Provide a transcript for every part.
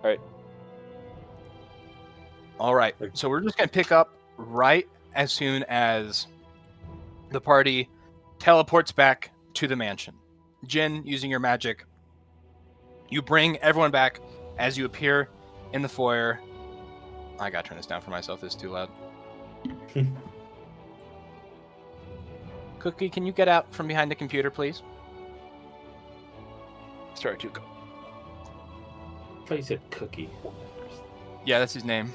All right. All right. So we're just going to pick up right as soon as the party teleports back to the mansion. Jin, using your magic, you bring everyone back as you appear in the foyer. I gotta turn this down for myself. This is too loud. Cookie, can you get out from behind the computer, please? Sorry, Tuco. I thought you said Cookie. Yeah, that's his name.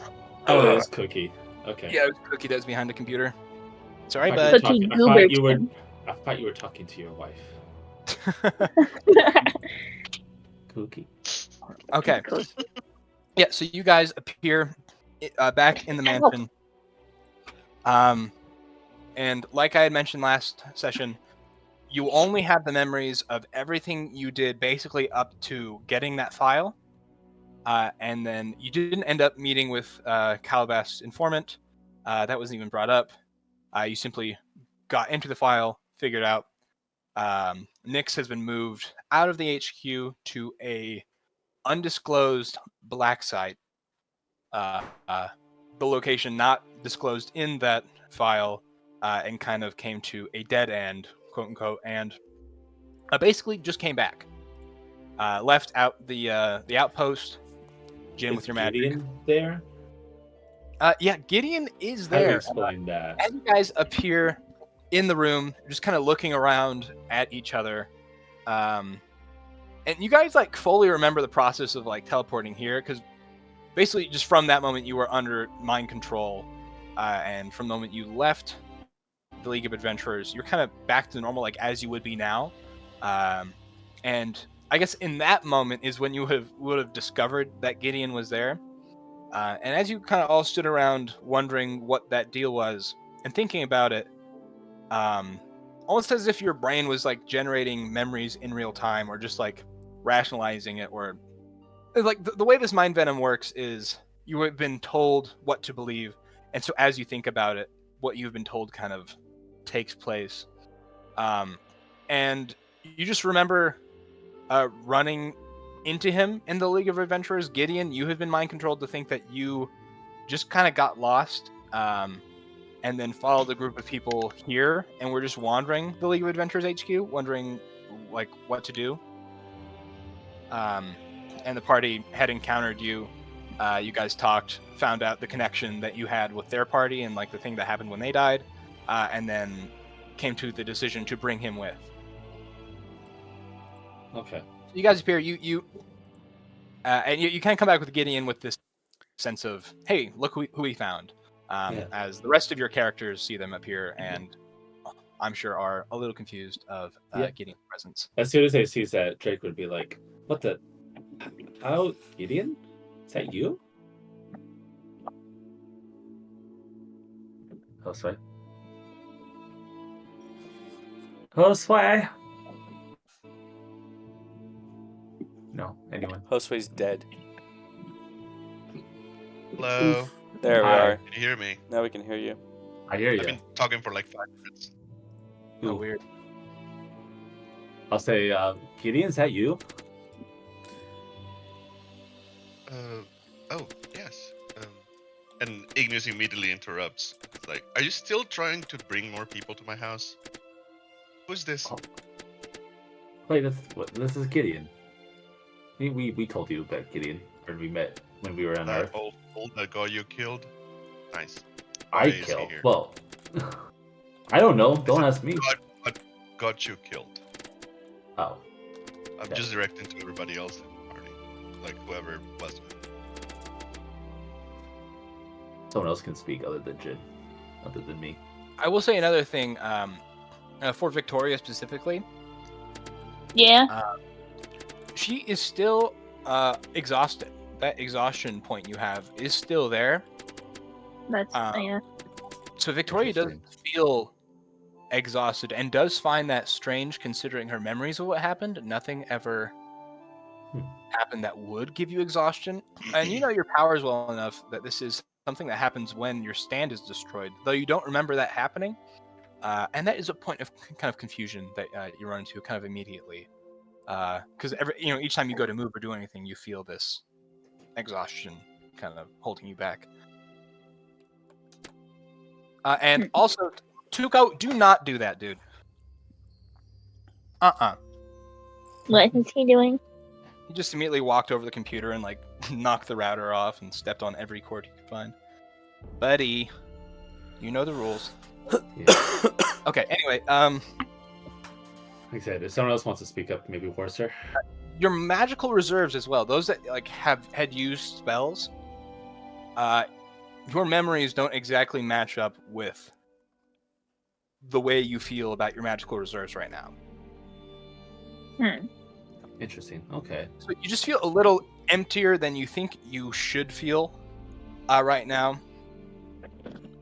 Oh, it is Cookie. Okay. Yeah, it was Cookie that was behind the computer. Sorry, I bud. thought you were talking to your wife. Cookie. Okay. Yeah, so you guys appear back in the mansion. And like I had mentioned last session, you only have the memories of everything you did basically up to getting that file. And then you didn't end up meeting with Calabas's informant. That wasn't even brought up. You simply got into the file, figured out Nyx has been moved out of the HQ to a undisclosed black site. The location not disclosed in that file, and kind of came to a dead end, quote unquote, and basically just came back. Left out the outpost. Jin, with your magic. Gideon there? Yeah, Gideon is How do you there. explain that? As you guys appear in the room, just kind of looking around at each other, and you guys like fully remember the process of like teleporting here, because basically just from that moment you were under mind control, and from the moment you left the League of Adventurers, you're kind of back to normal, like as you would be now. And I guess in that moment is when you would have discovered that Gideon was there. And as you kind of all stood around wondering what that deal was and thinking about it, almost as if your brain was like generating memories in real time, or just like rationalizing it, or like the way this mind venom works is you have been told what to believe, and so as you think about it, what you've been told kind of takes place. And you just remember running into him in the League of Adventurers. Gideon, you have been mind controlled to think that you just kind of got lost, and then followed a group of people here, and we're just wandering the League of Adventurers HQ, wondering like what to do. And the party had encountered you. You guys talked, found out the connection that you had with their party and like the thing that happened when they died, and then came to the decision to bring him with. Okay. So you guys appear. And you kind of come back with Gideon with this sense of, hey, look who we found. As the rest of your characters see them appear, and I'm sure are a little confused of Gideon's presence. As soon as they see that, Drake would be like, "What the? How, Gideon? Is that you?" Josue. Josue. No, anyone? Josue's dead. Hello. There we Hi. are. Can you hear me? Now we can hear you. I hear I've you. been talking for like 5 minutes. Oh, weird. I'll say, Gideon, is that you? Oh, yes. And Ignis immediately interrupts. It's like, are you still trying to bring more people to my house? Who's this? Oh. Wait, this is Gideon. We told you about Gideon when we met when we were on That Earth. old that guy you killed? Nice. I is he killed. here? Well, I don't know. Don't ask me. Got you killed. Oh. I'm Okay. just directing to everybody else in the party. Like whoever was. Someone else can speak other than Jin, other than me. I will say another thing, for Victoria specifically. Yeah. She is still exhausted. That exhaustion point you have is still there. That's yeah. So Victoria does feel exhausted and does find that strange, considering her memories of what happened. Nothing ever happened that would give you exhaustion. And you know your powers well enough that this is something that happens when your stand is destroyed, though you don't remember that happening. And that is a point of kind of confusion that you run into kind of immediately. Because each time you go to move or do anything, you feel this exhaustion kind of holding you back. And also, Tuco, do not do that, dude. What is he doing? He just immediately walked over the computer and like knocked the router off and stepped on every cord he could find. Buddy, you know the rules. Yeah. Okay, anyway, Like I said, if someone else wants to speak up, maybe Horser. your magical reserves had those that like had used spells, your memories don't exactly match up with the way you feel about your magical reserves right now. Interesting. Okay. So you just feel a little emptier than you think you should feel right now.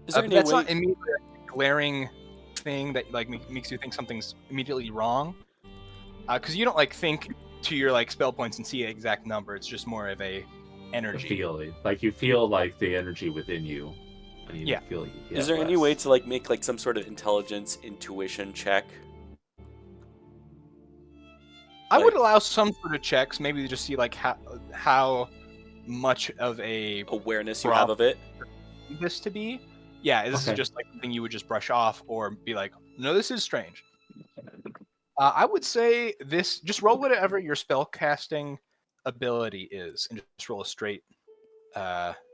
Is there any that's way? not immediately a glaring thing that like makes you think something's immediately wrong. Because you don't like think to your like spell points and see an exact number. It's just more of a energy. Feeling like you feel like the energy within you. And you Yeah. Feel, Is there any way to like make like some sort of intelligence intuition check? I would like- allow some sort of checks, maybe to just see like how much of a Awareness you have of it? this to be. Yeah, this Okay. is just like something you would just brush off or be like, no, this is strange. I would say this. Just roll whatever your spell casting ability is, and just roll a straight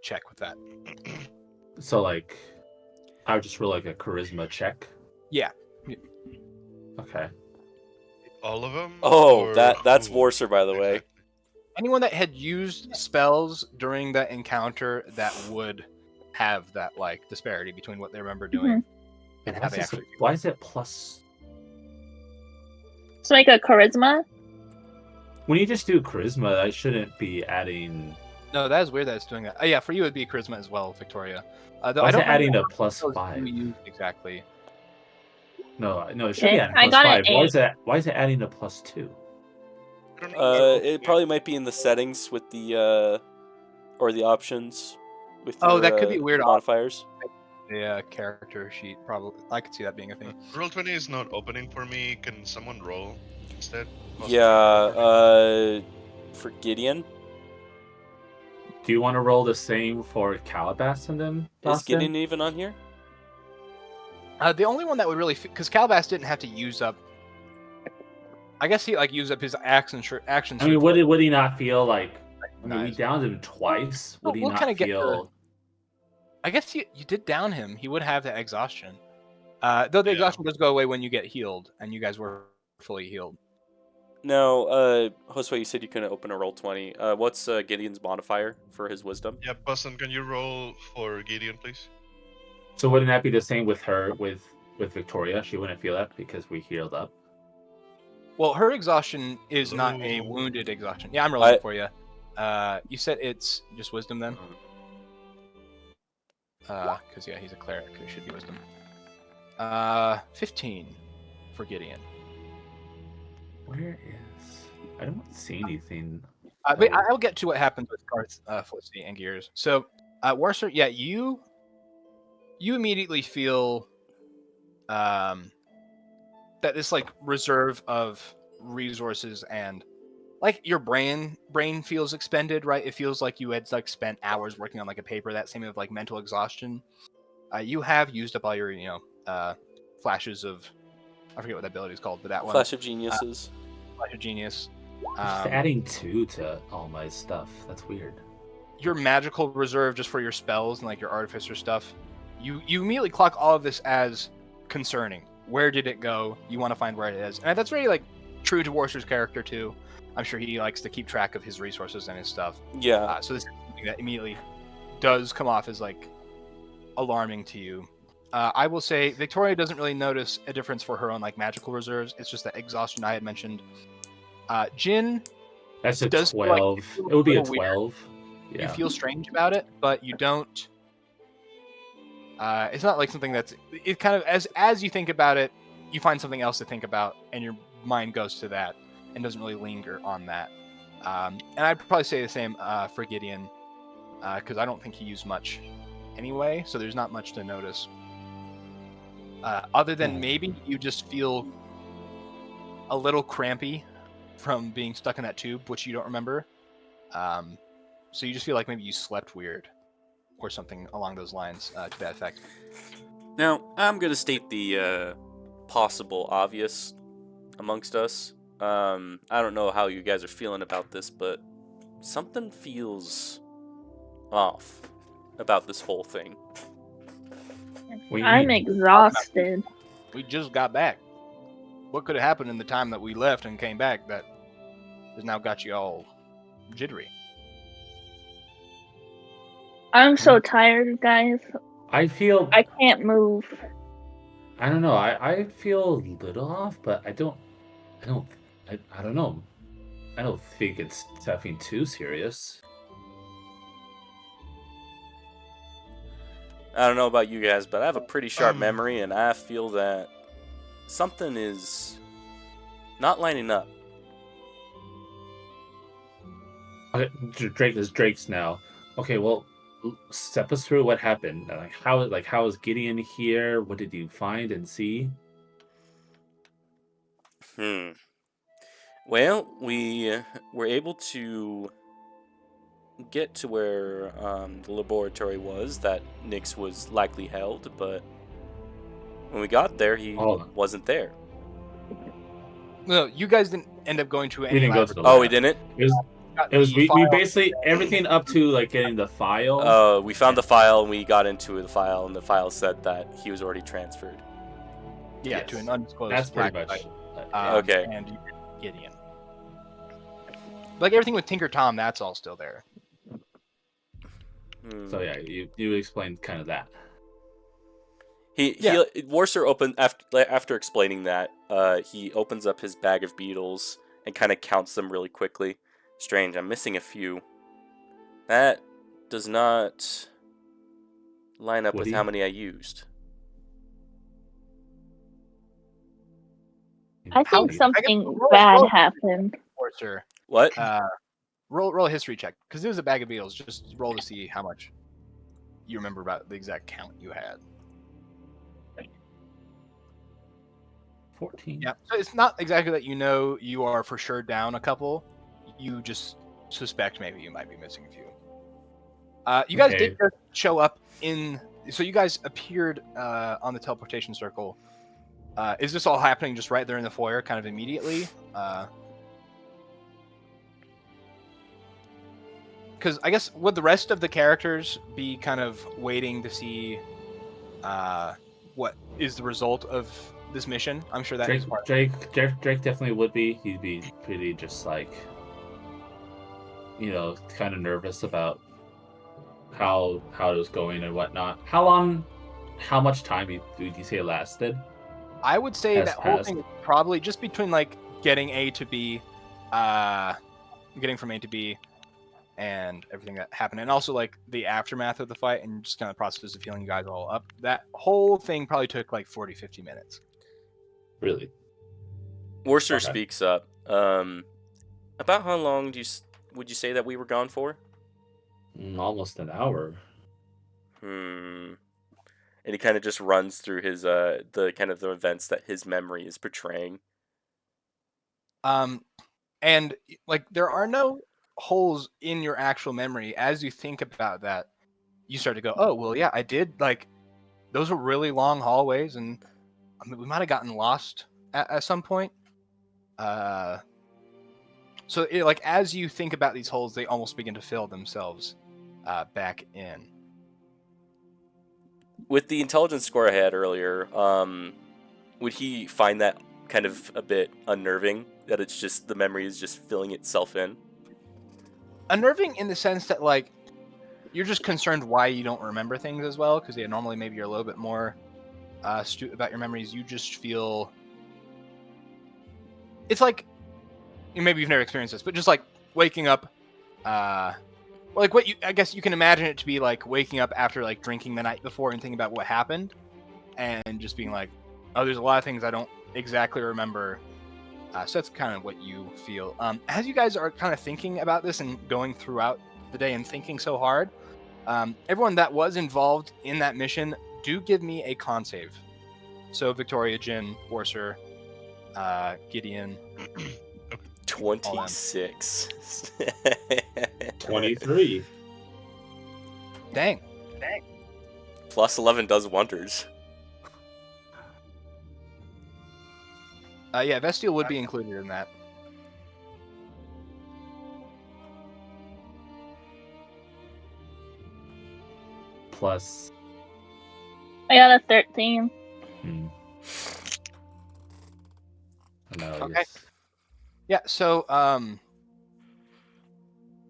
check with that. So like, I would just roll like a charisma check. Yeah. Okay. All of them? Oh, Or that's who? Vorser, by the way. Anyone that had used spells during that encounter that would have that like disparity between what they remember doing and how they actually. Why is it plus? It's like a charisma. When you just do charisma, I shouldn't be adding. No, that is weird that it's doing that. Yeah, for you it'd be charisma as well, Victoria. Though Why I is don't it adding know a plus what 5? you used exactly. No, it should be Okay, adding I plus got 5. an Why is it adding a plus 2? I don't know. It probably might be in the settings with the or the options with Oh, your, that could be weird. modifiers. Yeah, character sheet probably. I could see that being a thing. Roll20 is not opening for me. Can someone roll instead? Yeah, for Gideon. Do you want to roll the same for Calabas and them? Is Dustin? Gideon even on here? The only one that would really, because Calabas didn't have to use up. I guess he like used up his actions. I mean, would he not feel like? I mean, we Nice. downed him twice. Would he We'll not kinda get feel? I guess you did down him. He would have the exhaustion. Though the Yeah. exhaustion does go away when you get healed, and you guys were fully healed. No, Josue, you said you couldn't open a roll 20. What's Gideon's modifier for his wisdom? Yeah, Boston, can you roll for Gideon, please? So wouldn't that be the same with her with Victoria? She wouldn't feel that because we healed up. Well, her exhaustion is not a Ooh. wounded exhaustion. Yeah, I'm rolling I- it for you. You said it's just wisdom then? Because yeah, he's a cleric. It should be wisdom. 15 for Gideon. Where is? I don't see anything. But I'll get to what happens with Garth, Felicity, and Gears. So, Warser, yeah, you immediately feel that this like reserve of resources and like your brain feels expended, right? It feels like you had like spent hours working on like a paper. That same of like mental exhaustion. You have used up all your flashes of, I forget what that ability is called, but that one, Flash of Geniuses. Flash of Genius. Just adding 2 to all my stuff. That's weird. Your magical reserve just for your spells and like your artificer stuff, you immediately clock all of this as concerning. Where did it go? You want to find where it is, and that's very like true to Warser's character too. I'm sure he likes to keep track of his resources and his stuff. Yeah. So this is something that immediately does come off as like alarming to you. I will say Victoria doesn't really notice a difference for her own like magical reserves. It's just that exhaustion I had mentioned. Jin, That's a does feel like 12. you feel It would be a little weird. 12. Yeah. you feel strange about it, but you don't. It's not like something that's. It kind of as you think about it, you find something else to think about, and your mind goes to that and doesn't really linger on that. And I'd probably say the same for Gideon, because I don't think he used much anyway, so there's not much to notice. Other than maybe you just feel a little crampy from being stuck in that tube, which you don't remember. So you just feel like maybe you slept weird, or something along those lines to that effect. Now, I'm going to state the possible obvious amongst us. I don't know how you guys are feeling about this, but something feels off about this whole thing. What do you I'm mean? exhausted. We just got back. What could have happened in the time that we left and came back that has now got you all jittery? I'm so tired, guys. I feel. I can't move. I don't know. I feel a little off, but I don't know. I don't think it's nothing too serious. I don't know about you guys, but I have a pretty sharp Um, memory, and I feel that something is not lining up. Okay, Drake's now. Okay, well, step us through what happened. How is Gideon here? What did you find and see? Well, we were able to get to where the laboratory was that Nyx was likely held, but when we got there, he Hold on. wasn't there. No, you guys didn't end up going to We any didn't go to the Oh, lab. we didn't? It was we file. basically everything up to like getting the file. We found the file, and we got into the file, and the file said that he was already transferred. Yeah, Yes. to an undisclosed That's pretty black much. site. Okay. And you get Gideon. Like everything with Tinker Tom, that's all still there. So yeah, you explained kind of that. Worcester opened after explaining that. He opens up his bag of beetles and kind of counts them really quickly. Strange, I'm missing a few. That does not line up What with do you- how many I used. I How think do you- something roll- bad roll- happened. Or sir, What? roll a history check because it was a bag of beetles. Just roll to see how much you remember about the exact count you had. 14. Yeah, so it's not exactly that you are for sure down a couple. You just suspect maybe you might be missing a few. You guys did just show up in. So you guys appeared on the teleportation circle. Is this all happening just right there in the foyer, kind of immediately? Because I guess would the rest of the characters be kind of waiting to see what is the result of this mission? I'm sure that is part of it. Drake definitely would be. He'd be pretty just like, kind of nervous about how it was going and whatnot. How much time would you say it lasted? I would say Has that whole passed. thing is probably just between like getting A to B, getting from A to B, and everything that happened, and also like the aftermath of the fight and just kind of the process of healing you guys all up. That whole thing probably took like 40-50 minutes. Really? Worcester Okay. speaks up. About how long would you say that we were gone for? Almost an hour. And he kind of just runs through his the kind of the events that his memory is portraying. And like there are no holes in your actual memory. As you think about that, you start to go, oh well, yeah, I did. Like those were really long hallways, and I mean, we might have gotten lost at some point. So like as you think about these holes, they almost begin to fill themselves back in. With the intelligence score I had earlier, would he find that kind of a bit unnerving? That it's just the memory is just filling itself in? Unnerving in the sense that like you're just concerned why you don't remember things as well, because normally maybe you're a little bit more astute about your memories. You just feel it's like maybe you've never experienced this, but just like waking up like what I guess you can imagine it to be like waking up after like drinking the night before and thinking about what happened and just being like, oh, there's a lot of things I don't exactly remember. So that's kind of what you feel. As you guys are kind of thinking about this and going throughout the day and thinking so hard, everyone that was involved in that mission, do give me a con save. So Victoria, Jin, Worcester, Gideon. 26. 23. Dang. Plus 11 does wonders. Yeah, Vestial would be included in that. Plus. I got a 13. No, Okay. yes. Yeah, so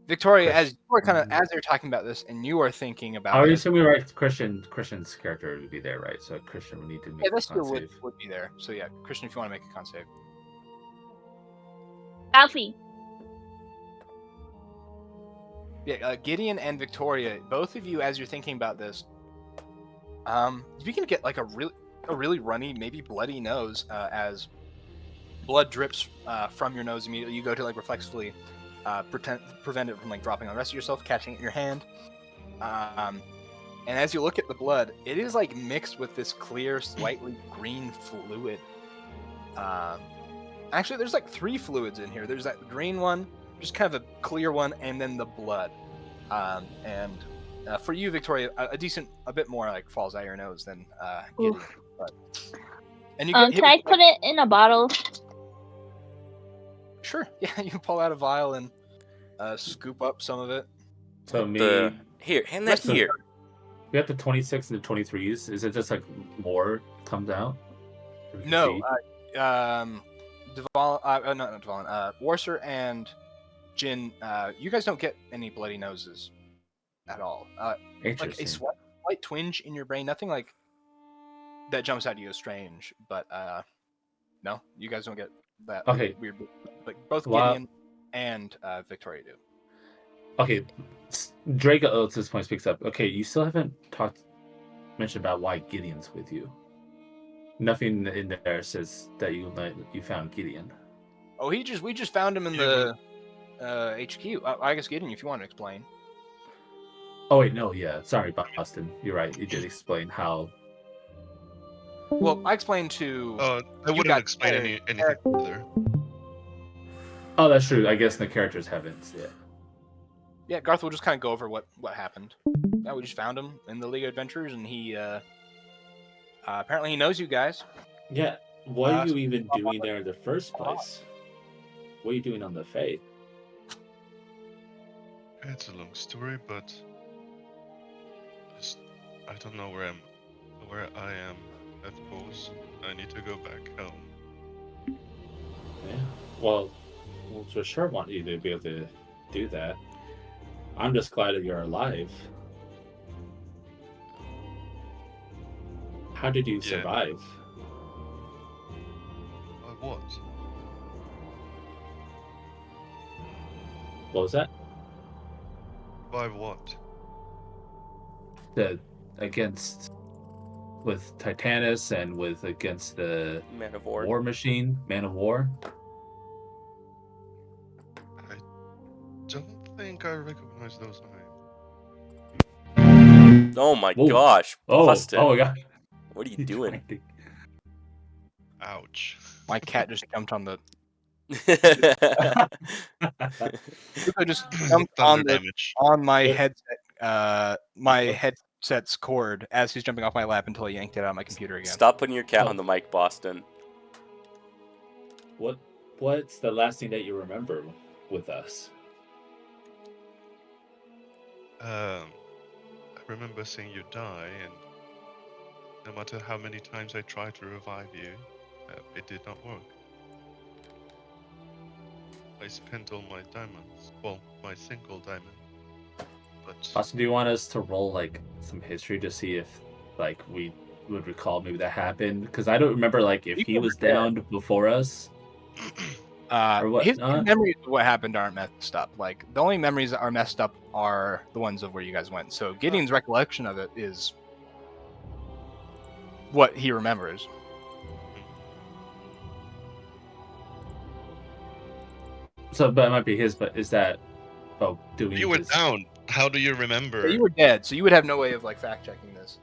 Victoria, as you were as they're talking about this, and you are thinking about How are you this, assuming right? Christian's character would be there, right? So Christian would need to make yeah, a Vestial con save. would be there. So yeah, Christian, if you want to make a con save. Alfie. Yeah, Gideon and Victoria, both of you, as you're thinking about this, you begin to get like a really runny, maybe bloody nose as blood drips from your nose immediately. You go to like reflexively prevent it from like dropping on the rest of yourself, catching it in your hand. And as you look at the blood, it is like mixed with this clear, slightly green fluid. Actually, there's like 3 fluids in here. There's that green one, just kind of a clear one, and then the blood. And for you, Victoria, a bit more like falls out your nose than Gideon. Oof. But, and you get hit Can I with- put it in a bottle? Sure, yeah, you can pull out a vial and scoop up some of it. So me, Here, hand that Listen. here. we have the 26 and the 23s. Is it just like more comes out? We can No, see? not Devon, Warser and Jin, you guys don't get any bloody noses at all. Like a Interesting. slight twinge in your brain, nothing like that jumps out to you as strange, but no, you guys don't get that Okay. weird. Like both Wow. Gideon and Victoria do. Okay, Drake at this point speaks up. Okay, you still haven't mentioned about why Gideon's with you. Nothing in there says that you found Gideon. Oh, we just found him in Yeah, the HQ. I guess Gideon, if you want to explain. Oh wait, no, yeah, sorry, Boston. You're right. You did explain how. Well, I explained to. I wouldn't got explain tired. anything further. Oh, that's true. I guess the characters haven't yet. Yeah, Garth will just kind of go over what happened. Yeah, we just found him in the League of Adventures, and he apparently he knows you guys. Yeah. What Uh, are you even doing there in the first place? What are you doing on the Fae? It's a long story, but just I don't know where I am at pause. I need to go back home. Yeah. Well, we'll for sure want you to be able to do that. I'm just glad that you're alive. How did you Yeah. survive? What? What was that? By what? Against with Titanus and against the Man of War. War Machine, Man of War. I don't think I recognize those names. Oh my Whoa. gosh, Boston. Oh my god! What are you doing? Ouch. My cat just jumped on the. Oh I just jumped on Thunder the damage. on my headset. My headset's cord as he's jumping off my lap until I yanked it out of my computer again. Stop putting your cat on the mic, Boston. What's the last thing that you remember with us? I remember seeing you die, and no matter how many times I tried to revive you, it did not work. I spent all my diamonds. Well, my single diamond. But Also, do you want us to roll like some history to see if like we would recall maybe that happened? Because I don't remember like if You he can was recall. down before us. Or what His not? memories of what happened aren't messed up. Like the only memories that are messed up are the ones of where you guys went. So Gideon's recollection of it is what he remembers. So, but it might be his. But is that? Oh, do we? you were just- down. How do you remember? But you were dead, so you would have no way of like fact checking this.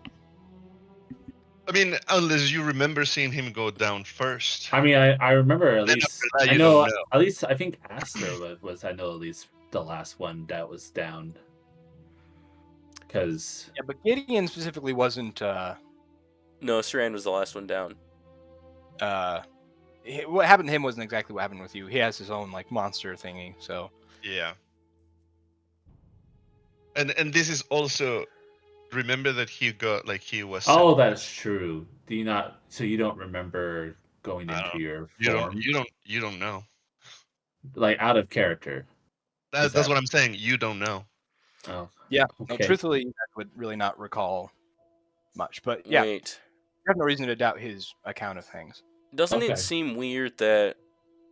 I mean, unless you remember seeing him go down first. I mean, I remember at Then least. after that, I you know, don't know. at least. I think Aster was. I know at least the last one that was down. Because Yeah, but Gideon specifically wasn't. No, Saran was the last one down. What happened to him wasn't exactly what happened with you. He has his own like monster thingy. So Yeah. And this is also, remember that he was sent. oh, that's true. Do you not? So you don't remember going I into don't- your You don't form, you don't know. like out of character? Is That's that- what I'm saying. You don't know. Oh, yeah, no, okay. truthfully, I would really not recall much. But yeah, Wait, I have no reason to doubt his account of things. doesn't Okay. it seem weird that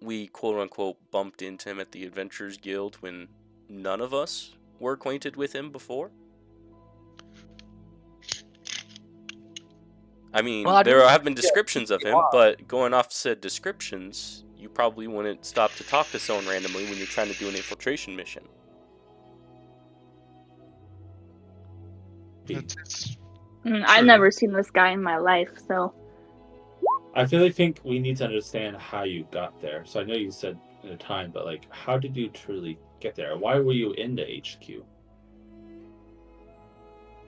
we quote unquote bumped into him at the Adventurers Guild when none of us were acquainted with him before? I mean, Well, I there didn't- have been descriptions of him, but going off said descriptions, you probably wouldn't stop to talk to someone randomly when you're trying to do an infiltration mission. It's I've True. never seen this guy in my life, so I really think we need to understand how you got there. So I know you said in a time, but like, how did you truly get there? Why were you in the HQ?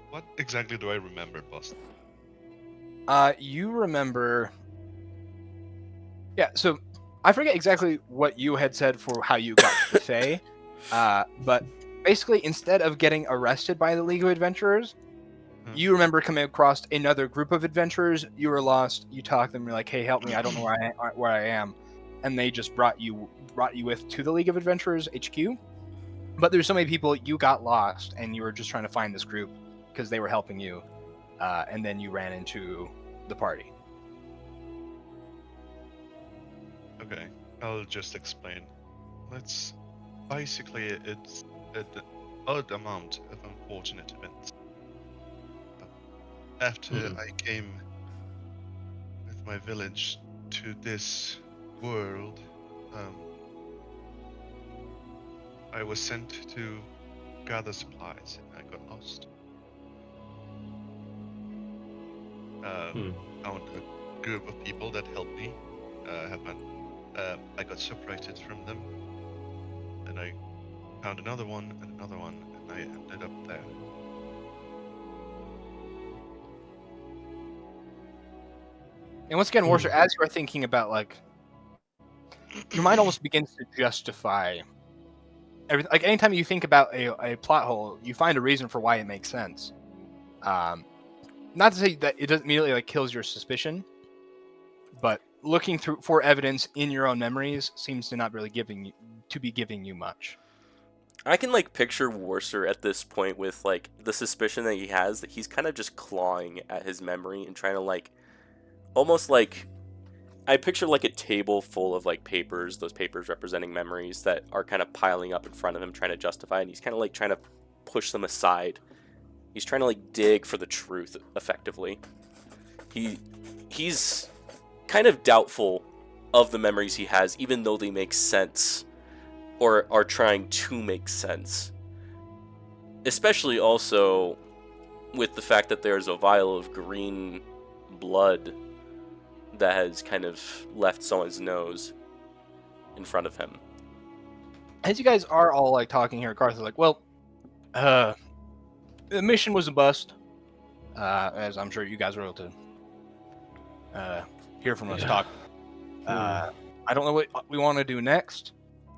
what exactly do I remember, Boston? You remember? Yeah. So I forget exactly what you had said for how you got to Faye, but basically, instead of getting arrested by the League of Adventurers, you remember coming across another group of adventurers. You were lost. You talked to them. You're like, "Hey, help me! I don't know where I am," and they just brought you with to the League of Adventurers HQ. But there's so many people, you got lost, and you were just trying to find this group because they were helping you, and then you ran into the party. Okay, I'll just explain. It's an odd amount of unfortunate events. After I came with my village to this world, I was sent to gather supplies and I got lost. Found a group of people that helped me. I got separated from them. Then I found another one, and I ended up there. And once again, Warser, as you are thinking about, like, your mind almost begins to justify everything. Like, anytime you think about a plot hole, you find a reason for why it makes sense. Not to say that it doesn't immediately like kills your suspicion, but looking through for evidence in your own memories seems to not really giving you much. I can like picture Warser at this point with like the suspicion that he has that he's kind of just clawing at his memory and trying to like almost like I picture like a table full of like papers, those papers representing memories that are kind of piling up in front of him trying to justify, and he's kind of like trying to push them aside. He's trying to like dig for the truth effectively. He's kind of doubtful of the memories he has, even though they make sense or are trying to make sense. Especially also with the fact that there's a vial of green blood that has kind of left someone's nose in front of him. As you guys are all like talking here, Garth is like, well, the mission was a bust. As I'm sure you guys were able to hear from us talk. I don't know what we want to do next.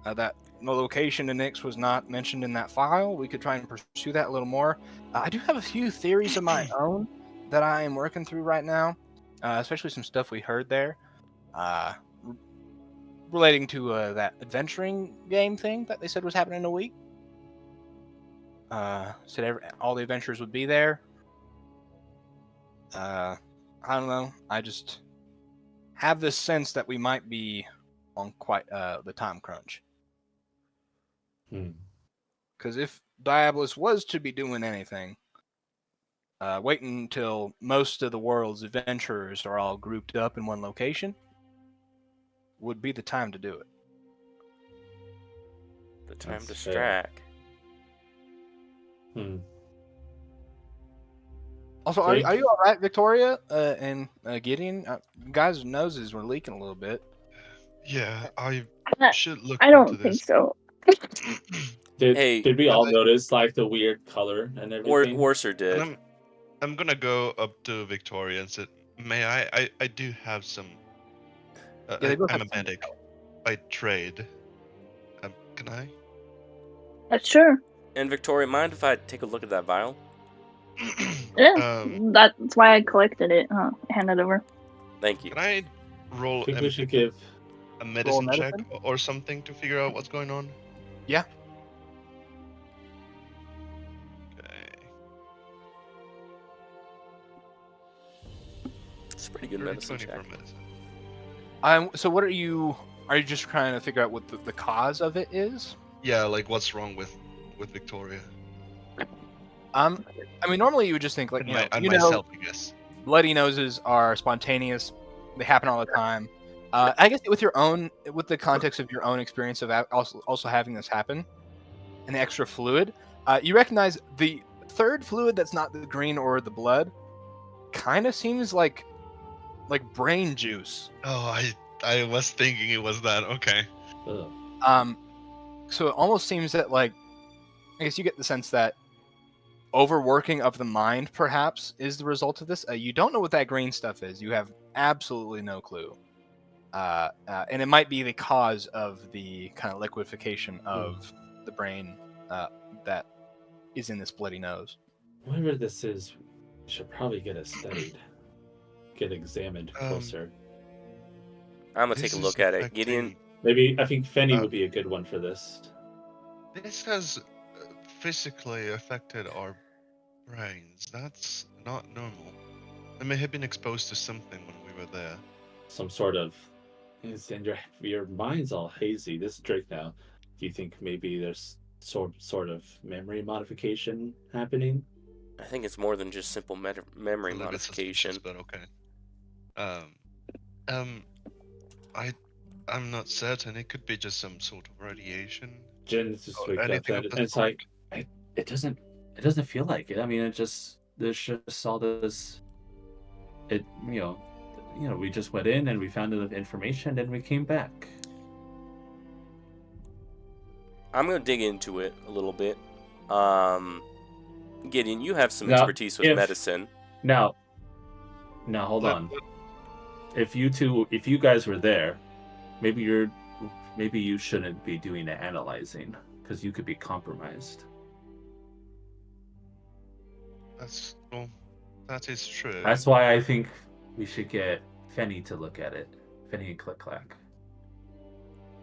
That the location of Nyx was not mentioned in that file. We could try and pursue that a little more. I do have a few theories of my own that I am working through right now, especially some stuff we heard there, relating to that adventuring game thing that they said was happening in a week. Said all the adventurers would be there. I don't know. I just have this sense that we might be on quite the time crunch. Because if Diabolus was to be doing anything, waiting until most of the world's adventurers are all grouped up in one location would be the time to do it. The time That's to fair. strike. Also, Drake? are you all right, Victoria and Gideon? Guys' noses were leaking a little bit. Yeah, I I should look I into don't think this. so. Hey, Did we and all I- notice like the weird color and everything? Worser And did. I'm gonna go up to Victoria and say, "May I do have some. Yeah, they both I'm have a some medic by trade. Can I?" Sure. And Victoria, mind if I take a look at that vial? Yeah, that's why I collected it. Hand it over. Thank you. Can I I roll think we should give. a medicine check medicine? or something to figure out what's going on? Yeah. Okay. It's a pretty good Dirty medicine 20 check. for medicine. So what are you? Are you just trying to figure out what the cause of it is? Yeah, like what's wrong with Victoria I mean, normally you would just think like and myself, I guess. bloody noses are spontaneous; they happen all the time. I guess with the context of your own experience of also having this happen, and the extra fluid, you recognize the third fluid that's not the green or the blood, kind of seems like brain juice. Oh, I was thinking it was that. Okay. Ugh. So it almost seems that I guess you get the sense that overworking of the mind perhaps is the result of this. You don't know what that green stuff is. You have absolutely no clue. And it might be the cause of the kind of liquefaction of the brain that is in this bloody nose. Whatever this is, we should probably get it studied, get examined closer. I'm gonna This take a is look at it. affecting- Gideon, Maybe I think Fenny would be a good one for this. This has physically affected our brains. That's not normal. I may have been exposed to something when we were there. Some sort of. It's in your mind's all hazy. This is Drake now. Do you think maybe there's sort of memory modification happening? I think it's more than just simple memory A little bit modification. suspicious, but okay. I'm not certain. It could be just some sort of radiation. Jen just Or wakes up anything and of the it's like it doesn't feel like it. I mean, there's just all this. It we just went in and we found enough information and we came back. I'm gonna dig into it a little bit. Gideon, you have some Now, expertise with if- medicine. Now hold on. If you guys were there, maybe you shouldn't be doing the analyzing because you could be compromised. That is true. That's why I think we should get Fenny to look at it. Fenny and Click Clack.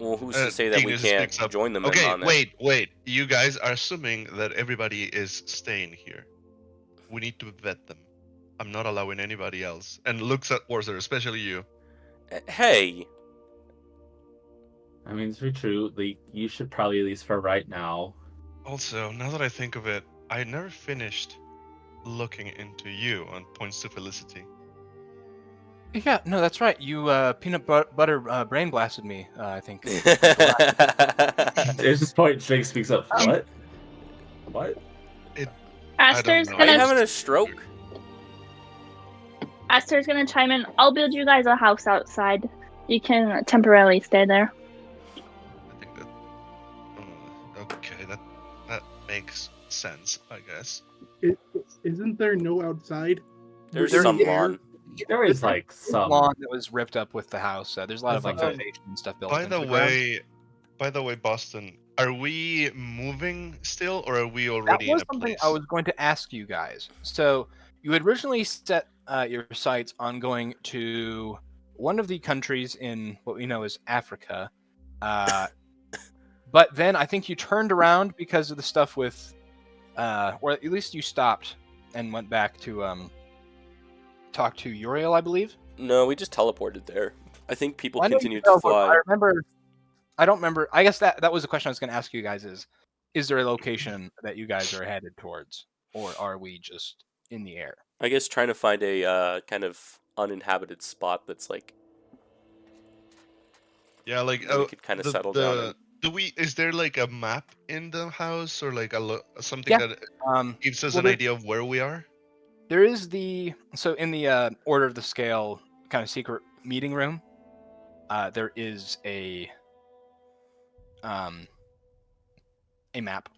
Well, who's to say that we Ignis can't picks up. join them Okay, in on it? wait. You guys are assuming that everybody is staying here. We need to vet them. I'm not allowing anybody else. And looks at Orzer, especially you. Hey, I mean, it's very true. Like, you should probably, at least for right now. Also, now that I think of it, I never finished looking into you on points to Felicity. Yeah, no, that's right. You peanut butter brain blasted me. I think. There's this point Drake speaks up. What? What? Aster's know. Are you gonna having a stroke? Aster's gonna chime in. I'll build you guys a house outside. You can temporarily stay there. I think that. Okay, that makes sense, I guess. Isn't there no outside? There's There's some air. lawn. There is like some. Lawn that was ripped up with the house. There's a lot of That's like okay. vegetation and stuff built By into the ground. way, Boston, are we moving still, or are we That already in was a something place? I was going to ask you guys. So you had originally set your sights on going to one of the countries in what we know as Africa, but then I think you turned around because of the stuff with, or at least you stopped and went back to talk to Uriel, I believe. No, we just teleported there. I think people Well, I know you continued know, to but fly. I don't remember. I guess that was the question I was going to ask you guys: is there a location that you guys are headed towards, or are we just in the air? I guess trying to find a kind of uninhabited spot that's like Yeah, like that we could kind of settle down in. Is there like a map in the house or like something Yeah, that Um, gives us well, an there- idea of where we are? there is so in the Order of the Scale kind of secret meeting room, there is a map.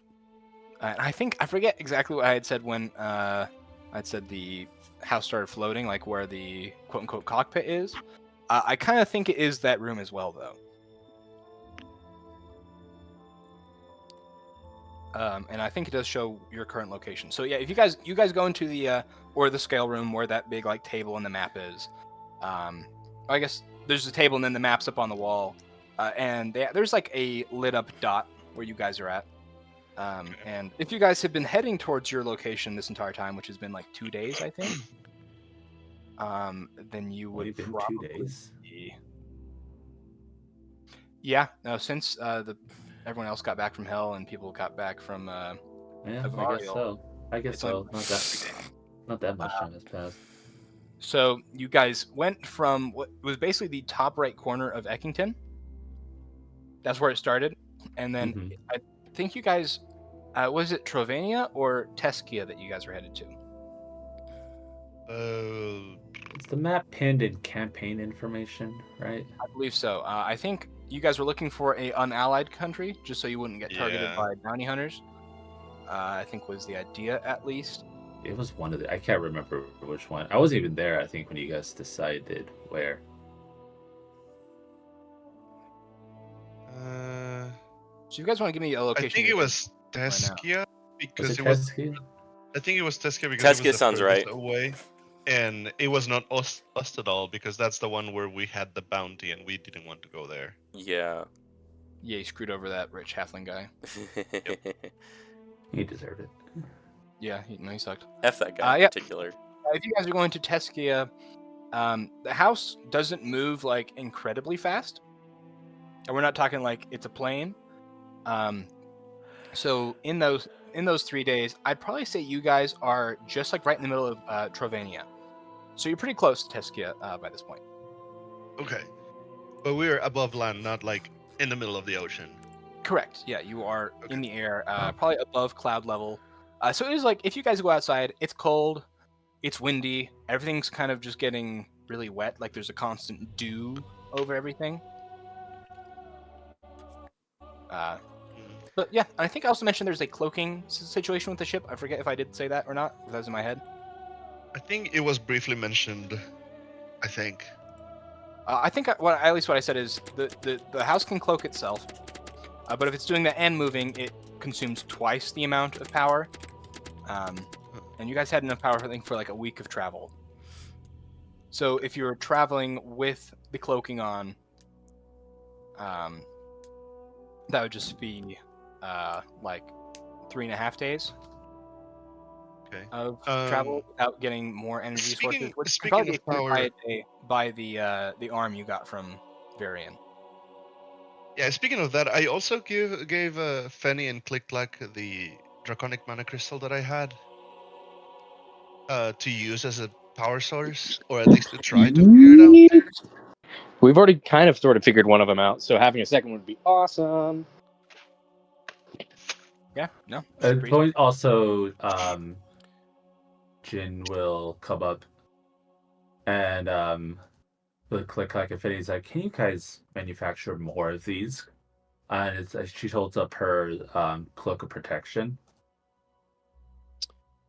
And I think I forget exactly what I had said when I'd said the house started floating, like where the quote unquote cockpit is. I kind of think it is that room as well, though. And I think it does show your current location. So yeah, if you guys go into the or the scale room where that big like table and the map is. I guess there's a table and then the map's up on the wall, and there's like a lit up dot where you guys are at. And if you guys have been heading towards your location this entire time, which has been like 2 days, I think, then you would Only been probably 2 days. Yeah, no, since everyone else got back from hell and people got back from Yeah, I guess Avariel. so. I guess It's so. like- Not that much time has passed. So you guys went from what was basically the top right corner of Eckington. That's where it started, and then Mhm. I think you guys was it Trovania or Teskia that you guys were headed to? Is the map pinned in campaign information, right? I believe so. I think you guys were looking for a unallied country, just so you wouldn't get targeted Yeah. by bounty hunters. I think was the idea, at least. It was one of the. I can't remember which one. I wasn't even there. I think when you guys decided where. So you guys want to give me a I location? think it was right now. Teskia because Was it it was. Teskia? I think it was Teskia because Teskia it was the sounds furthest right. away, and it was not Ostadal because that's the one where we had the bounty and we didn't want to go there. Yeah. Yeah, you screwed over that rich halfling guy. He deserved it. Yeah, he sucked. F that guy in Yeah. particular. If you guys are going to Teskia, the house doesn't move like incredibly fast. And we're not talking like it's a plane. So in those 3 days, I'd probably say you guys are just like right in the middle of Trovania. So you're pretty close to Teskia by this point. Okay, but we're above land, not like in the middle of the ocean. Correct. Yeah, you are Okay. in the air, probably above cloud level. So it is like if you guys go outside, it's cold, it's windy, everything's kind of just getting really wet. Like there's a constant dew over everything. But yeah, I think I also mentioned there's a cloaking situation with the ship. I forget if I did say that or not. If that was in my head. I think it was briefly mentioned. I think. I think at least what I said is the house can cloak itself, but if it's doing that and moving, it consumes twice the amount of power. And you guys had enough power, I think, for like a week of travel. So if you're traveling with the cloaking on, that would just be like 3.5 days Okay. of travel without getting more energy sources. Speaking- Which speaking probably of power- by a day by the arm you got from Varian. Yeah. Speaking of that, I also gave Fenny and Click Clack the draconic mana crystal that I had to use as a power source, or at least to try to figure it out. We've already kind of sort of figured one of them out, so having a second would be awesome. Yeah, no. super easy. Point also, Jin will come up and will click like if he's like, can you guys manufacture more of these? And she holds up her cloak of protection.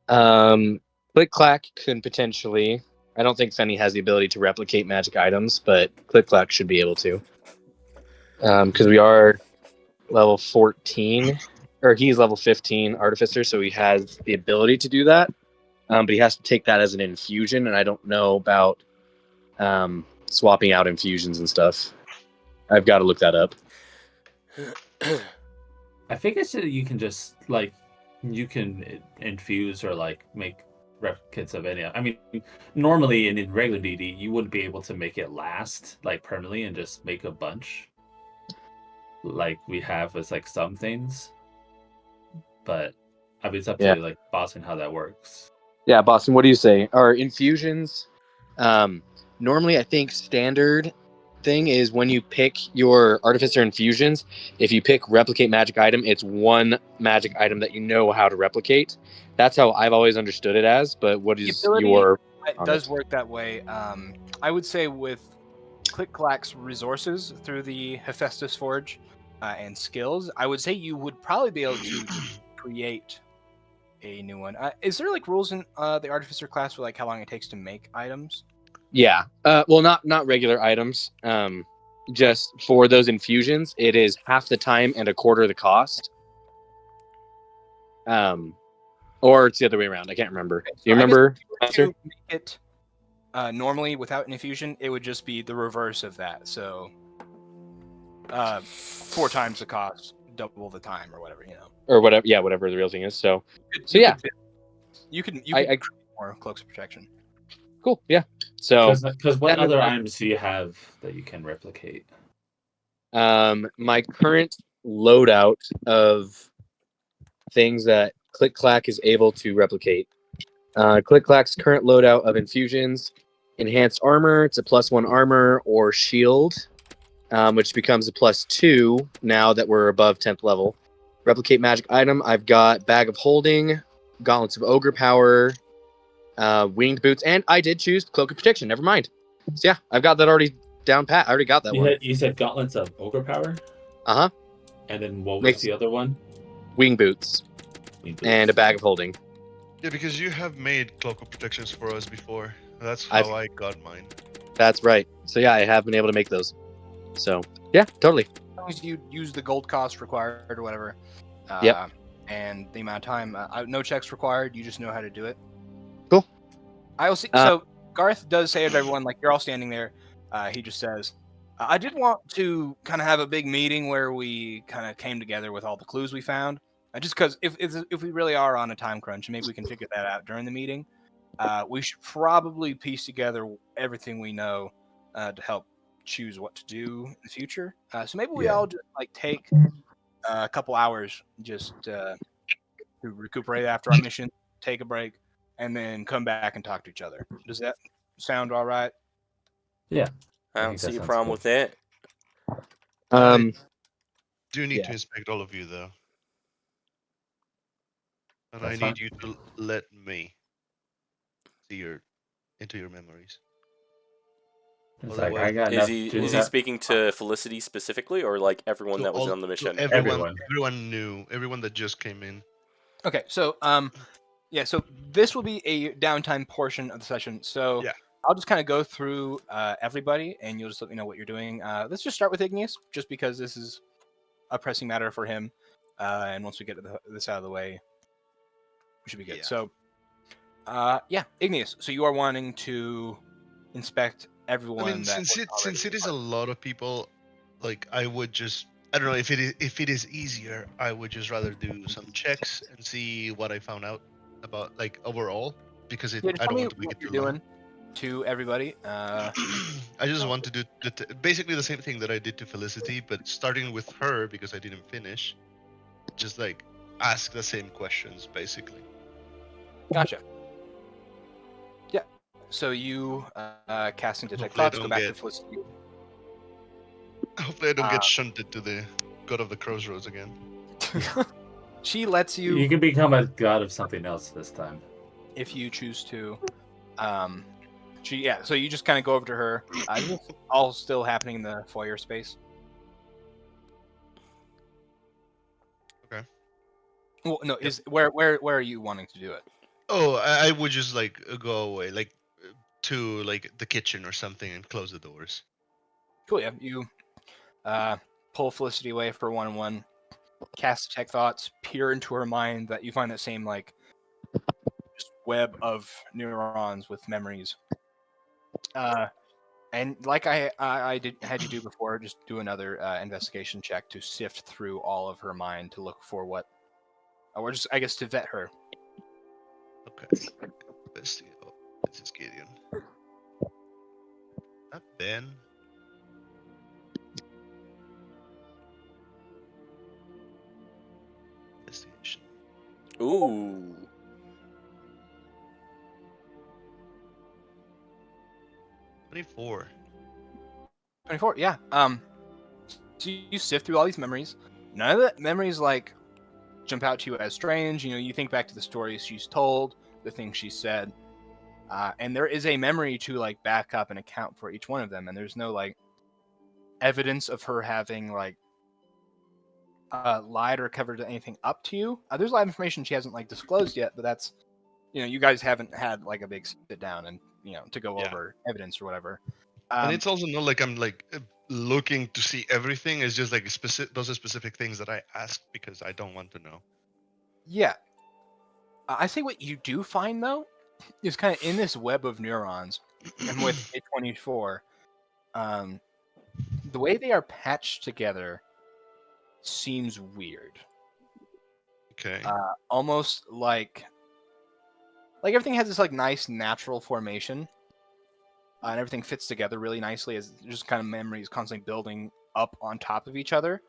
Click Clack could potentially. I don't think Fenny has the ability to replicate magic items, but Click Clack should be able to. Because we are level 14, or he's level 15 artificer, so he has the ability to do that. But he has to take that as an infusion, and I don't know about swapping out infusions and stuff. I've got to look that up. I think it's that you can just like you can infuse or like make replicas of any. I mean, normally in regular DD, you wouldn't be able to make it last like permanently and just make a bunch like we have with like some things. But I mean, it's up to like Boston how that works. Yeah, Boston, what do you say? Are infusions normally? I think standard thing is when you pick your Artificer infusions, if you pick replicate magic item, it's one magic item that you know how to replicate. That's how I've always understood it as, but what The is ability- your... It does work that way. I would say with Click-Clack's resources through the Hephaestus Forge and skills, I would say you would probably be able to create a new one. Is there like rules in the Artificer class for like how long it takes to make items? Yeah. Well, not regular items. Just for those infusions, it is half the time and a quarter of the cost. Or it's the other way around. I can't remember. Do you remember? To make it normally without an infusion, it would just be the reverse of that. So 4 times the cost, double the time, or whatever, Or whatever. Yeah, whatever the real thing is. So you can I create more cloaks of protection. cool. Yeah. So Because what other items do you have that you can replicate? my current loadout of things that Click-Clack is able to replicate. Click-Clack's current loadout of infusions, enhanced armor, it's a +1 armor or shield, which becomes a +2 now that we're above 10th level. Replicate magic item, I've got Bag of Holding, Gauntlets of Ogre Power, Winged Boots, and I did choose Cloak of Protection, never mind. So yeah, I've got that already down pat. I already got that one. You said Gauntlets of Ogre Power? Uh-huh. And then what was the other one? Wing Boots. And a Bag of Holding. Yeah, because you have made Cloak of Protections for us before. That's how I got mine. That's right. So yeah, I have been able to make those. So yeah, totally. As long as you use the gold cost required or whatever. Yep. And the amount of time, no checks required. You just know how to do it. Cool. I also so Garth does say to everyone, like you're all standing there. He just says, "I did want to kind of have a big meeting where we kind of came together with all the clues we found. Just because if we really are on a time crunch, maybe we can figure that out during the meeting. We should probably piece together everything we know to help choose what to do in the future. So maybe we all just like take a couple hours just to recuperate after our mission, take a break, and then come back and talk to each other. Does that sound all right?" Yeah. I don't see a problem with that. Do need to inspect all of you though. And That's I fine. need you to let me see into your memories. It's like, I got Is nothing. he speaking to Felicity specifically, or like everyone that was on the mission? Everyone new, everyone that just came in. Okay, so so this will be a downtime portion of the session. So I'll just kind of go through everybody, and you'll just let me know what you're doing. Let's just start with Igneous, just because this is a pressing matter for him. And once we get this out of the way, we should be good. So, Igneous. So you are wanting to inspect everyone. I mean, since it is a lot of people, like I would just, I don't know if it is easier, I would just rather do some checks and see what I found out about like overall, because I don't want to make it too long. To everybody. I just want to do basically the same thing that I did to Felicity, but starting with her because I didn't finish. Just like ask the same questions, basically. Gotcha. Yeah. So you casting detect thoughts. Go back to Felicity. Hopefully, I don't get shunted to the God of the Crossroads again. She lets you. You can become a god of something else this time, if you choose to. So you just kind of go over to her. All still happening in the foyer space. Okay. Well, no, where are you wanting to do it? Oh, I would just like go away, like to like the kitchen or something, and close the doors. Cool. Yeah, you pull Felicity away for 1-on-1, cast detect thoughts, peer into her mind. That you find that same like just web of neurons with memories. And like I had you do before, just do another investigation check to sift through all of her mind to look for what, or just I guess to vet her. Okay. This is Gideon. Not Ben. Investigation. Ooh. 24. Yeah. So you sift through all these memories. None of the memories like jump out to you as strange. You know, you think back to the stories she's told, the things she said, and there is a memory to like back up and account for each one of them. And there's no like evidence of her having like lied or covered anything up to you. There's a lot of information she hasn't like disclosed yet, but that's, you know, you guys haven't had like a big sit down and, you know, to go Yeah. over evidence or whatever. And it's also not like I'm like looking to see everything. It's just like those are specific things that I ask because I don't want to know. Yeah. I think what you do find though is kind of in this web of neurons and with A24, the way they are patched together seems weird. Okay. Almost like everything has this like nice natural formation, and everything fits together really nicely as just kind of memories constantly building up on top of each other.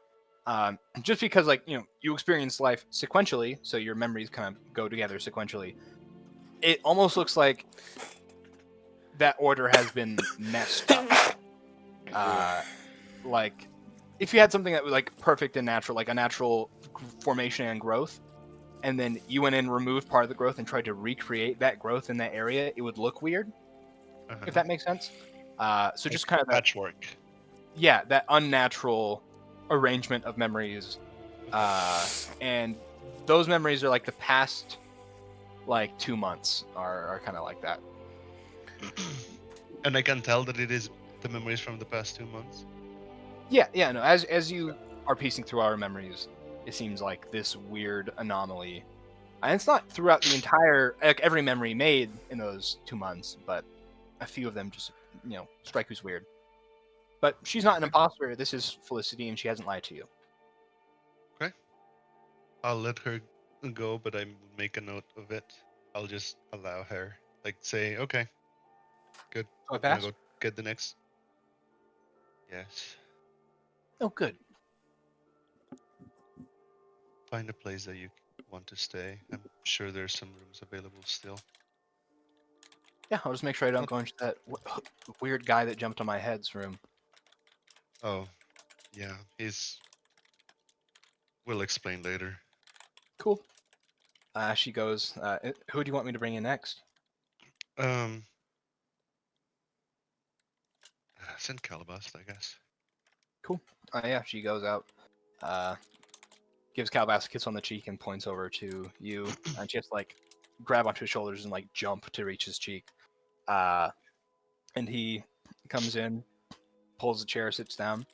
Just because like, you know, you experience life sequentially, so your memories kind of go together sequentially. It almost looks like that order has been messed up. Like if you had something that was like perfect and natural, like a natural formation and growth, and then you went in and removed part of the growth and tried to recreate that growth in that area, it would look weird, if that makes sense. So just kind of that, patchwork. yeah, that unnatural arrangement of memories, and those memories are like the past like 2 months are kind of like that. And I can tell that it is the memories from the past 2 months. Yeah, no. As you are piecing through our memories, it seems like this weird anomaly, and it's not throughout the entire like every memory made in those 2 months, but a few of them just, you know, strike you as weird. But she's not an imposter. This is Felicity, and she hasn't lied to you. I'll let her go, but I will make a note of it. I'll just allow her, like, say, okay, good. Oh, I I'm gonna pass? go get the next. Yes. Oh, good. Find a place that you want to stay. I'm sure there's some rooms available still. Yeah, I'll just make sure I don't go into that weird guy that jumped on my head's room. Oh, yeah. We'll explain later. Cool. She goes, who do you want me to bring in next? Send Calabas, I guess. Cool. Yeah, she goes out, gives Calabas a kiss on the cheek and points over to you, and she has to like grab onto his shoulders and like jump to reach his cheek. And he comes in, pulls the chair, sits down.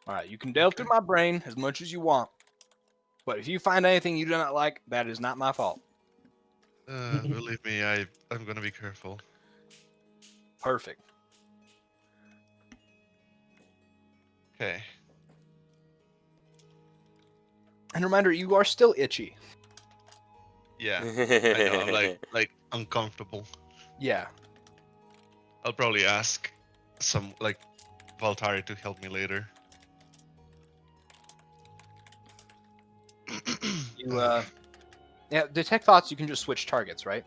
All right, you can delve through my brain as much as you want, but if you find anything you do not like, that is not my fault. Believe me, I'm gonna be careful. Perfect. Okay. And reminder, you are still itchy. Yeah. I know. I'm like uncomfortable. Yeah. I'll probably ask some like Valtari to help me later. You yeah, detect thoughts. You can just switch targets, right?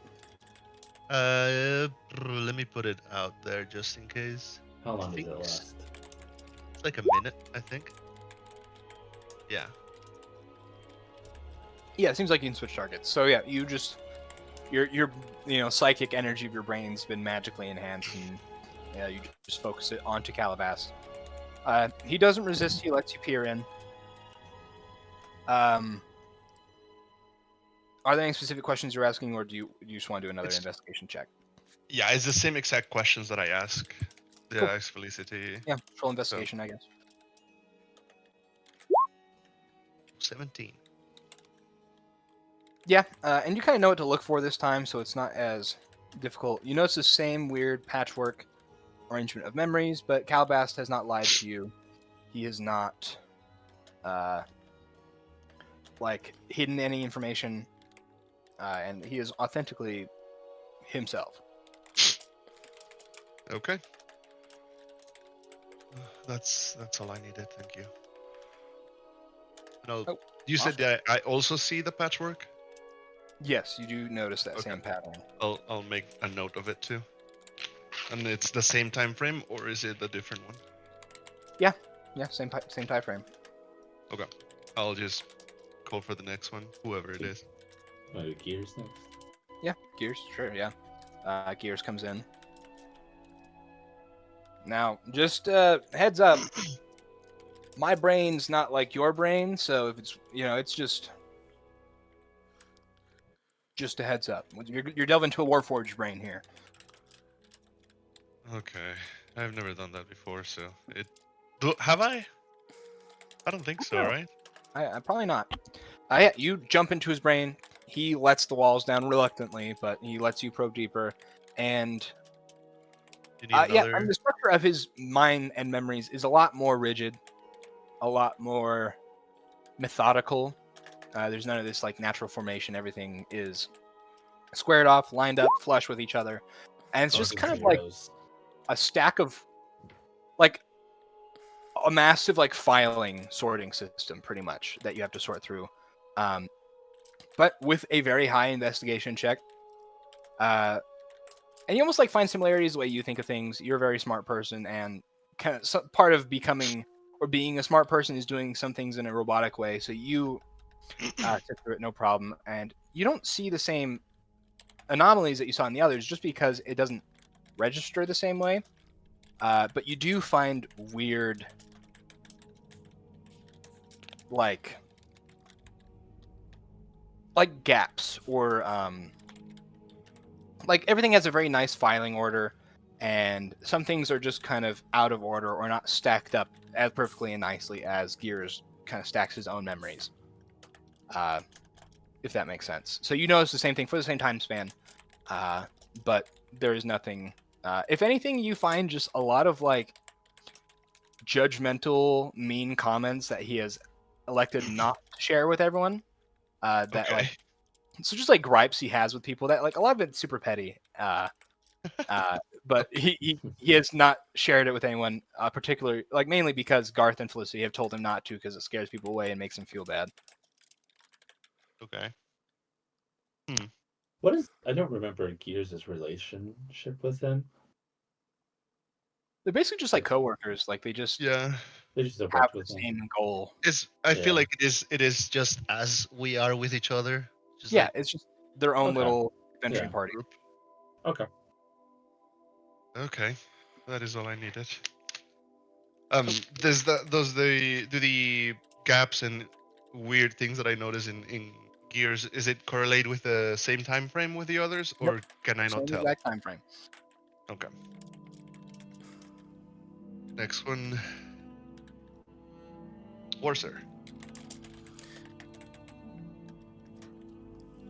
Let me put it out there just in case. How long does think it s- last? It's like a minute, I think. Yeah. Yeah, it seems like you can switch targets. So yeah, you just your you know, psychic energy of your brain's been magically enhanced, and yeah, you just focus it onto Calabas. He doesn't resist. He lets you peer in. Are there any specific questions you're asking, or do you just want to do another It's- investigation check? Yeah, it's the same exact questions that I ask. Yeah, Cool. I ask Felicity. Yeah, roll investigation, I guess. 17. Yeah, and you kind of know what to look for this time, so it's not as difficult. You notice the same weird patchwork arrangement of memories, but Calabast has not lied to you. He has not, like, hidden any information, and he is authentically himself. Okay. That's all I needed. Thank you. No, Oh, you said that I also see the patchwork. Yes, you do notice that Okay. same pattern. I'll make a note of it too. And it's the same time frame, or is it a different one? Yeah, same time frame. I'll just call for the next one, whoever it is. Gears next. Yeah, Gears, sure, yeah. Gears comes in. Now, just heads up, my brain's not like your brain, so if it's, it's just a heads up. You're delving into a Warforged brain here. Okay, I've never done that before, so have I? I don't think so, No. right? I probably not. Yeah, you jump into his brain. He lets the walls down reluctantly, but he lets you probe deeper. And You need another. the structure of his mind and memories is a lot more rigid, a lot more methodical. There's none of this like natural formation. Everything is squared off, lined up, flush with each other, and it's just kind of like a stack of like a massive like filing sorting system, pretty much, that you have to sort through. But with a very high investigation check. And you almost like find similarities the way you think of things. You're a very smart person, and kind of part of becoming or being a smart person is doing some things in a robotic way. So you sit through it no problem, and you don't see the same anomalies that you saw in the others, just because it doesn't register the same way. But you do find weird, like gaps or like everything has a very nice filing order, and some things are just kind of out of order or not stacked up as perfectly and nicely as Gears kind of stacks his own memories. If that makes sense. So you notice the same thing for the same time span, but there is nothing. If anything, you find just a lot of like judgmental, mean comments that he has elected not to share with everyone. That Okay. like. So just like gripes he has with people that like a lot of it's super petty, but he has not shared it with anyone, particularly like mainly because Garth and Felicity have told him not to because it scares people away and makes him feel bad. Okay. I don't remember Gears' relationship with him. They're basically just like coworkers, like they just Yeah. They just have worked the with him. same goal. I feel Yeah. like it is just as we are with each other. Just Yeah, like it's just their own Okay. little adventuring Yeah. party. group. Okay. Okay. That is all I needed. Do the gaps and weird things that I notice in Gears, is it correlate with the same time frame with the others, or can I not Same tell? exact time frame. Okay. Next one. Warser.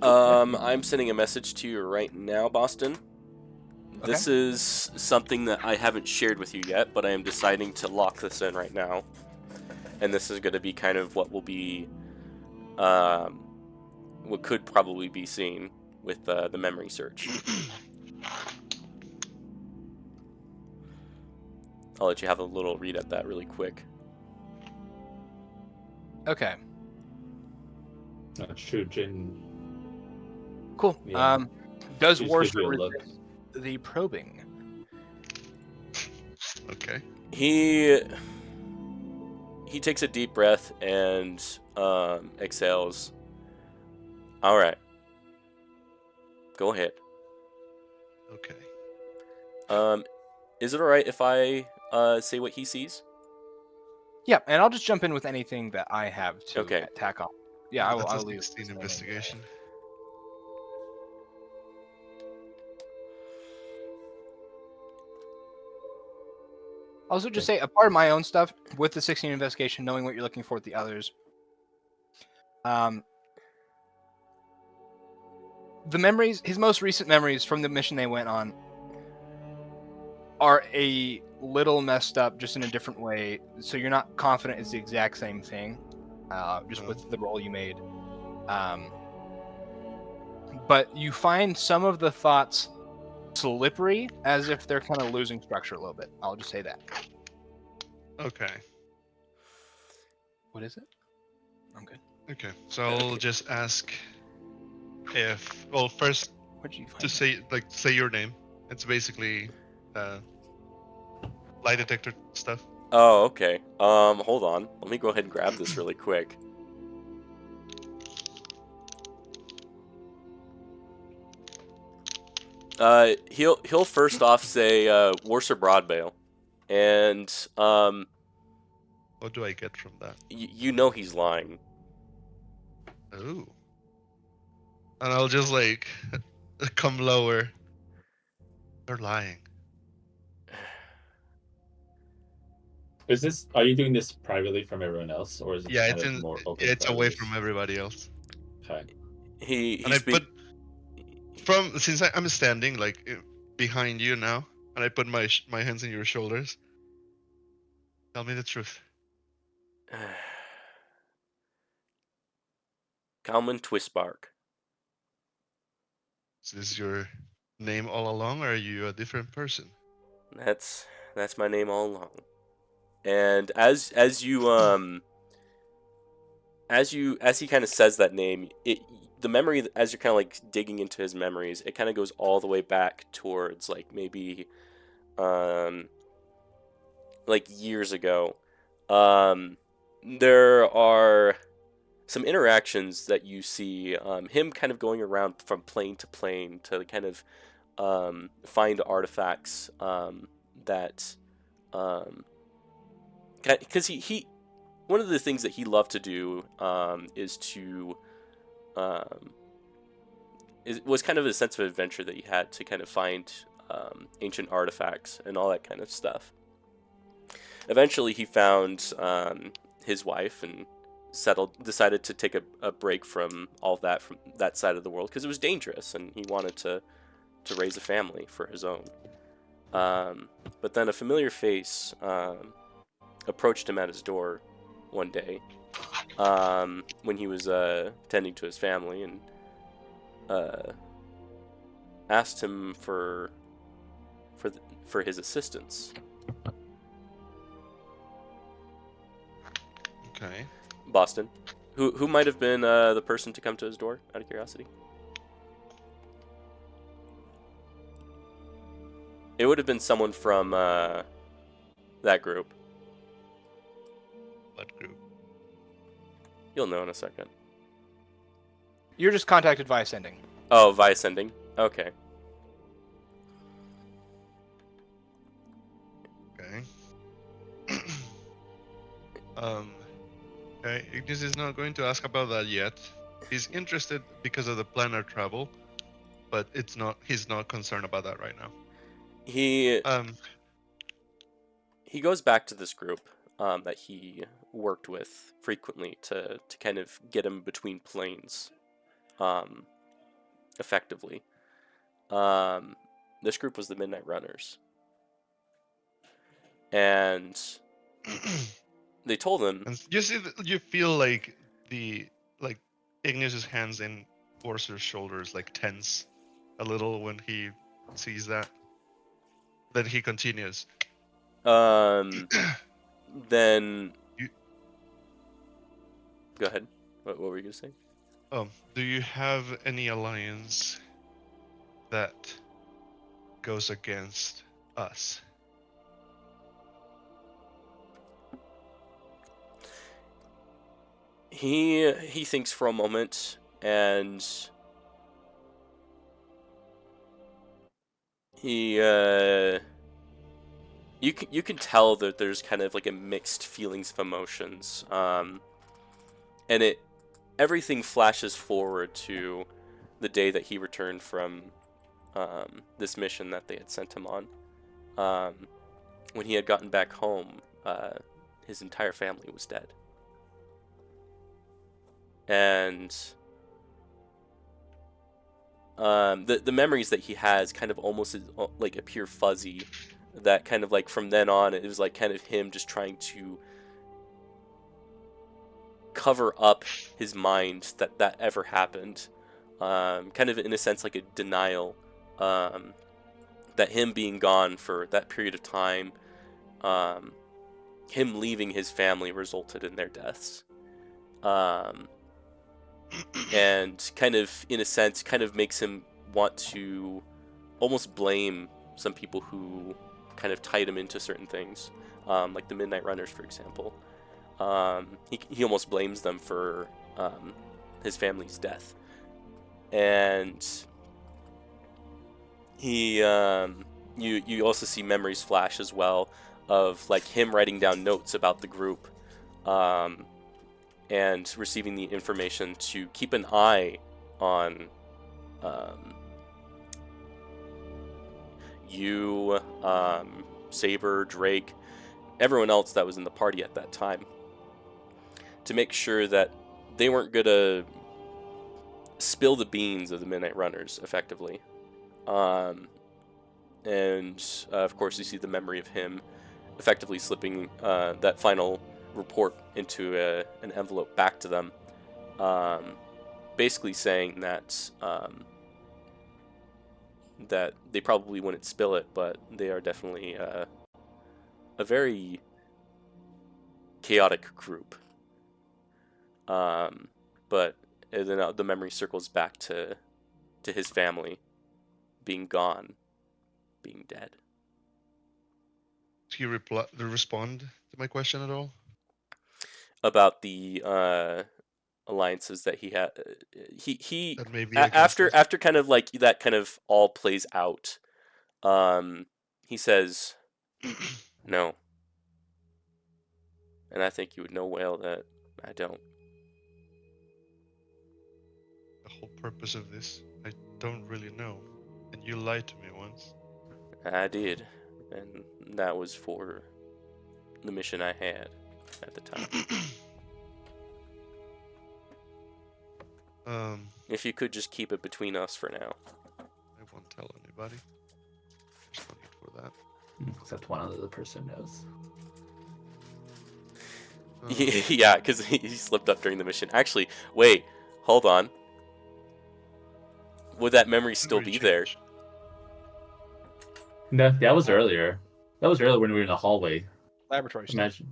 I'm sending a message to you right now, Boston. Okay. This is something that I haven't shared with you yet, but I am deciding to lock this in right now. And this is going to be kind of what will be, what could probably be seen with the memory search. I'll let you have a little read at that really quick. Okay. That's true. Jin. Cool. Yeah. Does Just gives Warser you a look. resist the probing? Okay. He takes a deep breath and exhales. All right. Go ahead. Okay. Is it all right if I say what he sees? Yeah, and I'll just jump in with anything that I have to Okay. tack on. Yeah, That's I'll a leave. 16 investigation. Also, just say a part of my own stuff with the 16 investigation, knowing what you're looking for with the others. The memories, his most recent memories from the mission they went on, are a little messed up, just in a different way. So you're not confident it's the exact same thing, just with the roll you made. But you find some of the thoughts slippery, as if they're kind of losing structure a little bit. I'll just say that. Okay. What is it? I'm good. Okay. So I'll Okay. just ask if well first What'd you find? to say your name. It's basically lie detector stuff. Oh, okay. Hold on. Let me go ahead and grab this really quick. He'll first off say Worcester Broadbale, and What do I get from that? you know he's lying. Ooh. And I'll just like come lower. They're lying. Are you doing this privately from everyone else, or is it Yeah, kind of more open? it's away privately? from everybody else. Okay. He And I speak. put since I'm standing like behind you now, and I put my hands on your shoulders. Tell me the truth. Kalman Twistbark. Is this your name all along, or are you a different person? That's my name all along. And as he kind of says that name, the memory, as you're kind of like digging into his memories, it kind of goes all the way back towards like maybe like years ago. There are some interactions that you see him kind of going around from plane to plane to kind of find artifacts that because he one of the things that he loved to do is to it was kind of a sense of adventure that he had to kind of find ancient artifacts and all that kind of stuff. Eventually, he found his wife and decided to take a break from all that, from that side of the world, because it was dangerous, and he wanted to raise a family for his own. But then a familiar face approached him at his door one day when he was tending to his family, and asked him for his assistance. Okay. Boston. Who might have been the person to come to his door, out of curiosity? It would have been someone from that group. What group? You'll know in a second. You're just contacted via sending. Oh, via sending? Okay. Okay. Okay, Ignis is not going to ask about that yet. He's interested because of the planar travel, but he's not concerned about that right now. He Um, goes back to this group that he worked with frequently to kind of get him between planes effectively. This group was the Midnight Runners. And they told him, and you see, you feel like Ignis's hands in Forcer's shoulders like tense a little when he sees that. Then he continues. then You- go ahead. What were you gonna say? Do you have any alliance that goes against us? He thinks for a moment, and he you can tell that there's kind of like a mixed feelings of emotions, and everything flashes forward to the day that he returned from this mission that they had sent him on. When he had gotten back home, his entire family was dead. And the memories that he has kind of almost like appear fuzzy, that kind of like from then on it was like kind of him just trying to cover up his mind that ever happened, kind of in a sense like a denial, that him being gone for that period of time, him leaving his family resulted in their deaths. and kind of, in a sense, kind of makes him want to almost blame some people who kind of tied him into certain things, like the Midnight Runners, for example. He almost blames them for his family's death, and he you also see memories flash as well of like him writing down notes about the group, and receiving the information to keep an eye on you, Saber, Drake, everyone else that was in the party at that time, to make sure that they weren't gonna spill the beans of the Midnight Runners, effectively. And of course, you see the memory of him effectively slipping that final report into an envelope back to them, basically saying that that they probably wouldn't spill it, but they are definitely a very chaotic group. But then the memory circles back to his family being gone, being dead. Do you respond to my question at all? About the alliances that he had, he That maybe I can after assist. kind of like that kind of all plays out, he says no, and I think you would know well that I don't. The whole purpose of this, I don't really know. And you lied to me once. I did, and that was for the mission I had at the time. If you could just keep it between us for now. I won't tell anybody. There's no need for that. Except one other person knows. Yeah, because he slipped up during the mission. Actually, wait, hold on. Would that memory still be there? No, that was earlier. That was earlier when we were in the hallway. Laboratory stuff. Imagine.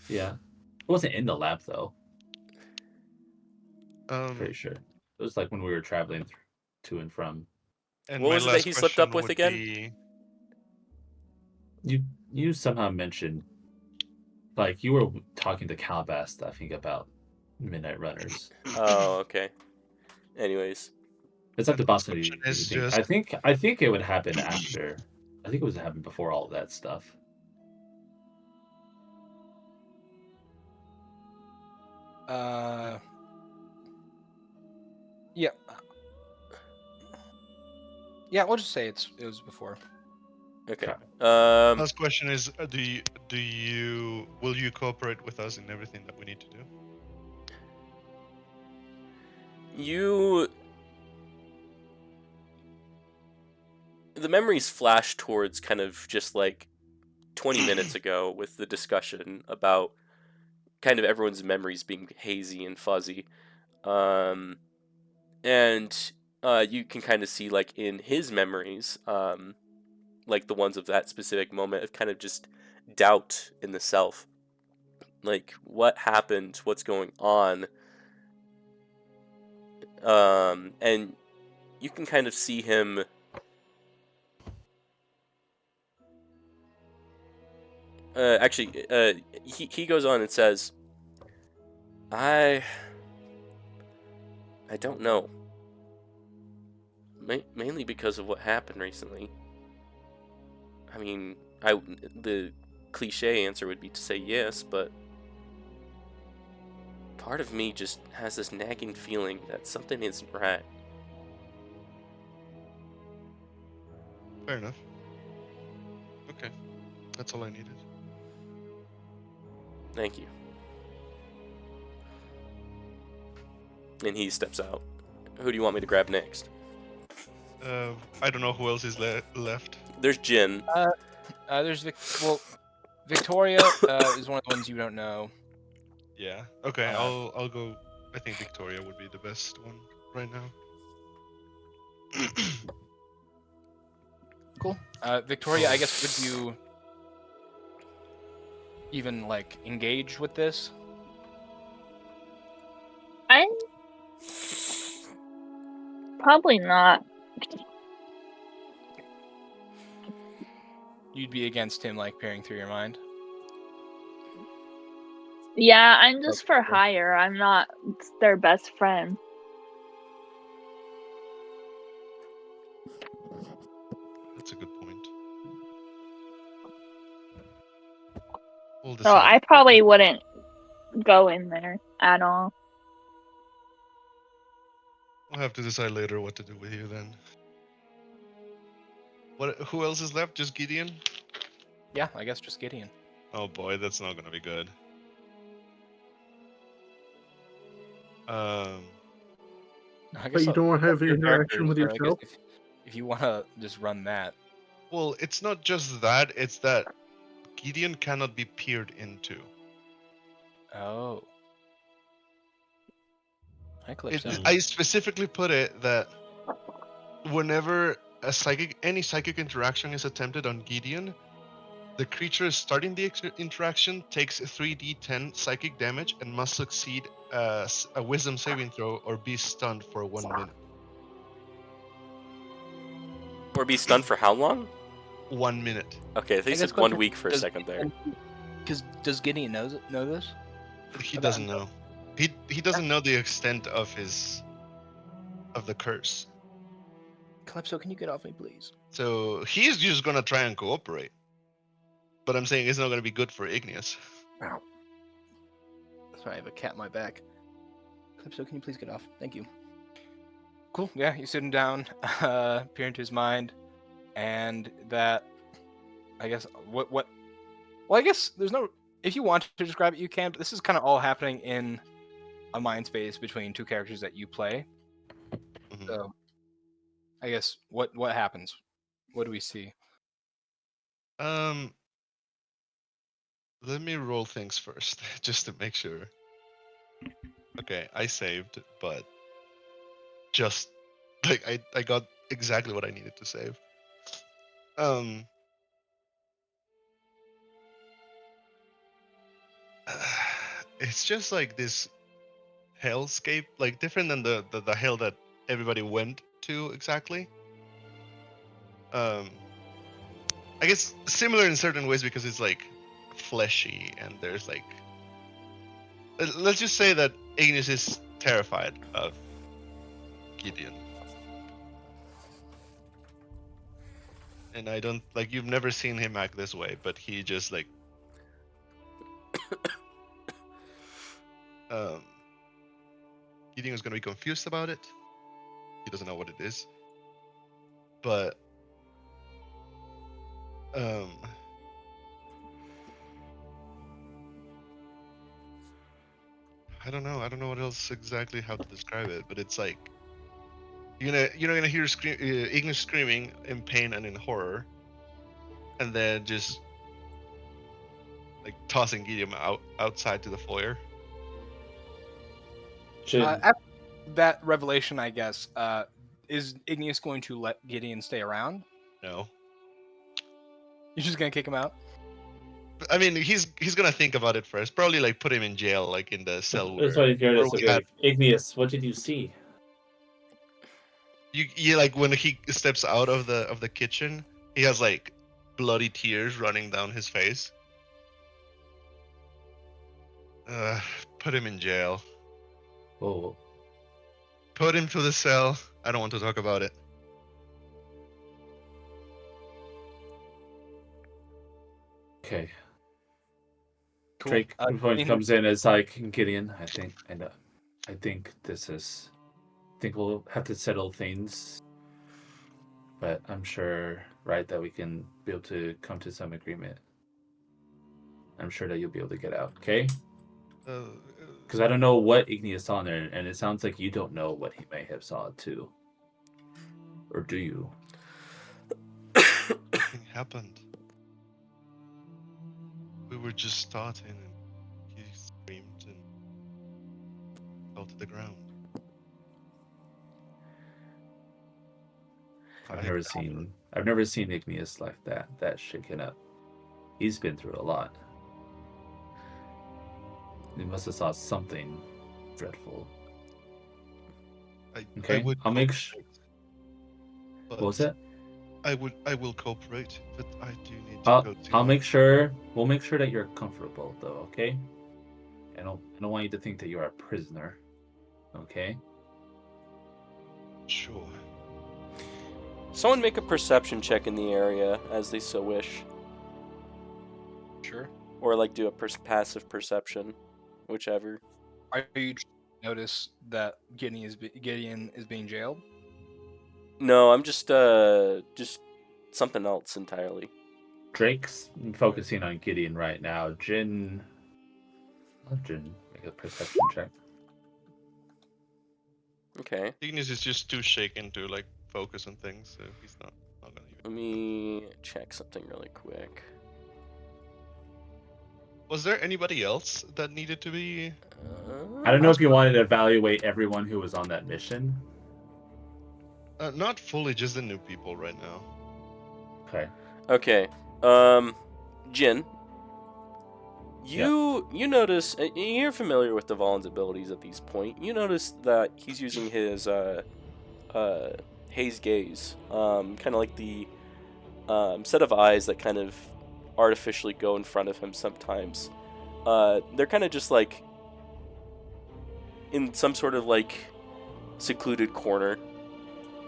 Yeah. It wasn't in the lab, though. Um, Pretty sure. It was like when we were traveling to and from. and What my was it that last he slipped up question with would again? be- You somehow mentioned, like, you were talking to Calabast, I think, about Midnight Runners. Oh, okay. Anyways, It's up to And Boss the Lady. question is to think. just- I think it would happen after. I think it was happen before all of that stuff. Yeah. Yeah, we'll just say it was before. okay. Okay. last question is: will you cooperate with us in everything that we need to do? The memories flash towards kind of just like 20 minutes ago with the discussion about kind of everyone's memories being hazy and fuzzy. And you can kind of see like in his memories, like the ones of that specific moment of kind of just doubt in the self. Like what happened, what's going on. And you can kind of see him he goes on and says, I don't know. Mainly because of what happened recently. I mean, the cliche answer would be to say yes, but part of me just has this nagging feeling that something isn't right. Fair enough. Okay, that's all I needed. Thank you. And he steps out. Who do you want me to grab next? I don't know who else is left. There's Jin. There's Victoria is one of the ones you don't know. Yeah. Okay, I'll go. I think Victoria would be the best one right now. Cool. Victoria, I guess would you even like engage with this? I'm Probably not. You'd be against him like peering through your mind. Yeah, I'm just for Okay. hire. I'm not their best friend. That's a good point. We'll So decide. I probably wouldn't go in there at all. We'll have to decide later what to do with you then. Who else is left? Just Gideon? Yeah, I guess just Gideon. Oh boy, that's not gonna be good. Um, I guess But you don't want to have your interaction with characters, or I yourself. guess if you want to just run that. well, it's not just that, it's that Gideon cannot be peered into. Oh. Hi, Calypso. I specifically put it that whenever any psychic interaction is attempted on Gideon, the creature starting the interaction takes 3d10 psychic damage and must succeed a wisdom saving throw or be stunned for 1 minute. Or be stunned for how long? 1 minute. Okay, I think guess you said 1 question, week for a does- second there. Because does Gideon know this? He Okay. doesn't know. He doesn't know the extent of the curse. Calypso, can you get off me, please? So he's just gonna try and cooperate. But I'm saying it's not gonna be good for Igneous. Sorry, I have a cat in my back. Calypso, can you please get off? Thank you. Cool. Yeah, you sit him down, peer into his mind, and that, I guess, what? Well, I guess there's no. If you want to describe it, you can. But this is kind of all happening in a mind space between two characters that you play. Mhm. So, I guess what happens? What do we see? Let me roll things first, just to make sure. Okay, I saved, but just like I got exactly what I needed to save. It's just like this hellscape, like different than the hell that everybody went to exactly. I guess similar in certain ways because it's like fleshy and there's like let's just say that Ignis is terrified of Gideon. And I don't like you've never seen him act this way, but he just like Gideon is gonna be confused about it. He doesn't know what it is. But I don't know. I don't know what else exactly how to describe it, but it's like you're gonna hear Ignis screaming in pain and in horror, and then just like tossing Gideon outside to the foyer. Should After that revelation, I guess, is Igneous going to let Gideon stay around? No, You're just gonna kick him out? I mean he's gonna think about it first. Probably like put him in jail, like in the cell. that's why you're where curious. we Okay, had- Igneous, what did you see? you like when he steps out of the kitchen, he has like bloody tears running down his face. Put him in jail. Oh, Put him to the cell. I don't want to talk about it. okay. Cool. Drake point in- comes in as like Gideon. I think this is. I think we'll have to settle things, but I'm sure, right, that we can be able to come to some agreement. I'm sure that you'll be able to get out. Okay. Because I don't know what Igneous saw in there, and it sounds like you don't know what he may have saw too. Or do you? Nothing happened. We were just starting, and he screamed and fell to the ground. I've never seen Igneous like that shaken up. He's been through a lot. He must have saw something dreadful. I Okay, would I'll make hope What was it? I will cooperate, but I do need to go to. I'll make sure. We'll make sure that you're comfortable, though. Okay. I don't want you to think that you're a prisoner. Okay. Sure. Someone make a perception check in the area as they so wish, Sure. or like do a passive perception, whichever. Are you notice that Gideon is being jailed? No, I'm just something else entirely. Drake's focusing on Gideon right now. Jin, make a perception check. Okay. Ignis is just too shaken to like focus on things, so he's not gonna even. Let me check something really quick. Was there anybody else that needed to be? I don't know if you wanted to evaluate everyone who was on that mission. Not fully, just the new people right now. Okay. Okay. Jin. You notice you're familiar with Dvalin's abilities at this point. You notice that he's using his haze gaze, kind of like the set of eyes that kind of artificially go in front of him sometimes. They're kind of just like in some sort of like secluded corner,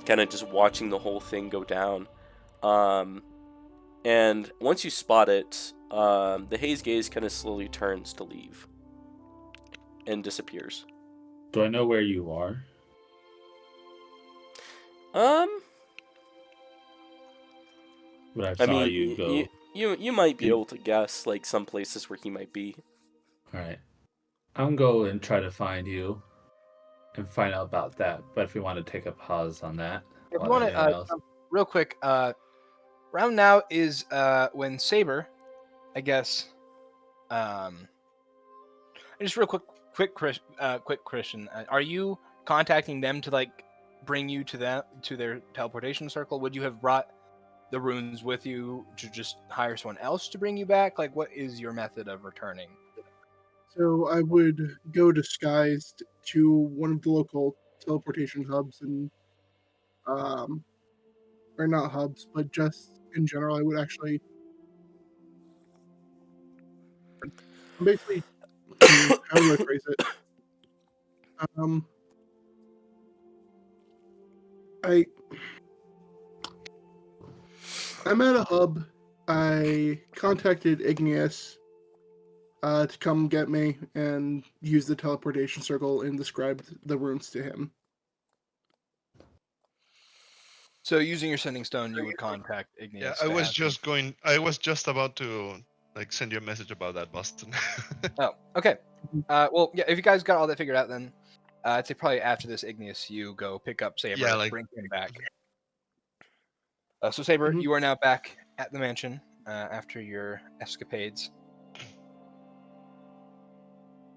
kind of just watching the whole thing go down. And once you spot it, the haze gaze kind of slowly turns to leave and disappears. Do I know where you are? But I saw I mean, you go. you might be able to guess like some places where he might be. All right. I'm going and try to find you and find out about that. But if we want to take a pause on that, If you while want anyone else- to, real quick, round now is when Saber, I guess. Just real quick, Christian. Are you contacting them to like bring you to their teleportation circle? Would you have brought the runes with you to just hire someone else to bring you back? Like, what is your method of returning? So I would go disguised to one of the local teleportation hubs and, or not hubs, but just in general, I would actually basically, how do I phrase it? I'm at a hub. I contacted Igneous to come get me and use the teleportation circle and described the runes to him. So, using your sending stone, you would contact Igneous. Yeah, to I was ask him- just about to like send you a message about that, Boston. Oh, okay. Well, yeah. If you guys got all that figured out, then I'd say probably after this, Igneous, you go pick up Saber, Yeah, like- bring him back. So, Saber, Mhm. you are now back at the mansion after your escapades.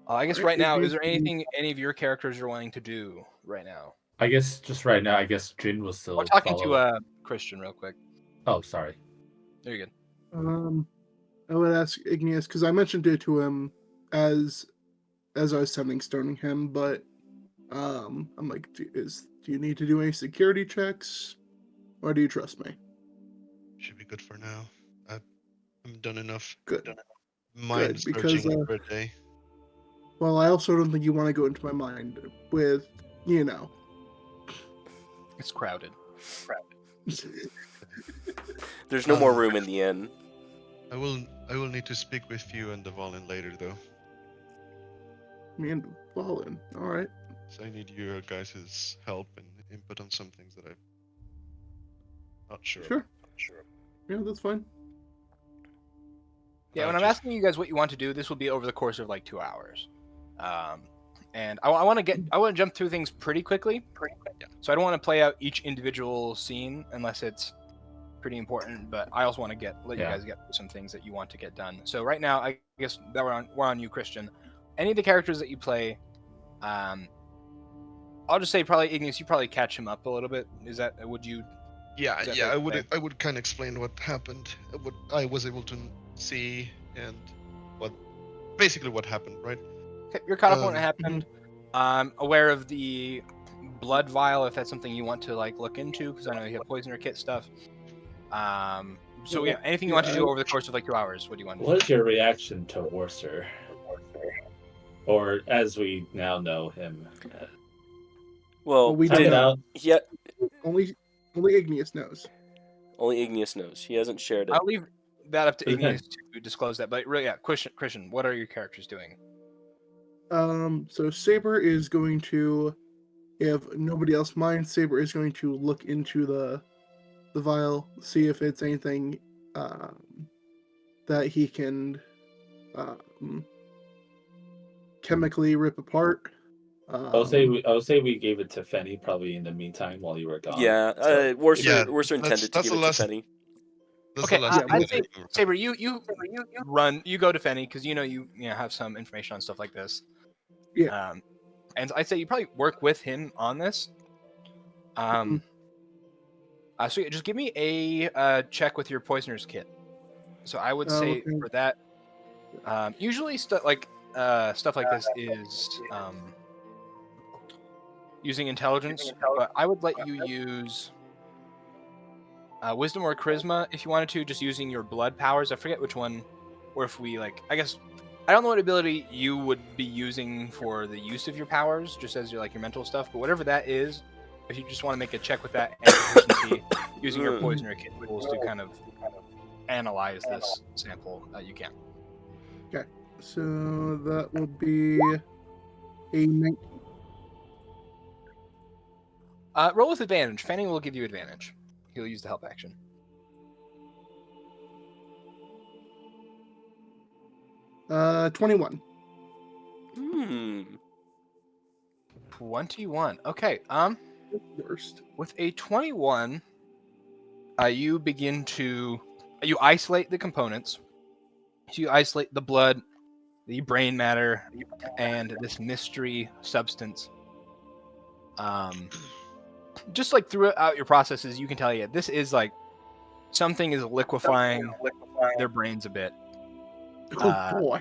I guess Alright, right now, is Igneous, there anything any of your characters are wanting to do right now? I guess just right now, I guess Jin will still. We're talking follow. to Christian real quick. Oh, sorry. There you go. I would ask Igneous because I mentioned it to him as I was sending stoning him, but I'm like, do you need to do any security checks, or do you trust me? Should be good for now. I'm done enough. Good. Mind because, searching for a day. Well, I also don't think you want to go into my mind with, It's crowded. There's no more room in the inn. I will need to speak with you and Dvalin later though. Me and Fallen. All right. So I need your guys' help and input on some things that I'm not sure. Sure. Yeah, that's fine. Yeah, when I'm asking you guys what you want to do, this will be over the course of like 2 hours. And I want to jump through things pretty quickly. Yeah. So I don't want to play out each individual scene unless it's pretty important. But I also want to let you guys get through some things that you want to get done. So right now, I guess that we're on you, Christian. Any of the characters that you play, I'll just say probably Igneous. You probably catch him up a little bit. Would you? Yeah, Is that yeah. fair? I would kind of explain what happened, what I was able to see, and basically what happened, right? Okay, you're caught up on what happened. Aware of the blood vial if that's something you want to like look into, because I know you have poisoner kit stuff. So yeah, anything you want to do over the course of like 2 hours? What do you want to do? What is your reaction to Worcester? Or as we now know him. Well, we Time don't it know. out. yeah, Only Igneous knows. only Igneous knows. He hasn't shared it. I'll leave that up to Okay. Igneous to disclose that. But really, yeah, Christian, what are your characters doing? So Saber is going to, if nobody else minds, Saber is going to look into the vial, see if it's anything that he can chemically rip apart. I'll say we gave it to Fenny probably in the meantime while you were gone. Yeah, So- Worcester that's- intended to that's give the it to last- Fenny. That's Okay, the last I'd thing say Saber, you run, you go to Fenny because you have some information on stuff like this. Yeah. And I'd say you probably work with him on this. So yeah, just give me a check with your poisoner's kit. So I would say okay. for that, usually stuff like this is using intelligence, but I would let you use wisdom or charisma if you wanted to, just using your blood powers. I forget which one, or if we I guess I don't know what ability you would be using for the use of your powers, just as your mental stuff. But whatever that is, if you just want to make a check with that and efficiency, using your poisoner kit tools to kind of analyze this sample, you can. So that will be a 19. Roll with advantage. Fanning will give you advantage. He'll use the help action. Uh, 21. 21. Okay. Worst. With a 21, you begin to isolate the components. So you isolate the blood, the brain matter, and this mystery substance. Just throughout your processes, you can tell this is something is liquefying their brains a bit. Oh boy.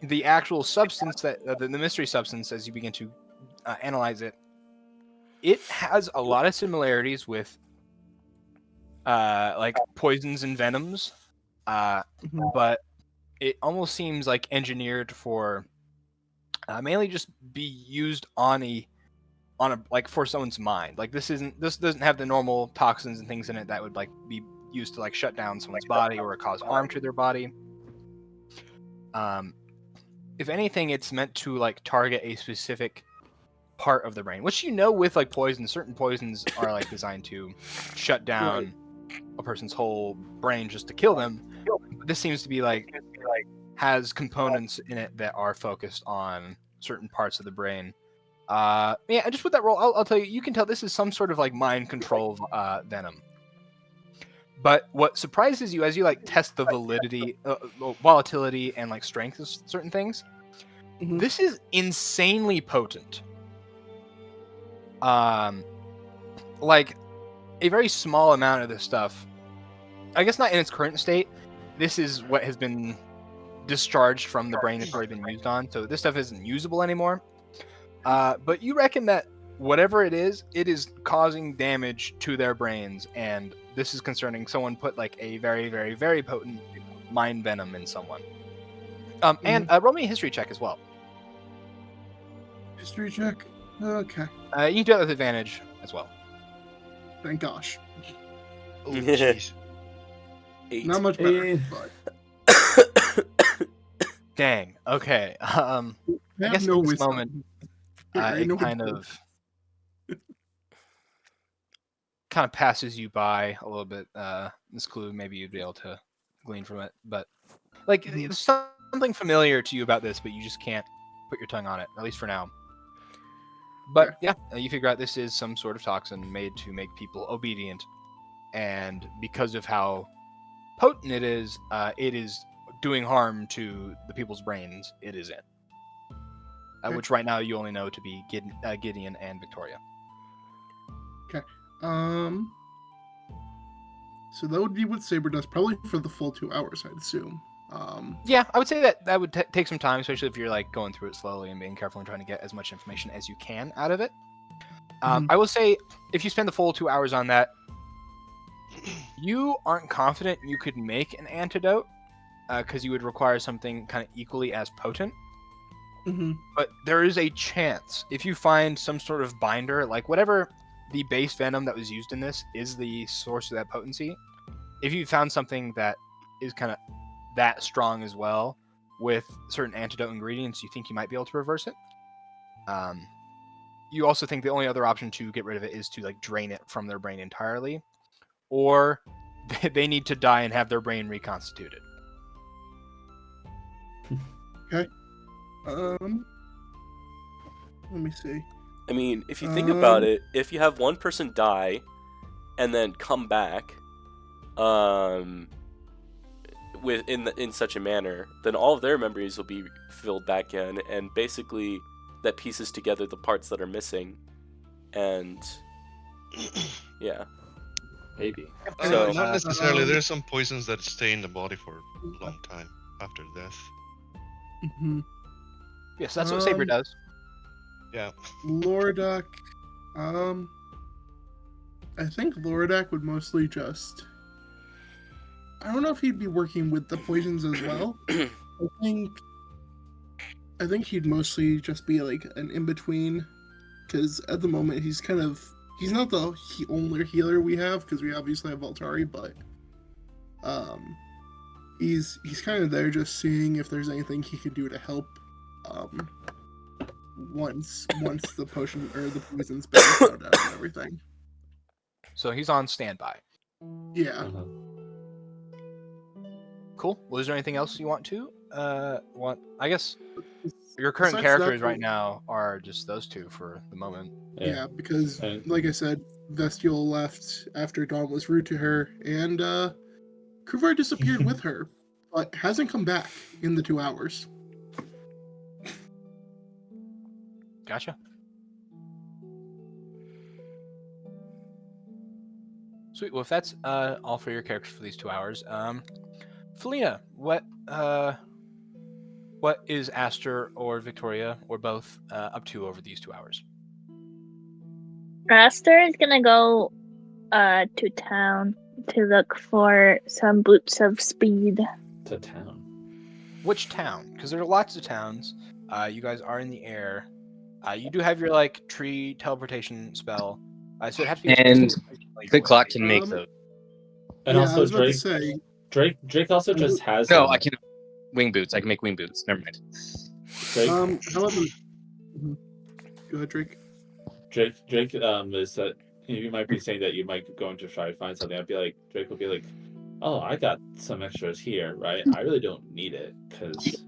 The actual substance that the mystery substance, as you begin to analyze it, it has a lot of similarities with poisons and venoms, but it almost seems engineered for mainly just be used on a for someone's mind. This doesn't have the normal toxins and things in it that would be used to shut down someone's body or cause harm to their body. If anything, it's meant to target a specific part of the brain, which with poison, certain poisons are designed to shut down a person's whole brain just to kill them. But this seems to be has components in it that are focused on certain parts of the brain. Just with that roll, I'll tell you, you can tell this is some sort of mind control venom. But what surprises you as you test the validity, volatility, and strength of certain things, this is insanely potent. A very small amount of this stuff, I guess not in its current state. This is what has been discharged from the brain it's already been used on, so this stuff isn't usable anymore. But you reckon that whatever it is causing damage to their brains, and this is concerning someone put a very, very, very potent mind venom in someone. And roll me a history check as well. History check. Okay. You can do that with advantage as well. Thank gosh. Oh, jeez. 8. Not much better. But Dang. Okay. I have guess no at this wisdom. moment, I it know kind of passes you by a little bit. This clue, maybe you'd be able to glean from it, but there's something familiar to you about this, but you just can't put your tongue on it, at least for now. But yeah, you figure out this is some sort of toxin made to make people obedient, and because of how potent it is doing harm to the people's brains it is in. Which right now you only know to be Gideon and Victoria. So that would be what Saber does, probably for the full 2 hours, I'd assume. Yeah, I would say that would take some time, especially if you're going through it slowly and being careful and trying to get as much information as you can out of it. I will say, if you spend the full 2 hours on that, you aren't confident you could make an antidote, because you would require something kind of equally as potent. Mm-hmm. But there is a chance, if you find some sort of binder, like whatever the base venom that was used in this is the source of that potency, if you found something that is kind of that strong as well, with certain antidote ingredients, you think you might be able to reverse it. You also think the only other option to get rid of it is to like drain it from their brain entirely, or they need to die and have their brain reconstituted. Let me see. I mean, if you think about it, if you have one person die and then come back, in such a manner, then all of their memories will be filled back in, and basically that pieces together the parts that are missing, and yeah. Maybe. So- not necessarily. There's some poisons that stay in the body for a long time after death. Mm-hmm. Yes, that's what Saber does. Yeah. Lordak, I think Lordak would mostly just. I don't know if he'd be working with the poisons as well. I think he'd mostly just be like an in between, because at the moment he's not the only healer we have, because we obviously have Voltari, but he's kind of there just seeing if there's anything he could do to help. Once the potion or the poison's been found out and everything. So he's on standby. Yeah. Cool. Was there anything else you want to? I guess your current Besides characters that, right now are just those two for the moment. Yeah, because And- like I said, Vestial left after Dawn was rude to her, and Kruvar disappeared with her, but hasn't come back in the 2 hours. Gotcha. Sweet. Well, if that's all for your characters for these 2 hours, Felina, what is Aster or Victoria or both up to over these 2 hours? Aster is gonna go to town to look for some boots of speed. To town. Which town? Because there are lots of towns. You guys are in the air. You do have your like tree teleportation spell, so it has to be. And like, Click Clock can make Um, those. And yeah, I also was about to Drake say, Drake also just has No, I can wing boots. I can make wing boots. Never mind. Drake how about Mhm. Go ahead, Drake. Drake is that you might be saying that you might go into try to find something. I'd be like, Drake will be like, oh, I got some extras here, right? I really don't need it because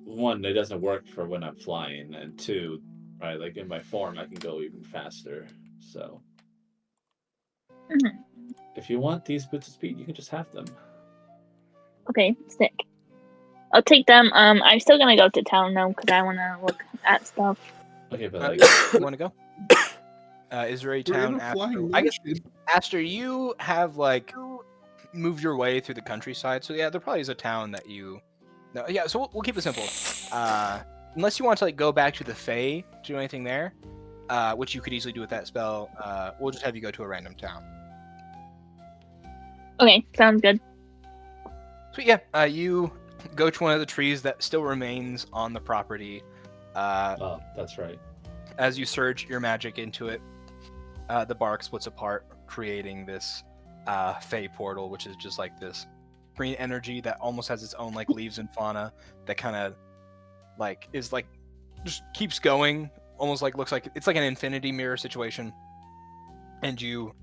one, it doesn't work for when I'm flying, and two, right, like in my form, I can go even faster. So Mhm. if you want these boots of speed, you can just have them. Okay, sick. I'll take them. I'm still gonna go to town though because I wanna look at stuff. Okay, but like, You want to go? Is there a We're in town a after? flying I guess mansion. Aster, you have like moved your way through the countryside, so yeah, there probably is a town that you. No, yeah, so we'll keep it simple. Unless you want to like go back to the Fae to do anything there, which you could easily do with that spell. We'll just have you go to a random town. Okay, sounds good. So yeah, you go to one of the trees that still remains on the property. oh, that's right. As you surge your magic into it, the bark splits apart, creating this Fey portal, which is just like this green energy that almost has its own like leaves and fauna that kind of like is like just keeps going, almost like looks like it's like an infinity mirror situation. And you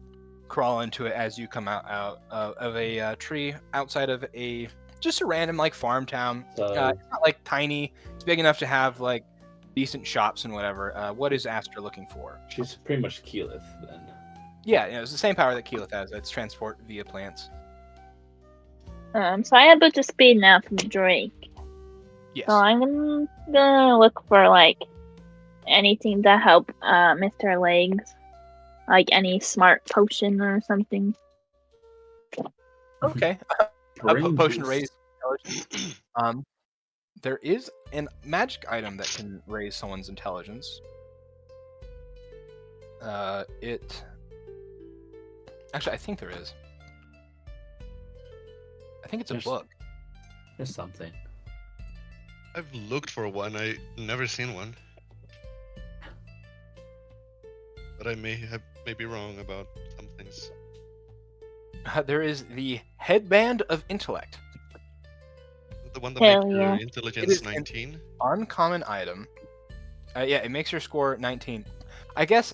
crawl into it as you come out of a tree outside of just a random like farm town. So It's not like tiny. It's big enough to have like decent shops and whatever. What is Aster looking for? she's pretty much Keyleth then. Yeah, it's the same power that Keyleth has. It's transport via plants. So I have boots of speed now from Drake. Yes. So I'm gonna look for like anything to help Mr. Legs, like any smart potion or something. Okay. Brain Potion juice. raise intelligence. There is a magic item that can raise someone's intelligence. It. Actually, I think there is. I think it's a There's- book. There's something. I've looked for one. I never seen one. But I may be wrong about some things. There is the Headband of Intellect. The one that Hell makes yeah. your It intelligence is an- 19. Uncommon item. Yeah, it makes your score 19. I guess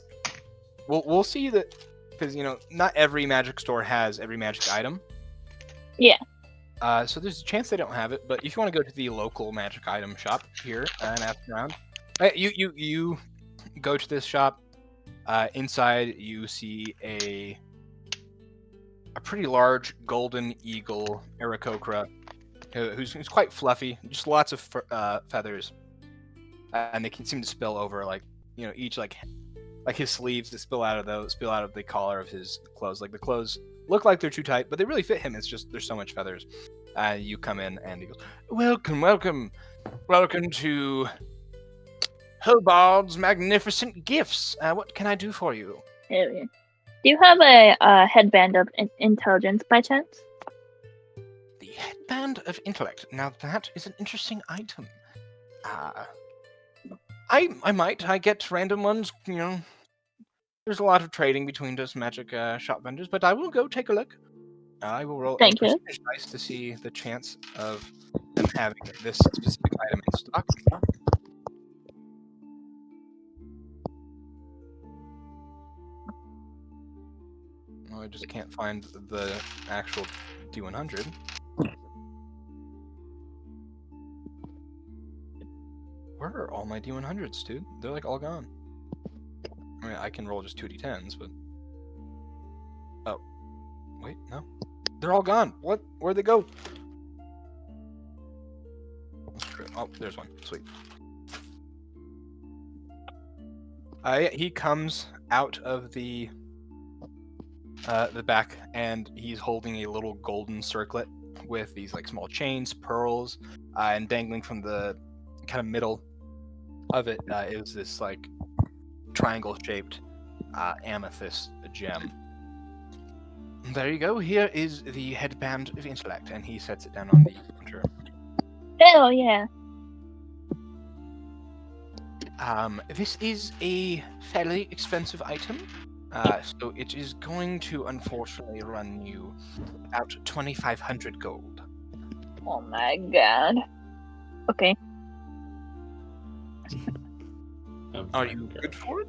we'll see that because not every magic store has every magic item. Yeah. So there's a chance they don't have it, but if you want to go to the local magic item shop here and ask around, you go to this shop. Inside you see a pretty large golden eagle Aarakocra, who's quite fluffy, just lots of feathers, and they can seem to spill over each like his sleeves that spill out of the collar of his clothes. Like the clothes look like they're too tight, but they really fit him. It's just there's so much feathers. You come in and he goes, welcome to Hobard's magnificent gifts. What can I do for you? Hell yeah. Do you have a headband of intelligence by chance? The Headband of Intellect. Now that is an interesting item. I might. I get random ones. There's a lot of trading between us magic shop vendors, but I will go take a look. I will roll Thank a you. percentage dice to see the chance of them having this specific item in stock. Oh, I just can't find the actual D100. Where are all my D100s, dude? They're like all gone. I mean, I can roll just 2d10s, but... Oh. Wait, no. They're all gone. What? Where'd they go? Oh, there's one. Sweet. He comes out of the back, and he's holding a little golden circlet with these like small chains, pearls, and dangling from the kind of middle of it is this like triangle-shaped amethyst gem. There you go. Here is the Headband of Intellect, and he sets it down on the counter. Hell yeah. This is a fairly expensive item, so it is going to unfortunately run you about 2,500 gold. Oh my god. Okay. Are you good for it?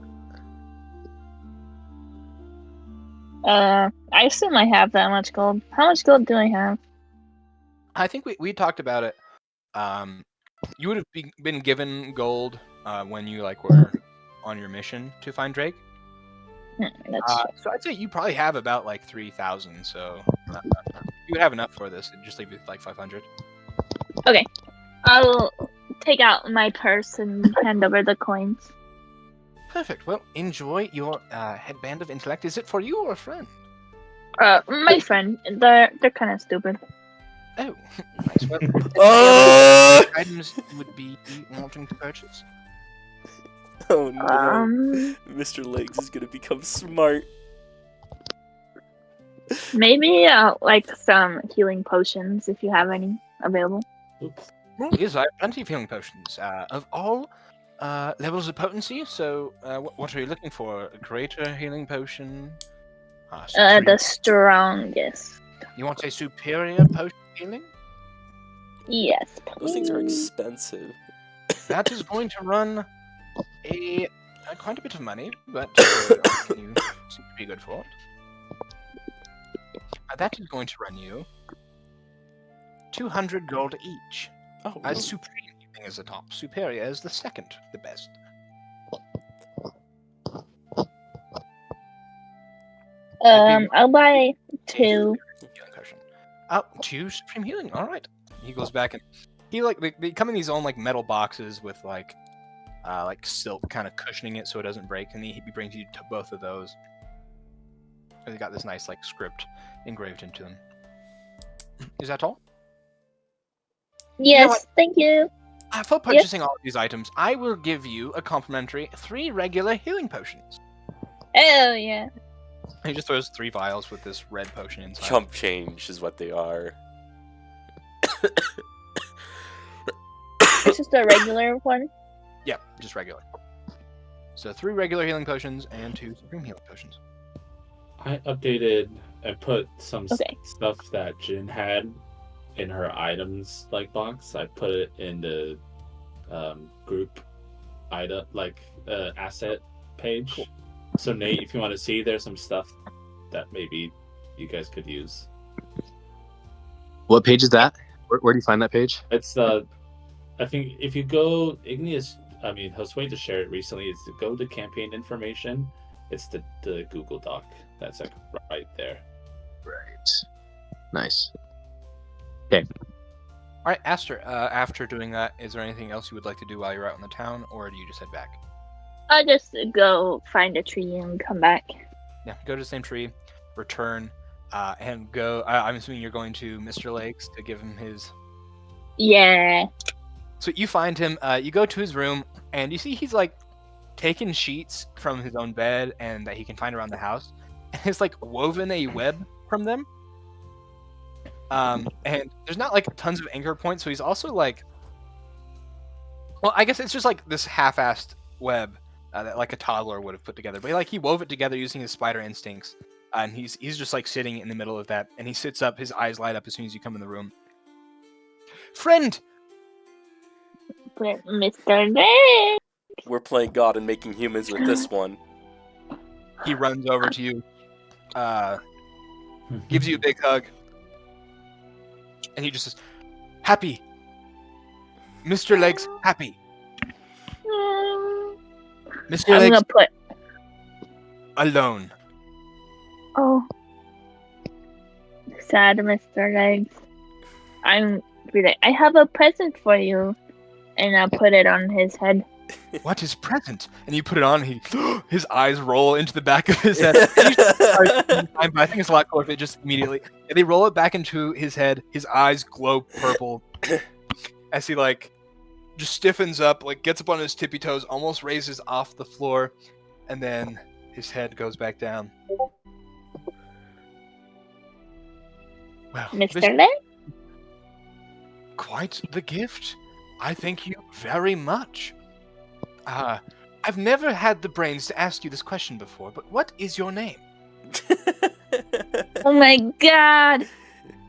I assume I have that much gold. How much gold do I have? I think we talked about it. You would have been given gold when you were on your mission to find Drake. That's So I'd say you probably have about 3,000. So you would have enough for this. It'd just leave you with 500. okay. I'll take out my purse and hand over the coins. Perfect. Well, enjoy your Headband of Intellect. Is it for you or a friend? My friend, they're kind of stupid. Oh, nice. Well, Oh! items you would be wanting to purchase? Oh no. Um, Mr. Legs is gonna become smart. maybe some healing potions if you have any available. Oops. Yes, I have plenty of healing potions of all levels of potency. So, what are you looking for? A greater healing potion? The strongest. You want a superior potion healing? Yes. Those things are please. expensive. That is going to run quite a bit of money, but you seem to be good for it. That is going to run you 200 gold each. Oh, As supreme healing is the top, superior is the second, the best. I'll buy two. Healing potion. Oh, 2 supreme healing. All right. He goes back and he they come in these own metal boxes with silk kind of cushioning it so it doesn't break, and he brings you to both of those. And they got this nice script engraved into them. Is that all? Yes, what? thank you. For purchasing all of these items, I will give you a complimentary 3 regular healing potions. Hell yeah. He just throws 3 vials with this red potion inside. Chump change is what they are. It's just a regular one. Yeah, just regular. So 3 regular healing potions and 2 supreme healing potions. I updated and put some Okay. stuff that Jin had in her items box. I put it in the group item asset page. Cool. So Nate, if you want to see, there's some stuff that maybe you guys could use. What page is that? Where do you find that page? It's I think if you go Josue to share it recently, is to go to campaign information. It's the Google Doc that's right there. Right. Nice. All right, Aster, after doing that, is there anything else you would like to do while you're out in the town, or do you just head back? I'll just go find a tree and come back. Yeah, go to the same tree, return, and go. I'm assuming you're going to Mr. Lakes to give him his... Yeah. So you find him, you go to his room, and you see he's taken sheets from his own bed and that he can find around the house, and it's woven a web from them. And there's not tons of anchor points, so he's also well, I guess it's just this half-assed web that a toddler would have put together. But he wove it together using his spider instincts, and he's just sitting in the middle of that, and he sits up, his eyes light up as soon as you come in the room. Friend! But Mr. Day. We're playing God and making humans with this one. He runs over to you, gives you a big hug, and he just says, "Happy, Mr. Legs, happy, Mr. I'm Legs gonna put. alone." Oh. Sad Mr. Legs. I'm really. I have a present for you. And I'll put it on his head. What is present? And you put it on, his eyes roll into the back of his head. But I think it's a lot cooler if it just immediately... And they roll it back into his head. His eyes glow purple. As he, just stiffens up, gets up on his tippy toes, almost raises off the floor. And then his head goes back down. Well, Mr. Leg? Quite the gift. I thank you very much. I've never had the brains to ask you this question before, but what is your name? Oh my god!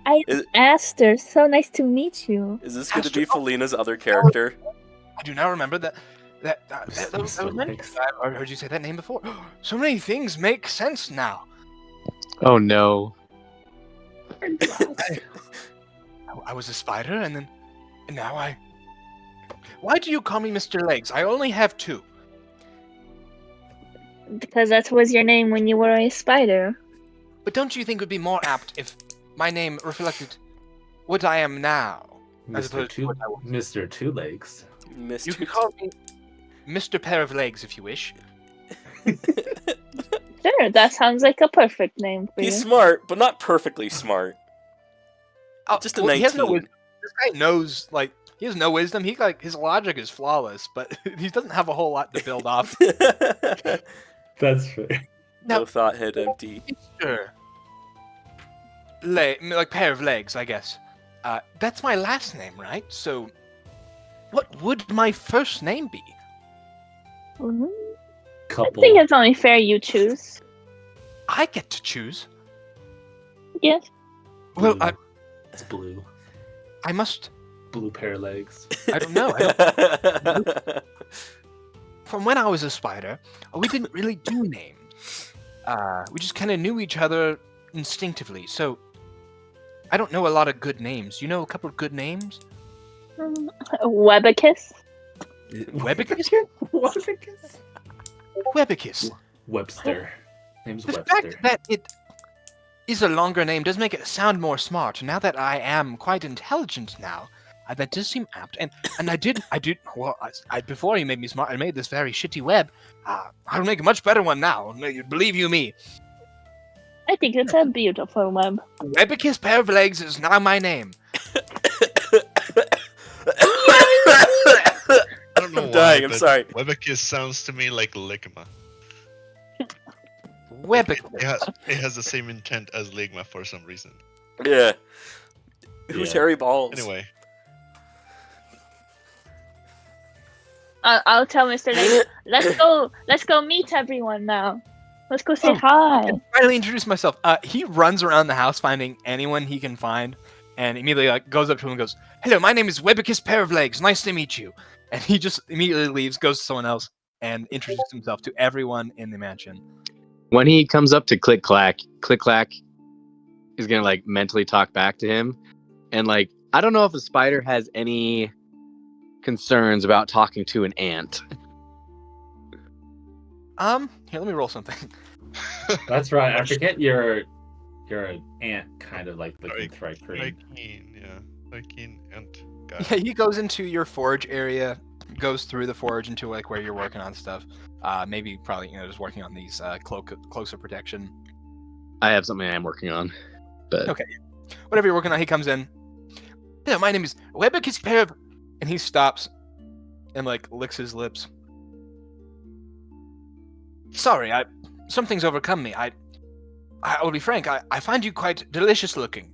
I'm Is- Aster. So nice to meet you. Is this going to Astro- be Felina's other character? I do not remember that was many. I've heard you say that name before. So many things make sense now. Oh no. I was a spider, and now I... Why do you call me Mr. Legs? I only have 2. Because that was your name when you were a spider. But don't you think it would be more apt if my name reflected what I am now? As opposed to what I was? Mr. Two Legs. Mr. You can call me Mr. Pair of Legs if you wish. Sure, that sounds like a perfect name for He's you. smart, but not perfectly smart. Just a He has no 19. wisdom. This guy knows, he has no wisdom. His logic is flawless, but he doesn't have a whole lot to build off. That's fair. No thought, head empty. Sure. Pair of legs, I guess. That's my last name, right? So, what would my first name be? Mhm. I Couple. think it's only fair you choose. I get to choose. Yes. Well, Blue. It's blue. I must. Blue pair of legs. I don't know. From when I was a spider, we didn't really do names. We just kind of knew each other instinctively. So, I don't know a lot of good names. You know a couple of good names? Webicus. Webicus? Webicus? Webicus. Webster. Name's The Webster. fact that it is a longer name does make it sound more smart. Now that I am quite intelligent now, that does seem apt. And I did. Well, before you made me smart, I made this very shitty web. I'll make a much better one now. Believe you me. I think it's a beautiful web. Webicus Pair of Legs is now my name. I don't know I'm why, dying, I'm but sorry. Webicus sounds to me like Ligma. Webicus. It has the same intent as Ligma for some reason. Yeah. Who's Yeah. Harry Balls? Anyway, I'll tell Mr. Legs. Let's go meet everyone now. Let's go say Oh, hi. Finally introduce myself. He runs around the house finding anyone he can find, and immediately goes up to him and goes, "Hello, my name is Webicus Pair of Legs. Nice to meet you." And he just immediately leaves, goes to someone else, and introduces himself to everyone in the mansion. When he comes up to Click Clack is gonna like mentally talk back to him, and like I don't know if a spider has any concerns about talking to an ant. Here, let me roll something. That's right. I forget you're an ant, kind of like looking Very Thrycreen. keen, yeah. Very keen and guy. Yeah, he goes into your forge area, goes through the forge into like where you're working on stuff. Maybe probably just working on these cloaks of protection. I have something I am working on, but Okay. Whatever you're working on, he comes in. Hello, my name is Webicus Pair of... And he stops and like licks his lips. Sorry, something's overcome me. I will be frank, I find you quite delicious looking.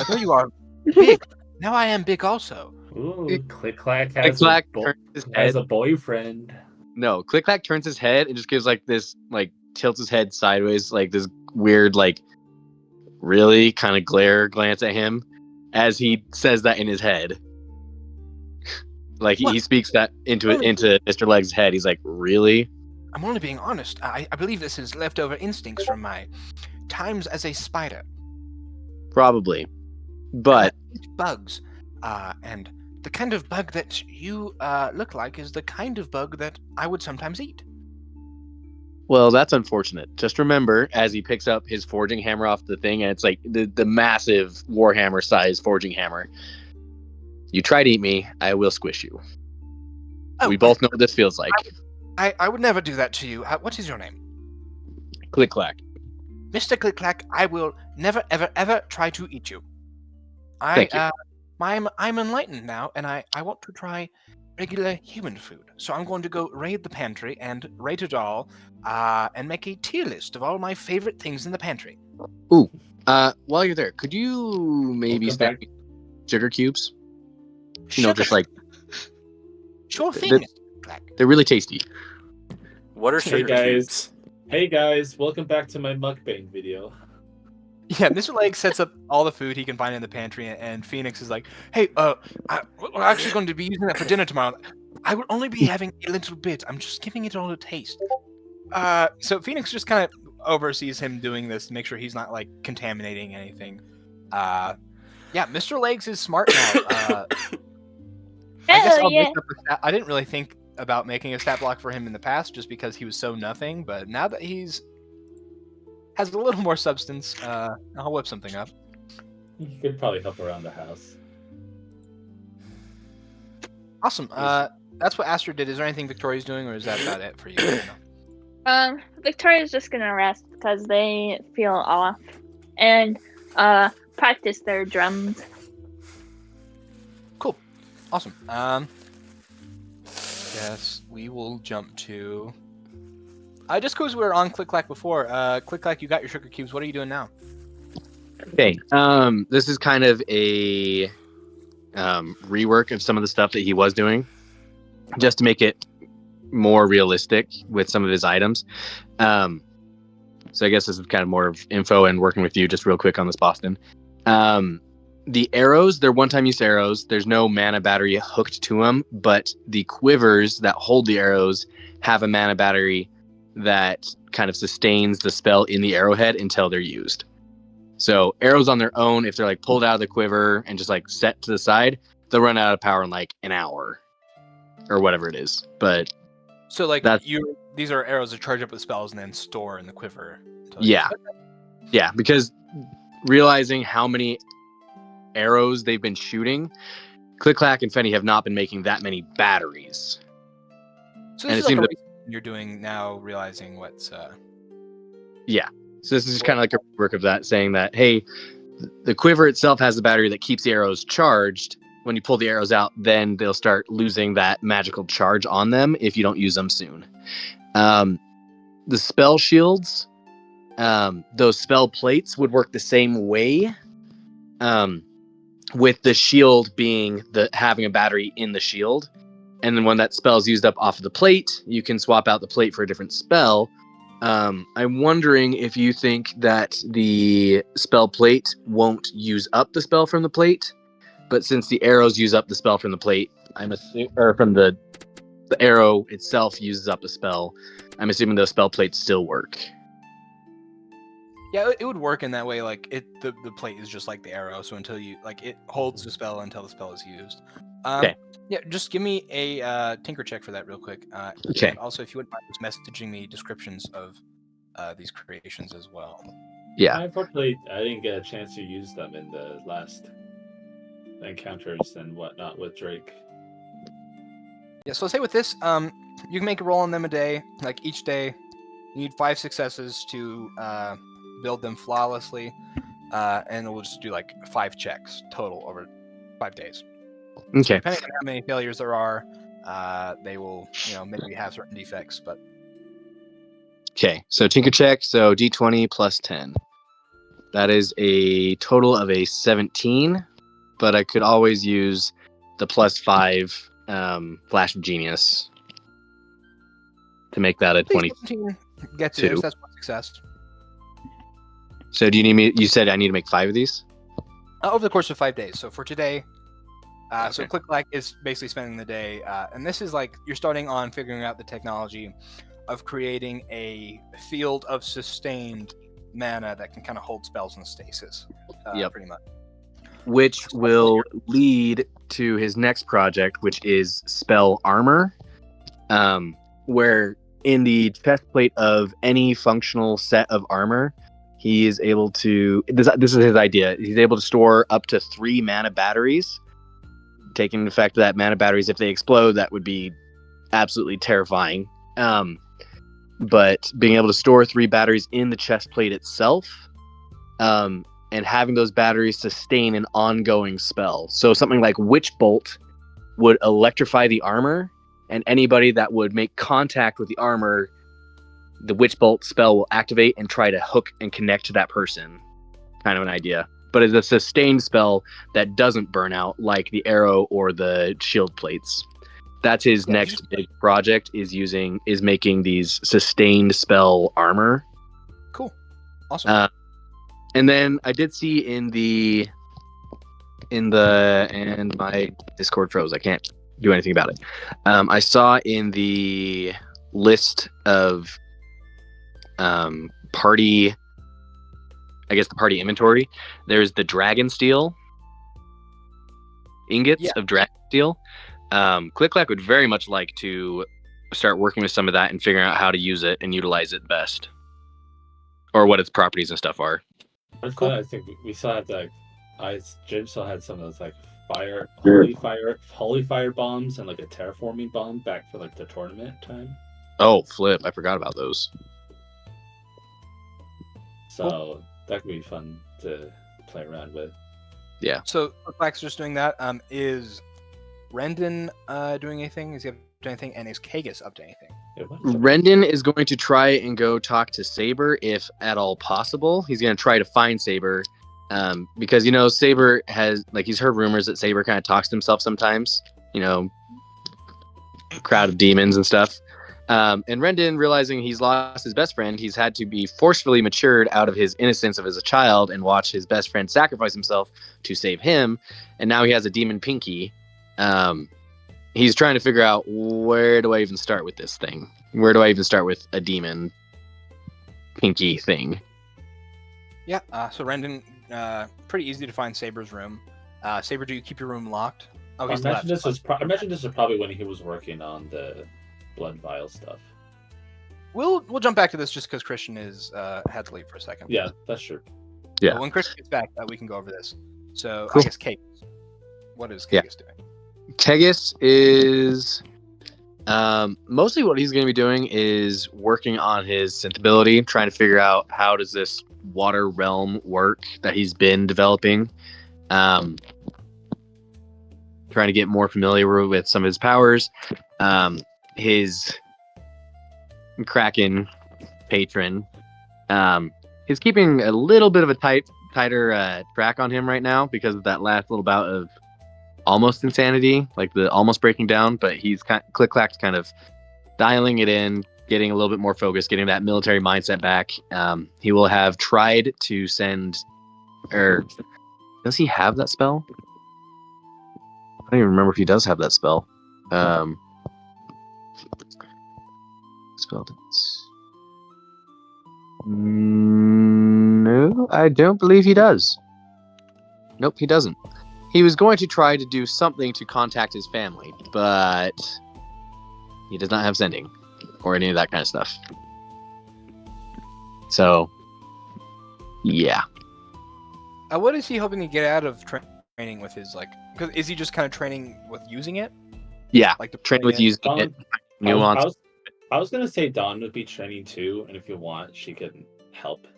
There you are, big. Now I am big also. Ooh, Click Clack Click has, Clack a, turns his has head. a boyfriend. No, Click Clack turns his head and just gives like this, like tilts his head sideways, like this weird, like really kind of glance at him as he says that in his head. Like he speaks that into Mr. Leg's head. He's like, really? I'm only being honest. I believe this is leftover instincts from my times as a spider. Probably. But I eat bugs, and the kind of bug that you look like is the kind of bug that I would sometimes eat. well, that's unfortunate. Just remember, as he picks up his forging hammer off the thing, and it's like the massive Warhammer size forging hammer. You try to eat me, I will squish you. Oh, We both know what this feels like. I would never do that to you. What is your name? Click Clack. Mr. Click-Clack, I will never, ever, ever try to eat you. Thank you. I'm enlightened now, and I want to try regular human food. So I'm going to go raid the pantry and rate it all, and make a tier list of all my favorite things in the pantry. While you're there, could you maybe Welcome stack back. sugar cubes? Sugar, Just like sure thing, the- Mr. Click-Clack. they're really tasty. What are Hey, sugar guys. cubes? Hey guys, welcome back to my mukbang video. Yeah, Mr. Leg sets up all the food he can find in the pantry, and Phoenix is like, "Hey, we're actually going to be using that for dinner tomorrow. I will only be having a little bit. I'm just giving it all a taste." So Phoenix just kind of oversees him doing this to make sure he's not like contaminating anything. Yeah, Mr. Legs is smart now. I guess Hell I'll yeah. make up I didn't really think about making a stat block for him in the past, just because he was so nothing. But now that he's has a little more substance, I'll whip something up. You could probably help around the house. Awesome. That's what Astrid did. Is there anything Victoria's doing, or is that about it for you? right now? Victoria's just gonna rest because they feel off and practice their drums. Cool. Awesome. Yes, we will jump to. Just because we were on Click Clack before, Click Clack, you got your sugar cubes. What are you doing now? Okay. This is kind of a rework of some of the stuff that he was doing, just to make it more realistic with some of his items. So I guess this is kind of more of info and working with you just real quick on this, Boston. The arrows, they're one-time use arrows. There's no mana battery hooked to them, but the quivers that hold the arrows have a mana battery that kind of sustains the spell in the arrowhead until they're used. So arrows on their own, if they're like pulled out of the quiver and just like set to the side, they'll run out of power in like an hour or whatever it is. But So like That's- these are arrows that charge up with spells and then store in the quiver. until Yeah. you- yeah, because realizing how many arrows they've been shooting, Click Clack and Fenny have not been making that many batteries. So and this it is like seems a that- reason you're doing now, realizing what's. So this is just kind of like a rework of that, saying that, hey, the quiver itself has a battery that keeps the arrows charged. When you pull the arrows out, then they'll start losing that magical charge on them if you don't use them soon. the spell shields, those spell plates would work the same way, with the shield being having a battery in the shield. And then when that spell is used up off of the plate, you can swap out the plate for a different spell. I'm wondering if you think that the spell plate won't use up the spell from the plate, but since the arrows use up the spell from the plate, from the arrow itself uses up a spell, I'm assuming those spell plates still work. Yeah, it would work in that way. Like the plate is just like the arrow, so until you it holds the spell until the spell is used. Okay. Yeah, just give me a tinker check for that real quick. Okay. And also, if you wouldn't mind just messaging me descriptions of these creations as well. Yeah. Unfortunately, I didn't get a chance to use them in the last encounters and whatnot with Drake. Yeah, so say with this, you can make a roll on them a day. Like each day, you need 5 successes to build them flawlessly, and we'll just do like 5 checks total over 5 days. So Okay. depending on how many failures there are, they will, maybe have certain defects. But Okay. So tinker check. So D20 plus 10. That is a total of a 17. But I could always use the plus 5 Flash of Genius to make that a 20. Gets you there, so that's one success. So do you need me? You said I need to make 5 of these? Over the course of 5 days. So for today, Okay. so Click is basically spending the day, and this is like you're starting on figuring out the technology of creating a field of sustained mana that can kind of hold spells in stasis. Yep. Pretty much. Which will lead to his next project, which is Spell Armor, where in the chest plate of any functional set of armor, he is able to, this is his idea, he's able to store up to 3 mana batteries. Taking the fact that mana batteries, if they explode, that would be absolutely terrifying. But being able to store 3 batteries in the chest plate itself, and having those batteries sustain an ongoing spell. So something like Witch Bolt would electrify the armor, and anybody that would make contact with the armor, the Witch Bolt spell will activate and try to hook and connect to that person. Kind of an idea. But it's a sustained spell that doesn't burn out like the arrow or the shield plates. That's his next big project, is making these sustained spell armor. Cool. Awesome. And then I did see and my Discord froze. I can't do anything about it. I saw in the list of party, I guess the party inventory, there's the dragon steel ingots of dragon steel. Click-Clack would very much like to start working with some of that and figuring out how to use it and utilize it best, or what its properties and stuff are. Cool. I think we still had Jim still had some of those like holy fire bombs and like a terraforming bomb back for like the tournament time. Oh, flip! I forgot about those. So that could be fun to play around with. Yeah. So Click-Clack's just doing that. Is Rendon doing anything? Is he up to anything? And is Kagus up to anything? Rendon is going to try and go talk to Saber if at all possible. He's going to try to find Saber, because Saber has, like, he's heard rumors that Saber kind of talks to himself sometimes. Crowd of demons and stuff. And Rendon, realizing he's lost his best friend, he's had to be forcefully matured out of his innocence as a child and watch his best friend sacrifice himself to save him. And now he has a demon Pinky. He's trying to figure out, where do I even start with this thing? Where do I even start with a demon Pinky thing? Yeah, so Rendon, pretty easy to find Saber's room. Saber, do you keep your room locked? Oh, I he's imagine left. this was probably when he was working on the blood vial stuff. We'll jump back to this just because Christian had to leave for a second. Yeah, that's true. Yeah. But when Christian gets back, we can go over this. So Cool. I guess Kagus. What is Kagus doing? Kagus is mostly what he's going to be doing is working on his synth ability, trying to figure out how does this water realm work that he's been developing. Trying to get more familiar with some of his powers. His Kraken patron. He's keeping a little bit of a tighter track on him right now because of that last little bout of almost insanity, like the almost breaking down. But he's Click Clack's kind of dialing it in, getting a little bit more focused, getting that military mindset back. He will have tried to send, or does he have that spell? I don't even remember if he does have that spell. Spelled it. No, I don't believe he does. Nope, he doesn't. He was going to try to do something to contact his family, but he does not have sending or any of that kind of stuff. So, yeah. What is he hoping to get out of training with his, like, because is he just kind of training with using it? Yeah, Like to train with using it. Nuance. I was gonna say Dawn would be training too, and if you want, she can help,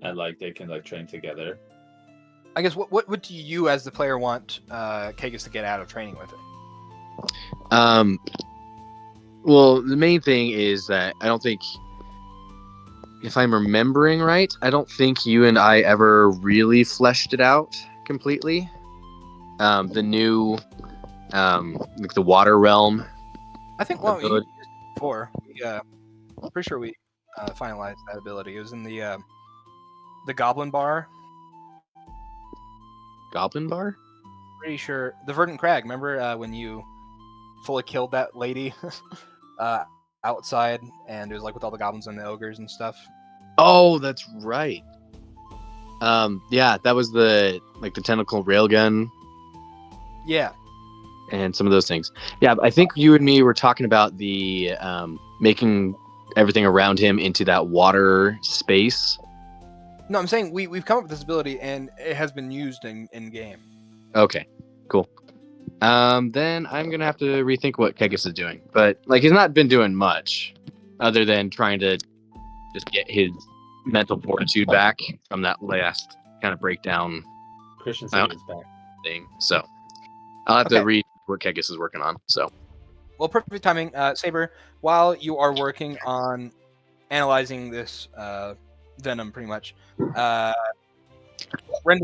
and like they can like train together. I guess what do you as the player want Kagus to get out of training with it? Well, the main thing is that I don't think, if I'm remembering right, I don't think you and I ever really fleshed it out completely. The new, like the water realm. I think you used it before. I'm pretty sure we finalized that ability. It was in the Goblin Bar. Goblin Bar? Pretty sure the Verdant Crag. Remember when you fully killed that lady outside, and it was like with all the goblins and the ogres and stuff. Oh, that's right. Yeah, that was the tentacle railgun. Yeah. And some of those things. Yeah, I think you and me were talking about the making everything around him into that water space. No, I'm saying we've come up with this ability and it has been used in game. Okay, cool. Then I'm gonna have to rethink what Kagus is doing. But like, he's not been doing much other than trying to just get his mental fortitude back from that last kind of breakdown Christian said he's back. thing. So I'll have to read what Kagus is working on. So, well, perfect timing, Saber. While you are working on analyzing this venom, pretty much, Rendon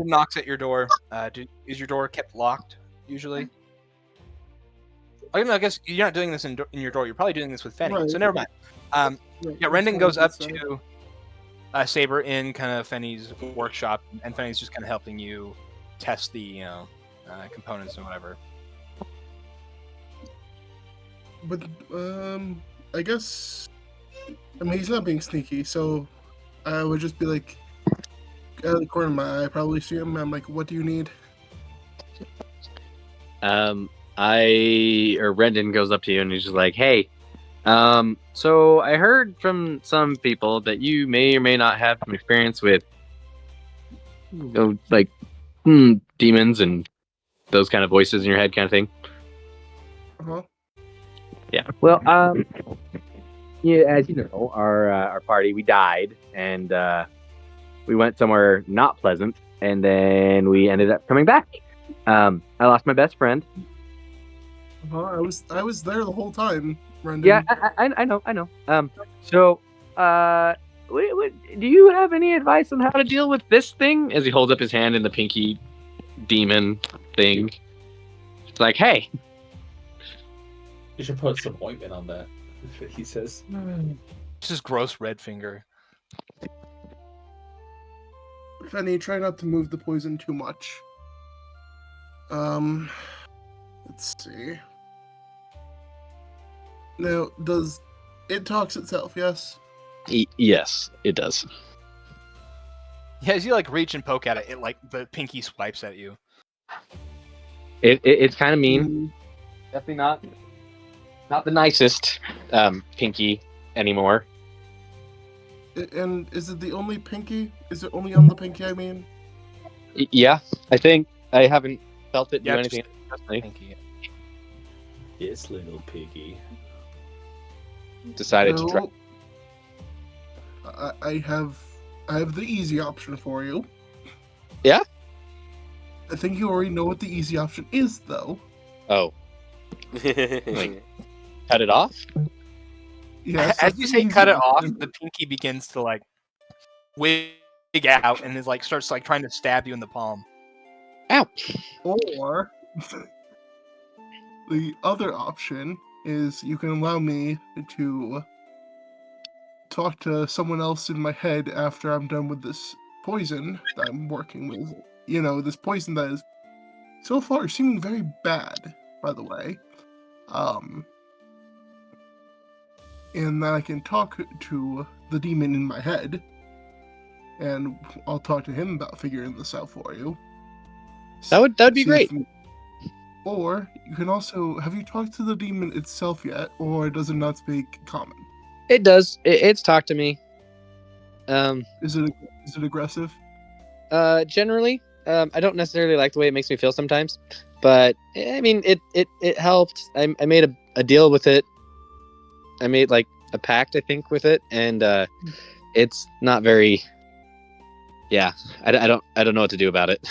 knocks at your door. Is your door kept locked usually? I guess you're not doing this in your door. You're probably doing this with Fenny, Right. so never mind. Yeah, Rendon goes up to Saber in kind of Fenny's workshop, and Fenny's just kind of helping you test the components and whatever. But I guess, I mean, he's not being sneaky, so I would just be like, out of the corner of my eye, I probably see him. I'm like, what do you need? Rendon goes up to you and he's just like, hey, so I heard from some people that you may or may not have some experience with, demons and those kind of voices in your head kind of thing. Uh-huh. Yeah. Well, yeah, as you know, our party, we died, and we went somewhere not pleasant, and then we ended up coming back. I lost my best friend. I was there the whole time, Rendon. Yeah, I know. So, do you have any advice on how to deal with this thing? As he holds up his hand in the pinky demon thing. It's like, hey. You should put some ointment on that, he says. This is gross red finger. Fenny, try not to move the poison too much. Let's see. Now, does it tox itself, yes? Yes, it does. Yeah, as you reach and poke at it, the pinky swipes at you. It's kind of mean. Definitely not the nicest pinky anymore. And is it the only pinky? Is it only on the pinky, I mean? Yeah, I think. I haven't felt it do anything. Pinky. Yes, little piggy. Decided to try. I have the easy option for you. Yeah? I think you already know what the easy option is, though. Oh. Cut it off? Yeah, As you say, something cut it easy. off. The pinky begins to like wig out and is like starts like trying to stab you in the palm. Ow. Or the other option is you can allow me to talk to someone else in my head after I'm done with this poison that I'm working with. You know, this poison that is so far seeming very bad, by the way. And then I can talk to the demon in my head, and I'll talk to him about figuring this out for you. That'd be See great. if or you can also, have you talked to the demon itself yet, or does it not speak common? It does. It's talked to me. Is it aggressive? Generally, I don't necessarily like the way it makes me feel sometimes, but I mean, it helped. I made a deal with it. I made like a pact, I think, with it, and it's not very. Yeah, I don't know what to do about it.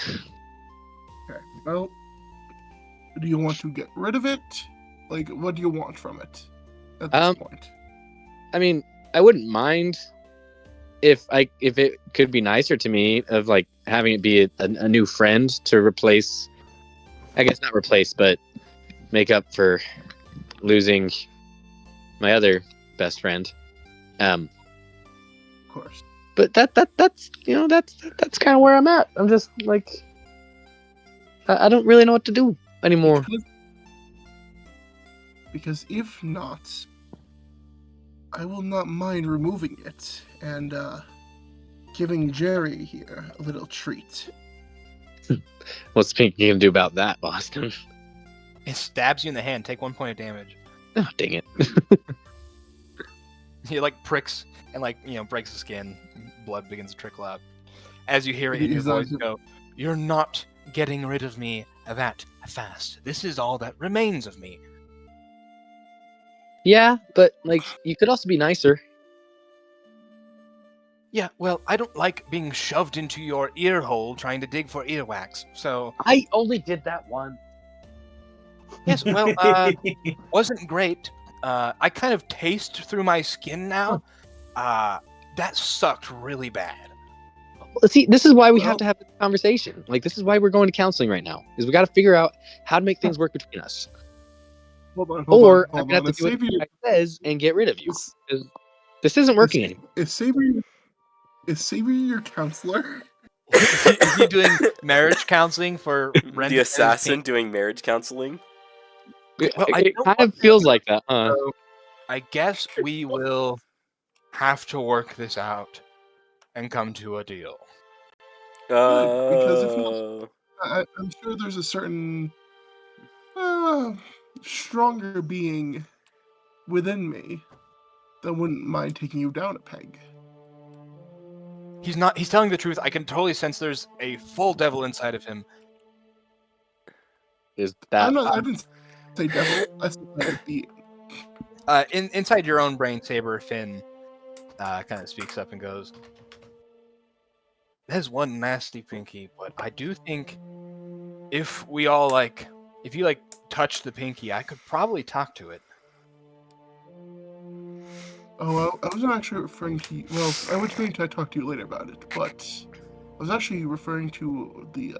Okay. Well, do you want to get rid of it? Like, what do you want from it at this point? I mean, I wouldn't mind if it could be nicer to me of like having it be a new friend to replace. I guess not replace, but make up for losing my other best friend. Of course. But that's kind of where I'm at. I'm just like I don't really know what to do anymore. Because if not, I will not mind removing it and giving Jerry here a little treat. What's Pinky gonna do about that, Boston? It stabs you in the hand. Take 1 point of damage. Oh, dang it. He like pricks and like breaks the skin. Blood begins to trickle out. As you hear it in your voice go, "You're not getting rid of me that fast. This is all that remains of me." Yeah, but like you could also be nicer. Yeah, well, I don't like being shoved into your ear hole trying to dig for earwax. So I only did that one. yes, well, wasn't great. I kind of taste through my skin now. That sucked really bad. See, this is why we have to have this conversation. Like, this is why we're going to counseling right now. Is we got to figure out how to make things work between us. Hold on, I'm gonna have to do what the guy says and get rid of you. This isn't working anymore. Is Savory your counselor? Is he doing marriage counseling for Ren? The assassin doing marriage counseling? Well, It kind of feels like that, huh? So I guess we will have to work this out and come to a deal. Because if not, I'm sure there's a certain stronger being within me that wouldn't mind taking you down a peg. He's not. He's telling the truth. I can totally sense there's a full devil inside of him. Is that? I didn't say devil. I said being. Inside your own brain, Saber Finn kind of speaks up and goes, "There's one nasty pinky, but I do think if we all if you touch the pinky, I could probably talk to it." Oh, well, I wasn't actually referring to. Well, I was going to talk to you later about it, but I was actually referring to the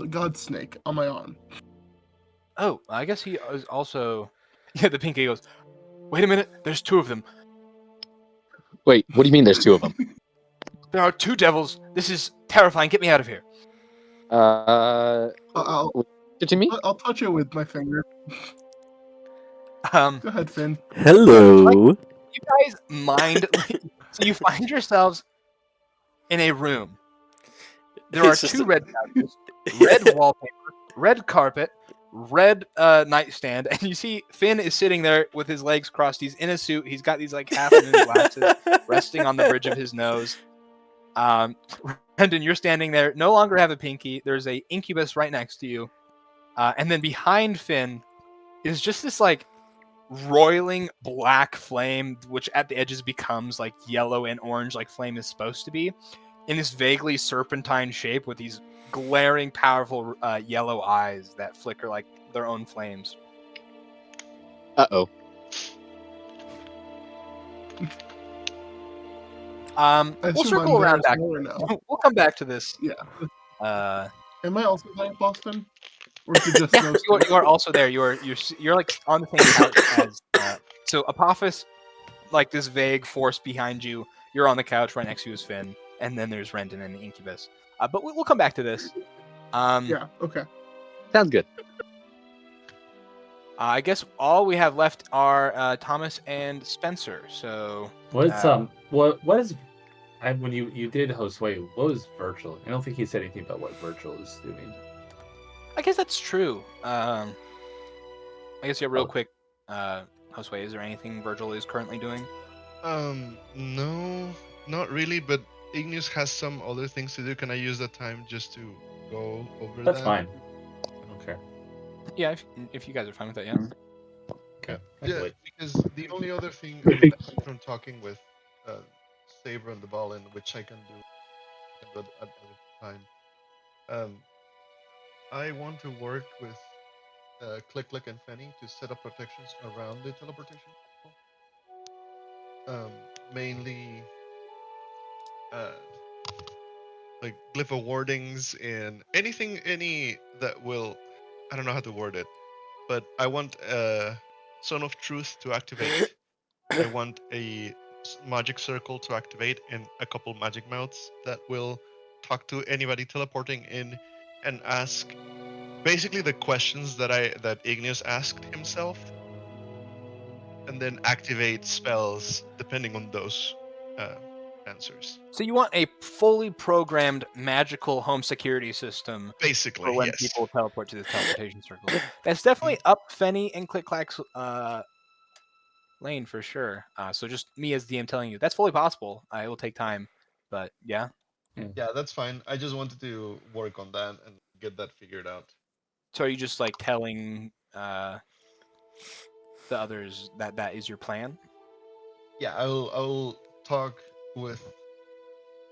god snake on my arm. Oh, I guess he is also. Yeah, the pinky goes, "Wait a minute, there's two of them. Wait, what do you mean there's two of them? There are two devils. This is terrifying. Get me out of here." To me? I'll touch it with my finger. Go ahead, Finn. Hello. You guys mind? So you find yourselves in a room. There are two red couches, red wallpaper, red carpet, red nightstand, and you see Finn is sitting there with his legs crossed. He's in a suit. He's got these half moon glasses resting on the bridge of his nose. Brendan, you're standing there. No longer have a pinky. There's a incubus right next to you, and then behind Finn is just this roiling black flame, which at the edges becomes yellow and orange, like flame is supposed to be, in this vaguely serpentine shape with these glaring, powerful yellow eyes that flicker like their own flames. Uh-oh. I We'll assume circle I'm around there back. as well or no? We'll come back to this. Yeah. Uh, Am I also there, Boston? Or is it just yeah, those you two? are also there. You're like on the same couch as. So Apophis, like this vague force behind you. You're on the couch right next to his Finn, and then there's Renton and the Incubus. But we'll come back to this. Yeah, okay. Sounds good. I guess all we have left are Thomas and Spencer. So What's what is when you did Josue, what was Virgil? I don't think he said anything about what Virgil is doing. I guess that's true. I guess real Oh. quick, Josue, is there anything Virgil is currently doing? No, not really. But Igneous has some other things to do. Can I use that time just to go over That's that? fine. I don't care. Yeah, if you guys are fine with that, yeah. Okay. I can Yeah, wait. because the only other thing aside from talking with Saber and the Ballin, which I can do at other time, I want to work with Click Click and Fenny to set up protections around the teleportation. Mainly like glyph wardings and any that will, I don't know how to word it, but I want Son of Truth to activate. I want a magic circle to activate and a couple magic mouths that will talk to anybody teleporting in and ask basically the questions that Igneous asked himself, and then activate spells depending on those answers. So you want a fully programmed magical home security system Basically, for when yes. people teleport to the teleportation circle. That's definitely up Fenny and Click Clack's lane for sure. So just me as DM telling you that's fully possible. It will take time, but yeah. Yeah, that's fine. I just wanted to work on that and get that figured out. So are you just like telling the others that is your plan? Yeah, I'll talk with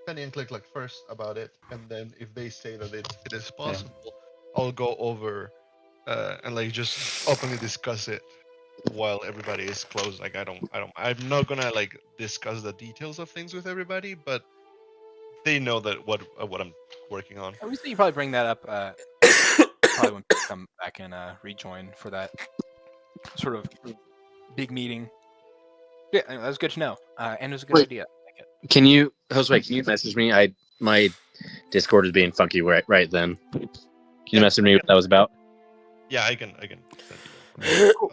Penny and Click Clack first about it, and then if they say that it is possible, I'll go over and like just openly discuss it while everybody is close. Like I'm not gonna like discuss the details of things with everybody, but they know that what I'm working on. At least you probably bring that up probably when people come back and rejoin for that sort of big meeting. Yeah, that's good to know. And it was a good Wait. idea. Can you, Josue, can you message me? My Discord is being funky right then. Can you message me what that was about? Yeah, I can send you. Cool.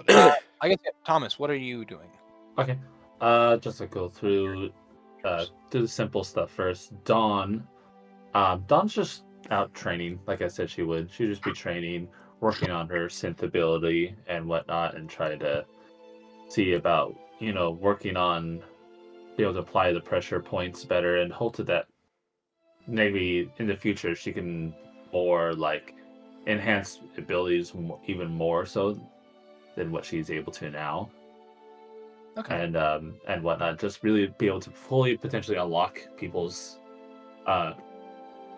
I guess Thomas, what are you doing? Okay. Just to go through do the simple stuff first. Dawn's just out training, like I said she would. She'd just be training, working on her synth ability and whatnot, and try to see about, working on be able to apply the pressure points better and hope that maybe in the future she can more like enhance abilities even more so than what she's able to now. Okay. And whatnot, just really be able to fully potentially unlock people's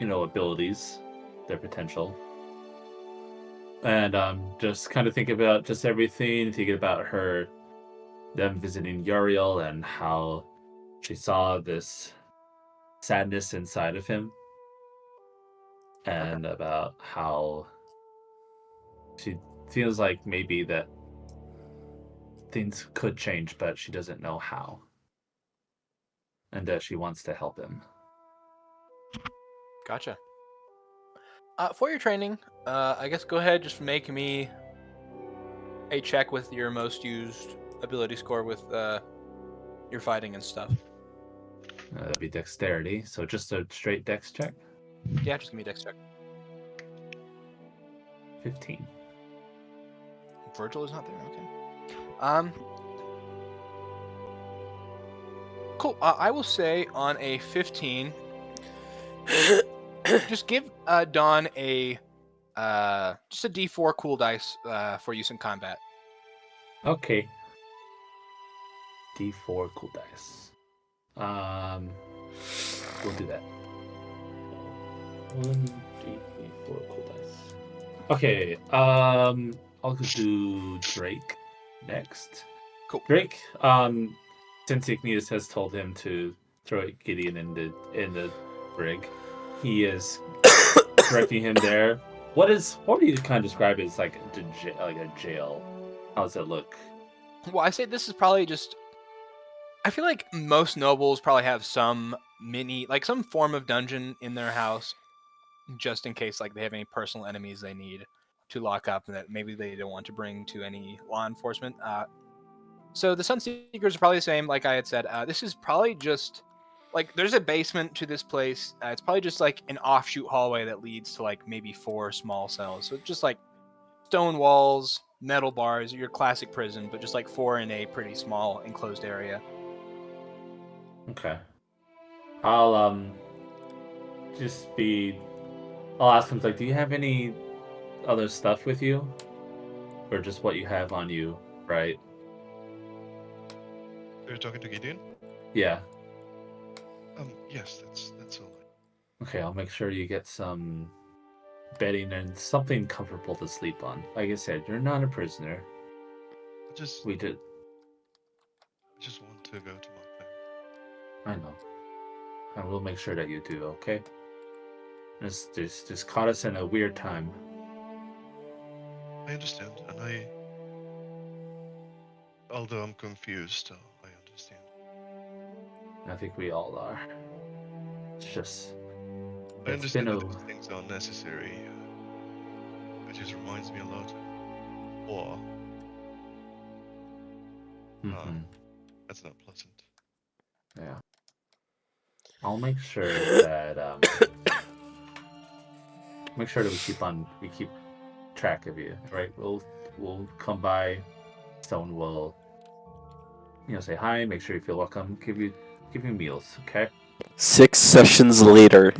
abilities, their potential. And just kind of think about just everything, thinking about them visiting Uriel and how she saw this sadness inside of him, and about how she feels like maybe that things could change, but she doesn't know how, and that she wants to help him. Gotcha. For your training, I guess go ahead, just make me a check with your most used ability score with your fighting and stuff. That'd be dexterity, so just a straight dex check. Yeah, just give me a dex check. 15. Virgil is not there. Okay. Cool. I will say on a 15, just give Dawn a just a D4 cool dice for use in combat. Okay. D4 cool dice. We'll do that. 1d4 cool dice. Okay. I'll do Drake next. Cool. Drake, since Igneous has told him to throw Gideon in the brig, he is directing him there. What do you kind of describe as like a jail? How does it look? Well, I say this is probably just. I feel like most nobles probably have some some form of dungeon in their house, just in case like they have any personal enemies they need to lock up and that maybe they don't want to bring to any law enforcement. So the Sunseekers are probably the same. Like I had said, this is probably just like there's a basement to this place. It's probably just like an offshoot hallway that leads to like maybe 4 small cells. So just like stone walls, metal bars, your classic prison, but just like 4 in a pretty small enclosed area. Okay. I'll I'll ask him like, do you have any other stuff with you? Or just what you have on you, right? You're talking to Gideon? Yeah. Yes, that's all. Okay, I'll make sure you get some bedding and something comfortable to sleep on. Like I said, you're not a prisoner. I just We did. want to go to my family. I know. And we'll make sure that you do, okay? This just caught us in a weird time. I understand, and although I'm confused, I understand. I think we all are. It's just. I It's been understand a. that these things are necessary. It just reminds me a lot of war. Mhm. That's not pleasant. Yeah. I'll make sure that we keep track of you, right? We'll come by. Someone will, say hi, make sure you feel welcome, give you meals, okay? 6 sessions later.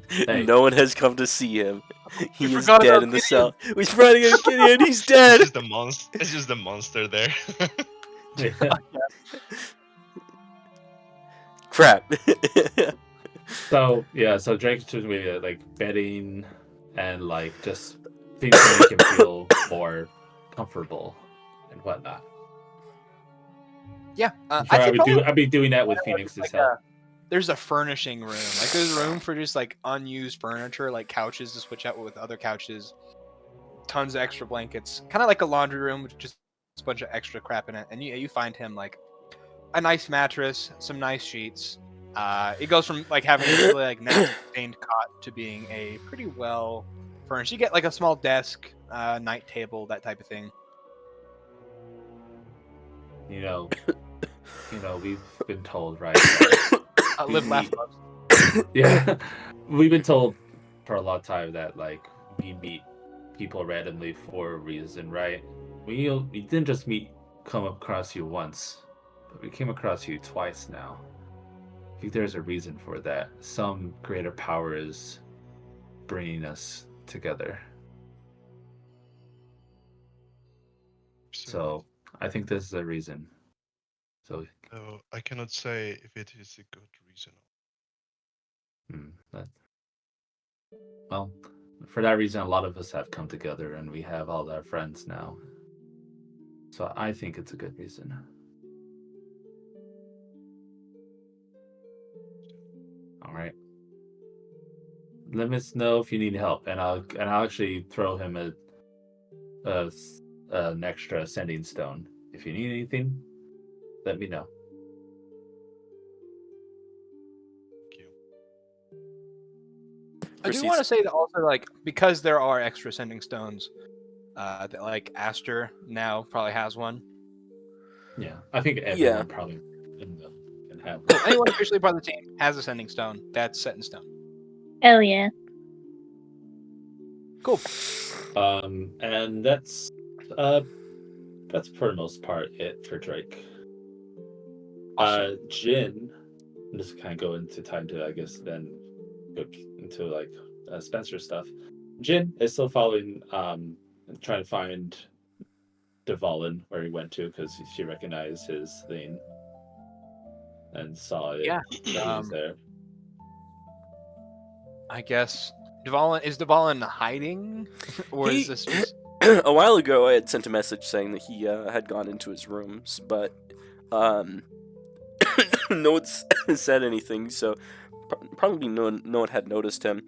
Hey. No one has come to see him. He is forgot dead about in the Gideon. cell. We forgot about Gideon. He's dead. It's just the monster there. Crap. So Drake's just really like bedding and like just things to make him feel more comfortable and whatnot. Yeah, I'm sure I'll be doing that with Phoenix's like help. there's a furnishing room. Like there's room for just like unused furniture, like couches to switch out with other couches. Tons of extra blankets, kind of like a laundry room with just a bunch of extra crap in it. And you find him like a nice mattress, some nice sheets. It goes from like having this really like nasty stained cot to being a pretty well furnished. You get like a small desk, night table, that type of thing. We've been told, right? Live, laugh, love. Yeah, we've been told for a long time that like we meet people randomly for a reason, right? We didn't just come across you once, but we came across you twice now. I think there's a reason for that. Some greater power is bringing us together. So I think this is a reason. So I cannot say if it is a good reason. Well, for that reason, a lot of us have come together and we have all our friends now. So I think it's a good reason. All right. Let us know if you need help, and I'll actually throw him an extra sending stone. If you need anything, let me know. Thank you. I do want to say that also, like, because there are extra sending stones, that like Aster now probably has one. Yeah, I think everyone probably can have one. Anyone officially part of the team has a sending stone. That's set in stone. Hell yeah. Cool. And that's for the most part it for Drake. Awesome. Jin, just kind of go into time to, I guess, then go into like Spencer stuff. Jin is still following, trying to find Dvalin where he went to because she recognized his thing and saw it. Yeah. He was there. I guess Dvalin is hiding, or is this? a while ago I had sent a message saying that he had gone into his rooms, but no one's said anything, so probably no one had noticed him.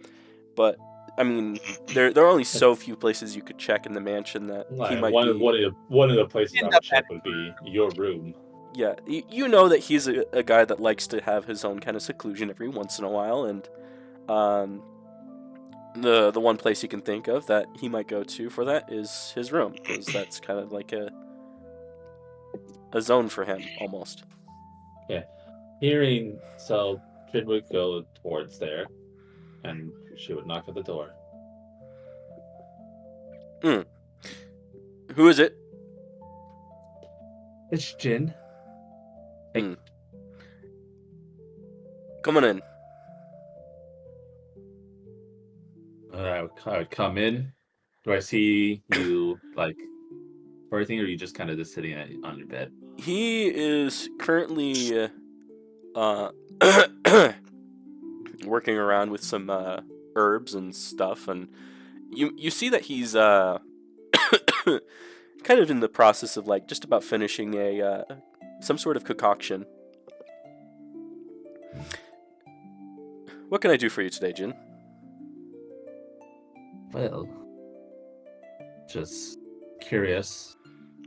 But I mean, there are only so few places you could check in the mansion that he Like, might one be. of the places I End would up check would be your room. Yeah, you know that he's a guy that likes to have his own kind of seclusion every once in a while, and the one place you can think of that he might go to for that is his room, because that's kind of like a zone for him almost. So Jin would go towards there, and she would knock at the door. Who is it? It's Jin. Hey. Come on in. I would come in. Do I see you like or anything, or are you just kind of just sitting on your bed? He is currently working around with some herbs and stuff, and you see that he's kind of in the process of like just about finishing a some sort of concoction. What can I do for you today, Jin? Well, just curious,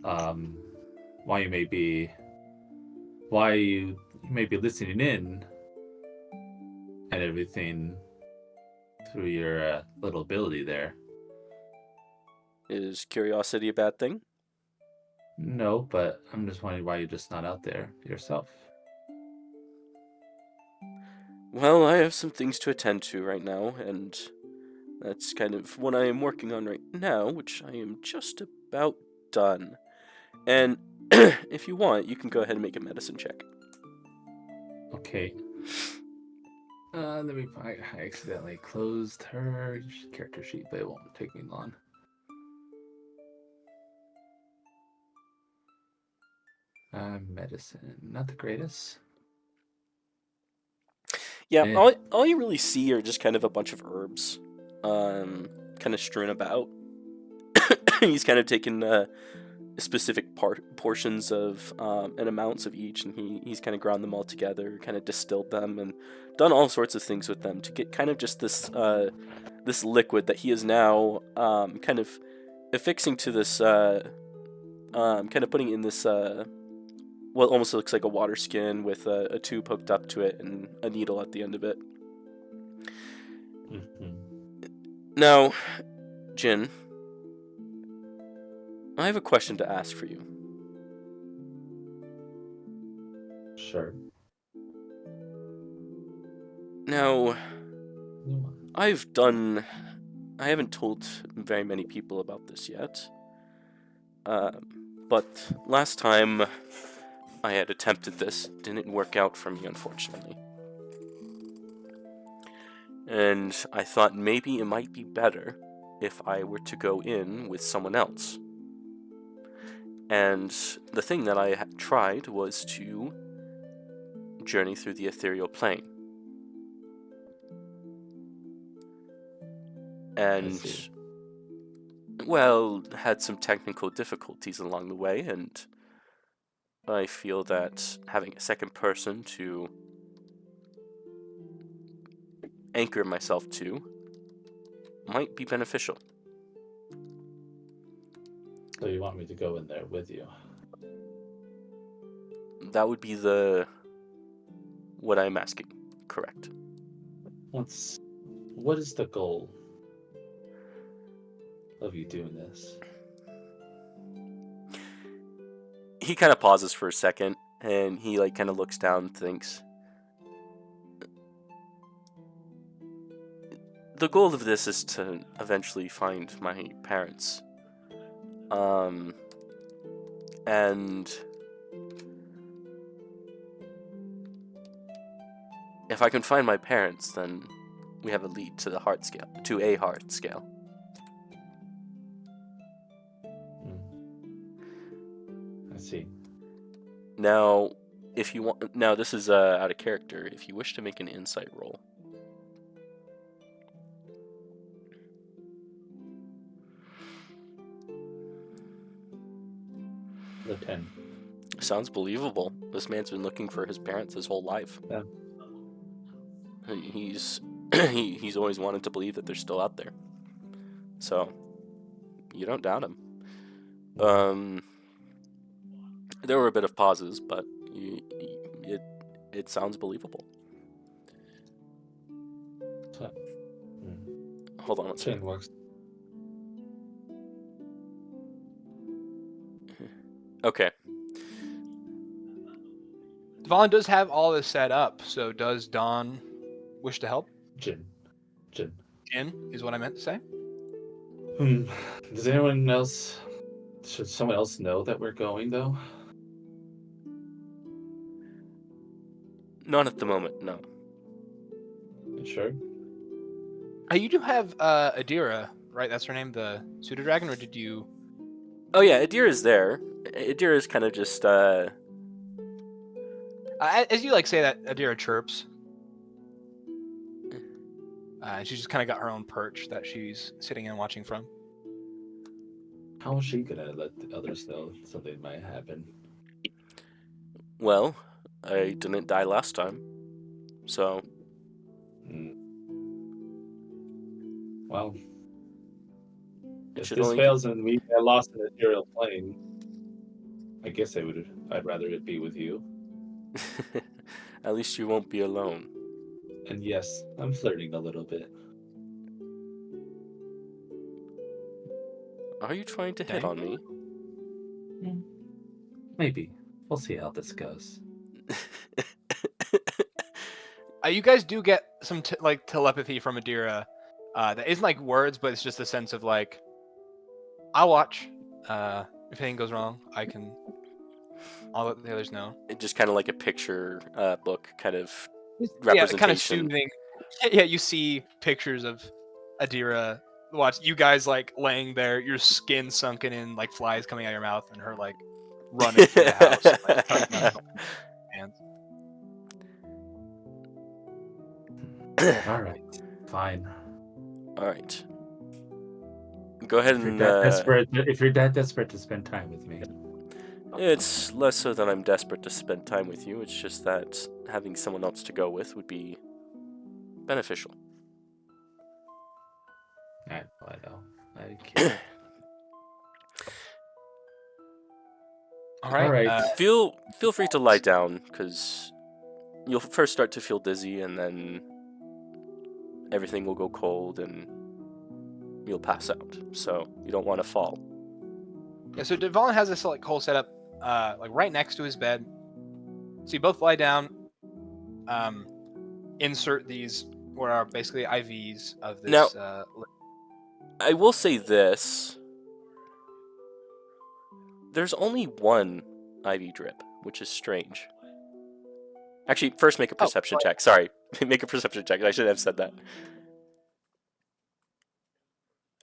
why you may be listening in and everything through your little ability there. Is curiosity a bad thing? No, but I'm just wondering why you're just not out there yourself. Well, I have some things to attend to right now, and that's kind of what I am working on right now, which I am just about done. And if you want, you can go ahead and make a medicine check. Okay. I accidentally closed her character sheet, but it won't take me long. Medicine, not the greatest. Yeah, Eh. all you really see are just kind of a bunch of herbs, kind of strewn about. He's kind of taken specific portions of and amounts of each, and he's kind of ground them all together, kind of distilled them, and done all sorts of things with them to get kind of just this this liquid that he is now kind of affixing to this, kind of putting in this what almost looks like a water skin with a tube hooked up to it and a needle at the end of it. Mm-hmm. Now, Jin, I have a question to ask for you. Sure. Now, No. I haven't told very many people about this yet. But last time I had attempted this, didn't work out for me, unfortunately. And I thought maybe it might be better if I were to go in with someone else. And the thing that I had tried was to journey through the ethereal plane. And, well, had some technical difficulties along the way, and I feel that having a second person to anchor myself to might be beneficial. So you want me to go in there with you? That would be what I'm asking, correct? What is the goal of you doing this? He kind of pauses for a second, and he like kind of looks down and thinks. The goal of this is to eventually find my parents. And if I can find my parents, then we have a lead to a heart scale. I see. Now, if you want, now this is out of character. If you wish to make an insight roll. The 10. Sounds believable. This man's been looking for his parents his whole life. Yeah. He's he's always wanted to believe that they're still out there. So you don't doubt him. There were a bit of pauses, but it sounds believable. Hold on one Chain second. works. Okay. Devon does have all this set up, so does Dawn wish to help? Jin. Jin is what I meant to say. Does anyone else? Should someone else know that we're going though? Not at the moment, no. You sure? You do have Adira, right? That's her name, the pseudo dragon, or did you? Oh yeah, Adira's there. Adira's kind of just As you like say that, Adira chirps. And she's just kind of got her own perch that she's sitting and watching from. How is she gonna let the others know something might happen? well, I didn't die last time. So Well, if should this only- fails and we get lost in the ethereal plane, I guess I'd rather it be with you. at least you won't be alone. And yes, I'm flirting a little bit. Are you trying to hit Dang. on me? Maybe. We'll see how this goes. You guys do get some telepathy from Adira. That isn't like words, but it's just a sense of like, I'll watch. If anything goes wrong, I'll let the others know. It just kind of like a picture book kind of Yeah, representation. kind of soothing. Yeah, you see pictures of Adira. Watch you guys like laying there, your skin sunken in, like flies coming out of your mouth, and her like running through the house. Like, tugging on hands. All right, fine. All right. Go ahead If you're and. that desperate to spend time with me, It's less so that I'm desperate to spend time with you. It's just that having someone else to go with would be beneficial. I know. I can't. All right. All right. Feel free to lie down, because you'll first start to feel dizzy, and then everything will go cold, and you'll pass out. So you don't want to fall. Yeah, so Devon has this like whole setup, like right next to his bed. So you both lie down. Insert these, what are basically IVs of this. Now- I will say this. There's only one IV drip, which is strange. Actually, first make a perception check. Sorry. Make a perception check. I should have said that.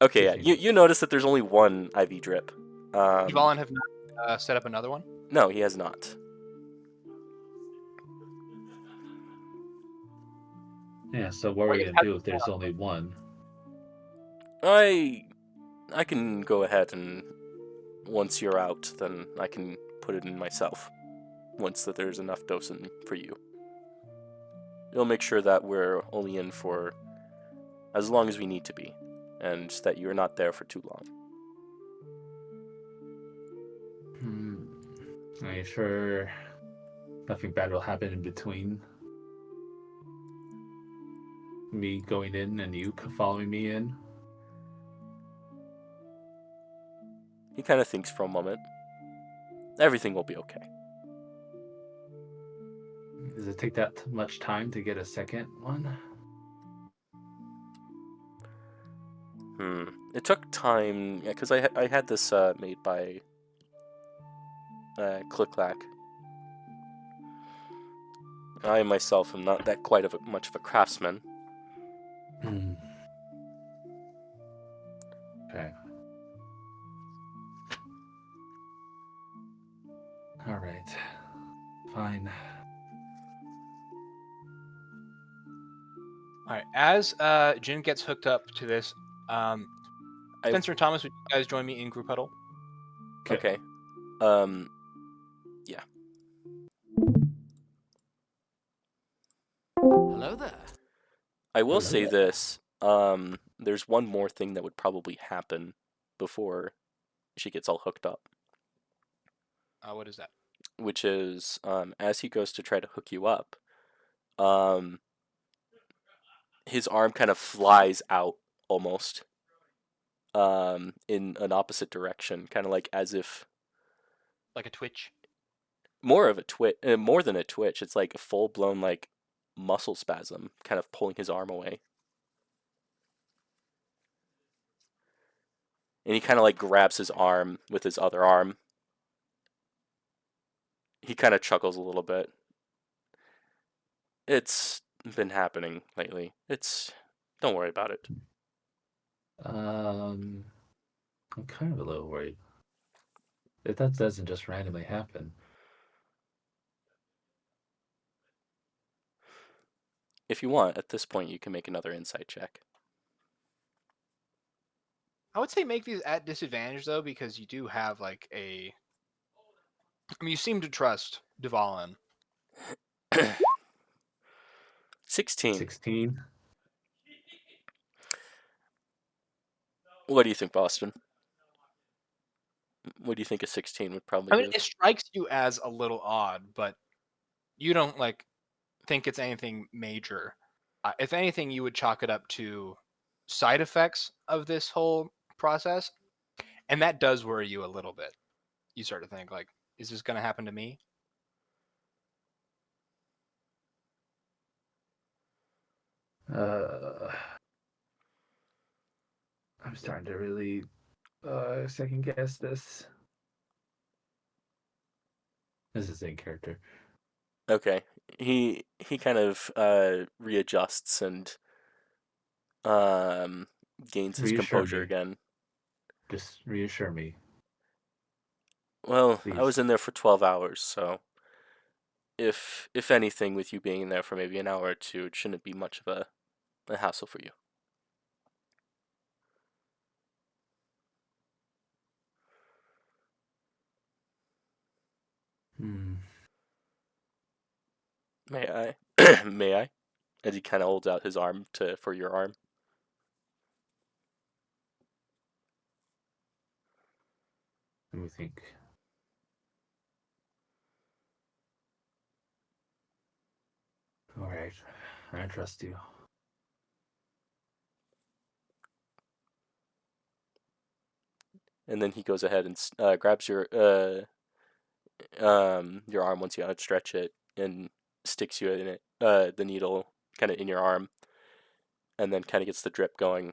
Okay, yeah. You notice that there's only one IV drip. Devon have not set up another one. No, he has not. Yeah. So what are we gonna do if there's only one? I can go ahead and once you're out, then I can put it in myself. Once that there's enough dose in for you. You'll make sure that we're only in for as long as we need to be, and that you're not there for too long. Are you sure nothing bad will happen in between me going in and you following me in? He kind of thinks for a moment. Everything will be okay. Does it take that much time to get a second one? It took time, yeah, because I had this made by Click-Clack. I myself am not that much of a craftsman. Okay. All right. Fine. All right. As Jin gets hooked up to this, Spencer and Thomas, would you guys join me in group huddle? Okay. Yeah. Hello there. I will Hello say there. this. There's one more thing that would probably happen before she gets all hooked up, What is that? which is as he goes to try to hook you up, um, his arm kind of flies out almost in an opposite direction, kind of like as if Like a twitch? more of a twitch, more than a twitch. It's like a full blown like muscle spasm, kind of pulling his arm away. And he kind of like grabs his arm with his other arm. He kind of chuckles a little bit. It's been happening lately. Don't worry about it. I'm kind of a little worried. If that doesn't just randomly happen. If you want, at this point, you can make another insight check. I would say make these at disadvantage though, because you do have like a. I mean, you seem to trust Dvalin. 16. 16. What do you think, Boston? What do you think a 16 would probably I mean, do? it strikes you as a little odd, but you don't like think it's anything major. If anything, you would chalk it up to side effects of this whole process, and that does worry you a little bit. You start to think like, is this going to happen to me? I'm starting to really second guess this. This is in character. Okay. He kind of readjusts and gains his Reassure composure me. again. Just reassure me. Well, I Please. was in there for 12 hours, so if anything, with you being in there for maybe an hour or two, it shouldn't be much of a hassle for you. May I? May I? As he kind of holds out his arm for your arm. Let me think. All right, I trust you. And then he goes ahead and grabs your arm once you outstretch it and sticks you in it, the needle kind of in your arm, and then kind of gets the drip going.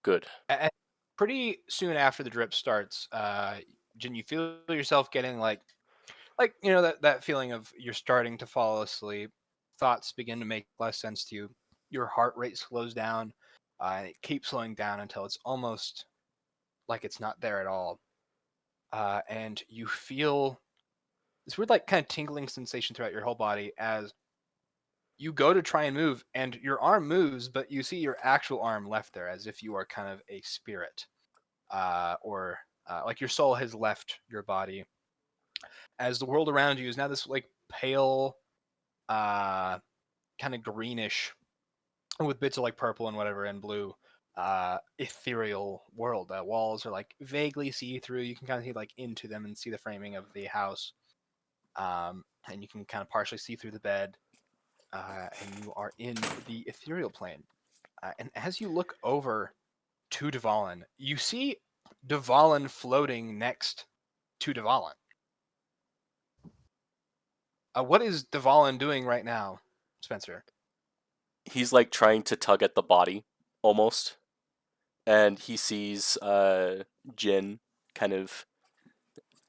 Good. And pretty soon after the drip starts, Jin, you feel yourself getting like you know that feeling of you're starting to fall asleep. Thoughts begin to make less sense to you. Your heart rate slows down, and it keeps slowing down until it's almost like it's not there at all. And you feel this weird, like, kind of tingling sensation throughout your whole body as you go to try and move, and your arm moves, but you see your actual arm left there, as if you are kind of a spirit, or like your soul has left your body. As the world around you is now this like pale, kind of greenish, with bits of like purple and whatever and blue, ethereal world. Walls are like vaguely see through. You can kind of see like into them and see the framing of the house, and you can kind of partially see through the bed. And you are in the ethereal plane. And as you look over to Dvalin, you see Dvalin floating next to Dvalin. What is Dvalin doing right now, Spencer? He's like trying to tug at the body, almost, and he sees Jin kind of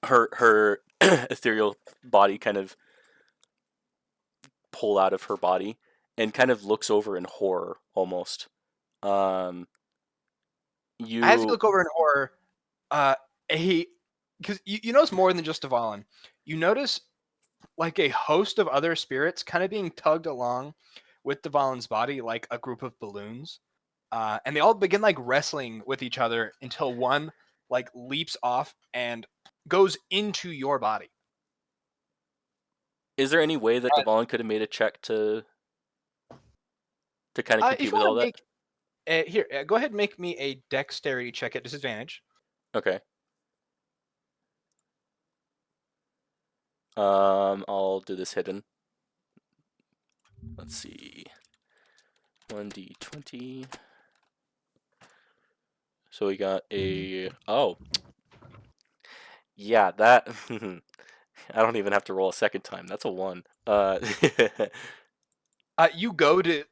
her ethereal body kind of pull out of her body, and kind of looks over in horror almost. As you look over in horror, because you notice more than just Dvalin. You notice like a host of other spirits kind of being tugged along with Dvalin's body, like a group of balloons, and they all begin like wrestling with each other until one like leaps off and goes into your body. Is there any way that Devon could have made a check to kind of If compete you with all want that? to make here, go ahead and make me a dexterity check at disadvantage. Okay. I'll do this hidden. Let's see. 1d20. So we got a... Oh. Yeah, that... I don't even have to roll a second time. That's a 1. You go to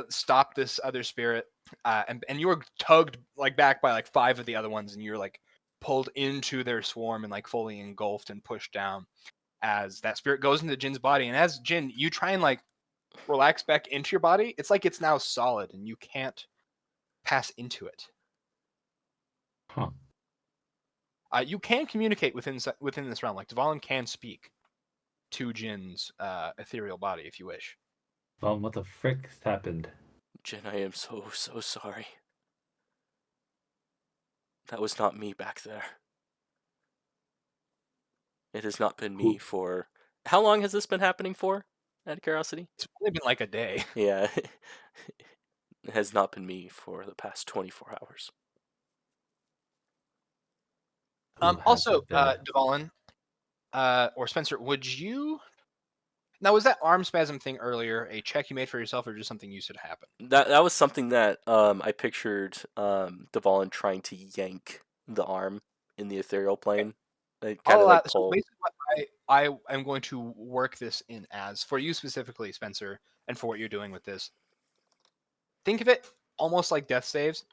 stop this other spirit, and you are tugged like back by like 5 of the other ones, and you're like pulled into their swarm and like fully engulfed and pushed down as that spirit goes into Jin's body. And as Jin, you try and like relax back into your body. It's like it's now solid, and you can't pass into it. Huh. You can communicate within this realm. Like Dvalin can speak to Jin's ethereal body if you wish. Well, what the frick happened? Jin, I am so sorry. That was not me back there. It has not been me for... How long has this been happening for, out of curiosity? It's only been like a day. Yeah. It has not been me for the past 24 hours. Also, Dvalin, or Spencer, would you... Now, was that arm spasm thing earlier a check you made for yourself, or just something you said happen? That was something that I pictured Dvalin trying to yank the arm in the ethereal plane. Kind of like So pull. basically what I am going to work this in as, for you specifically, Spencer, and for what you're doing with this. Think of it almost like death saves.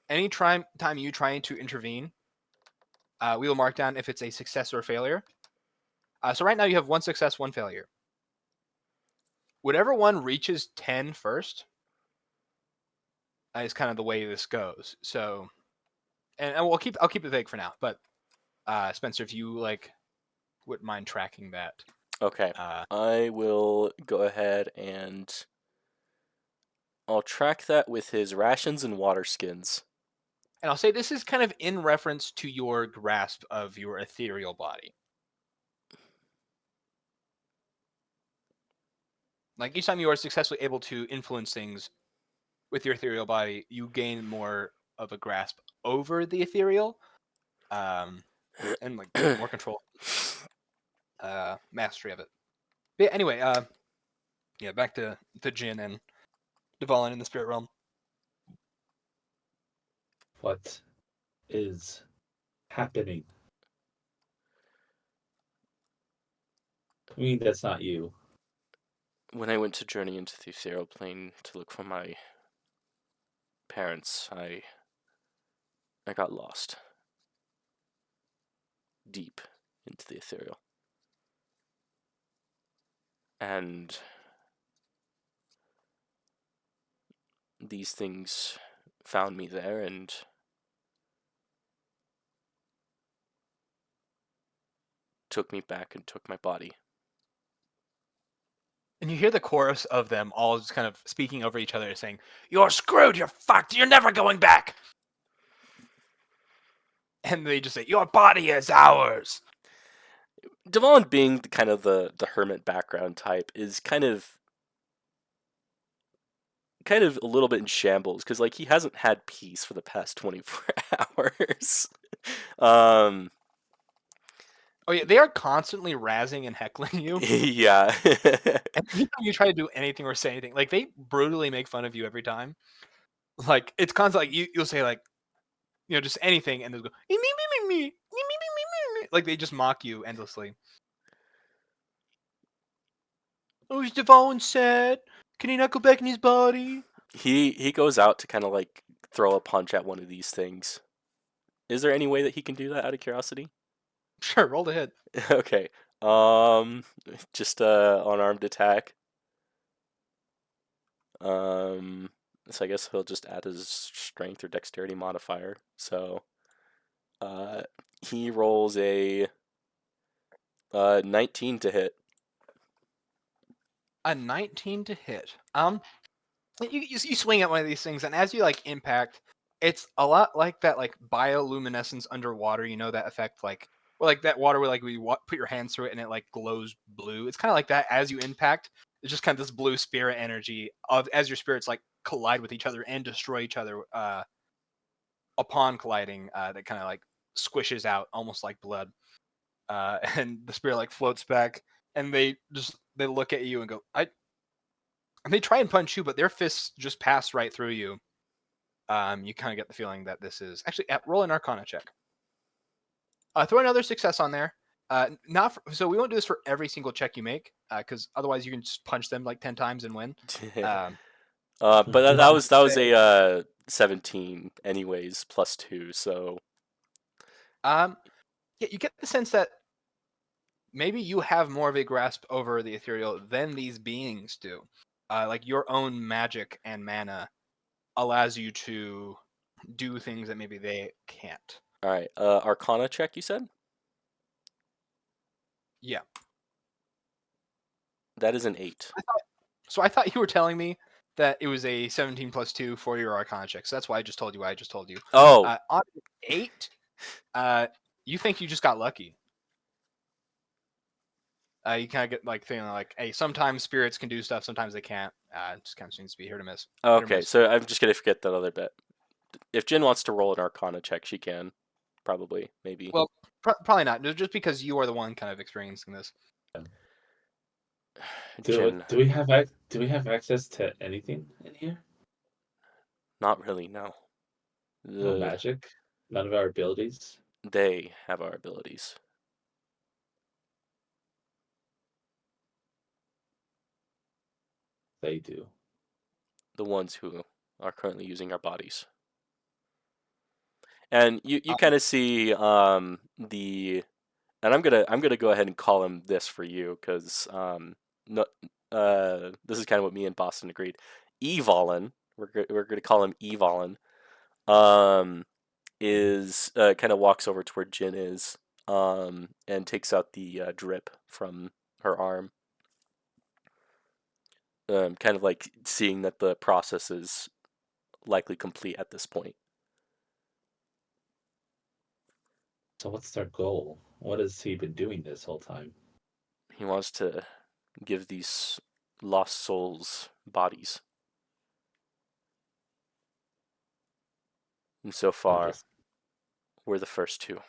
Any time you trying to intervene, we will mark down if it's a success or a failure. So right now you have 1 success, 1 failure. Whatever one reaches 10 first is kind of the way this goes. So, and I'll keep it vague for now. But Spencer, if you like, wouldn't mind tracking that. Okay. I will go ahead and I'll track that with his rations and water skins. And I'll say this is kind of in reference to your grasp of your ethereal body. Like each time you are successfully able to influence things with your ethereal body, you gain more of a grasp over the ethereal, and like more control, mastery of it. But yeah, anyway, yeah, back to Jin and Dvalin in the spirit realm. What is happening? I mean, that's not you. When I went to journey into the ethereal plane to look for my parents, I got lost deep into the ethereal. And these things found me there and took me back and took my body. And you hear the chorus of them all just kind of speaking over each other, saying, "You're screwed, you're fucked, you're never going back!" And they just say, "Your body is ours!" Devon, being kind of the hermit background type, is kind of a little bit in shambles, because like he hasn't had peace for the past 24 hours. Oh yeah, they are constantly razzing and heckling you. Yeah. And anytime you try to do anything or say anything, like they brutally make fun of you every time. Like it's constantly like you'll say like, just anything, and they'll go me. Like they just mock you endlessly. Oh, is Devon sad? Can he not go back in his body? He goes out to kind of like throw a punch at one of these things. Is there any way that he can do that out of curiosity? Sure, roll the hit. Okay. Just unarmed attack. So I guess he'll just add his strength or dexterity modifier. So he rolls a 19 to hit. A 19 to hit. You swing at one of these things, and as you like impact, it's a lot like that like bioluminescence underwater. You know that effect, like Or like that water where like put your hands through it and it like glows blue. It's kind of like that as you impact. It's just kind of this blue spirit energy of as your spirits like collide with each other and destroy each other upon colliding. That kind of like squishes out almost like blood. And the spirit like floats back, and they look at you and go, and they try and punch you, but their fists just pass right through you. You kind of get the feeling that this is actually roll an Arcana check. Throw another success on there. So we won't do this for every single check you make, because otherwise you can just punch them like 10 times and win. But that was a 17 anyways, +2. So yeah, you get the sense that maybe you have more of a grasp over the ethereal than these beings do. Like your own magic and mana allows you to do things that maybe they can't. all right, Arcana check. You said Yeah. that is an 8. I thought you were telling me that it was a 17 plus 2 for your Arcana check. So that's why I just told you. Oh, On 8, you think you just got lucky. You kind of get like feeling like, hey, sometimes spirits can do stuff, sometimes they can't. It just kind of seems to be hit or miss. okay. So I'm just gonna forget that other bit. If Jin wants to roll an Arcana check, she can. Probably, maybe. Well, probably not. Just because you are the one kind of experiencing this. Jin, Do we have access to anything in here? not really. No. No magic. None of our abilities. They have our abilities. They do. The ones who are currently using our bodies. And you kind of see and I'm gonna go ahead and call him this for you because no, this is kind of what me and Boston agreed. Evolin, we're gonna call him Evolin. Is kind of walks over to where Jin is and takes out the drip from her arm. Kind of like seeing that the process is likely complete at this point. So what's their goal? What has he been doing this whole time? He wants to give these lost souls bodies. And so far, we're the first two.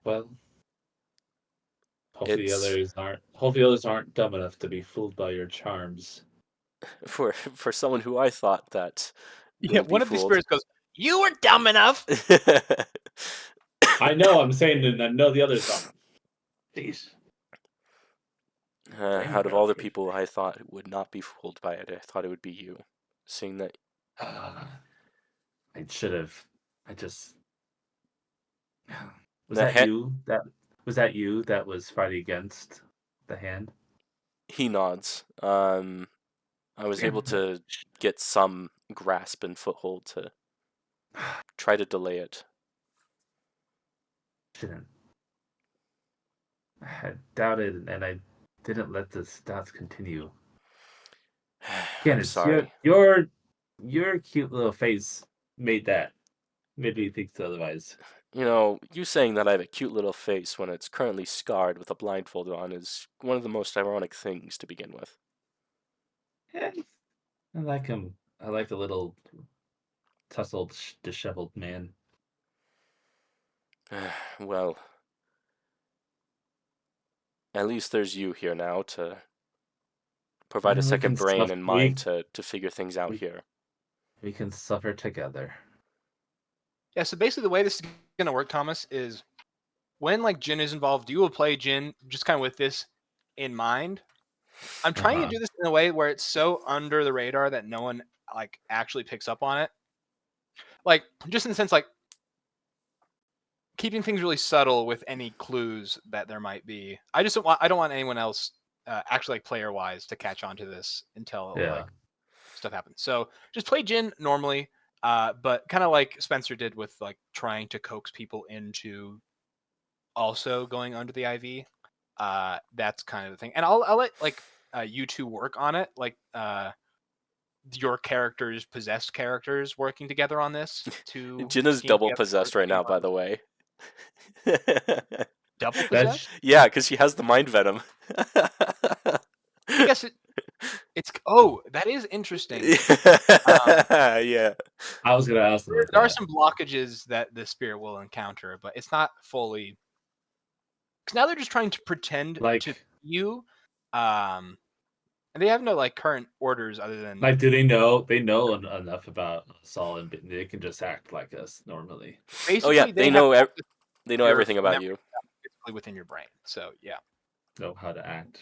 Well, hopefully the others aren't dumb enough to be fooled by your charms. For someone who I thought that Yeah, one of these spirits goes, "You were dumb enough." I know. I'm saying that I know the others aren't. Jeez. Out of all the people I thought would not be fooled by it, I thought it would be you. Seeing that, I should have. I just. Was That that you? Was that you that was fighting against the hand? he nods. I was able to get some grasp and foothold to try to delay it. Shouldn't. I had doubted, and I didn't let this doubts continue. I'm sorry. Your cute little face made me think otherwise. You know, you saying that I have a cute little face when it's currently scarred with a blindfold on is one of the most ironic things to begin with. Yeah, I like him. I like a little tousled, disheveled man. Well, at least there's you here now to provide Well, a we second can brain stuff- and we- mind to figure things out we- here. We can suffer together. Yeah, so basically the way this is going to work, Thomas, is when like Jin is involved, you will play Jin just kind of with this in mind. I'm trying to do this in a way where it's so under the radar that no one like actually picks up on it. Like just in the sense like keeping things really subtle with any clues that there might be. I don't want anyone else actually like player wise to catch on to this until like stuff happens. So just play Jin normally. But kind of like Spencer did with like trying to coax people into also going under the IV. That's kind of the thing. And I'll let like you two work on it. Like your characters, possessed characters, working together on this. To Jinna's team double together possessed for right now, by the way. double That's possessed. Yeah, because she has the mind venom. I guess it's. Oh, that is interesting. Yeah. I was gonna ask them There are that. some blockages that the spirit will encounter, but it's not fully. Because now they're just trying to pretend Like- to you, and they have no like current orders other than Like, do they know? They know enough about us all, and they can just act like us normally. basically Oh yeah, they know have they know your everything about memory you. physically within your brain. So yeah, Know how to act.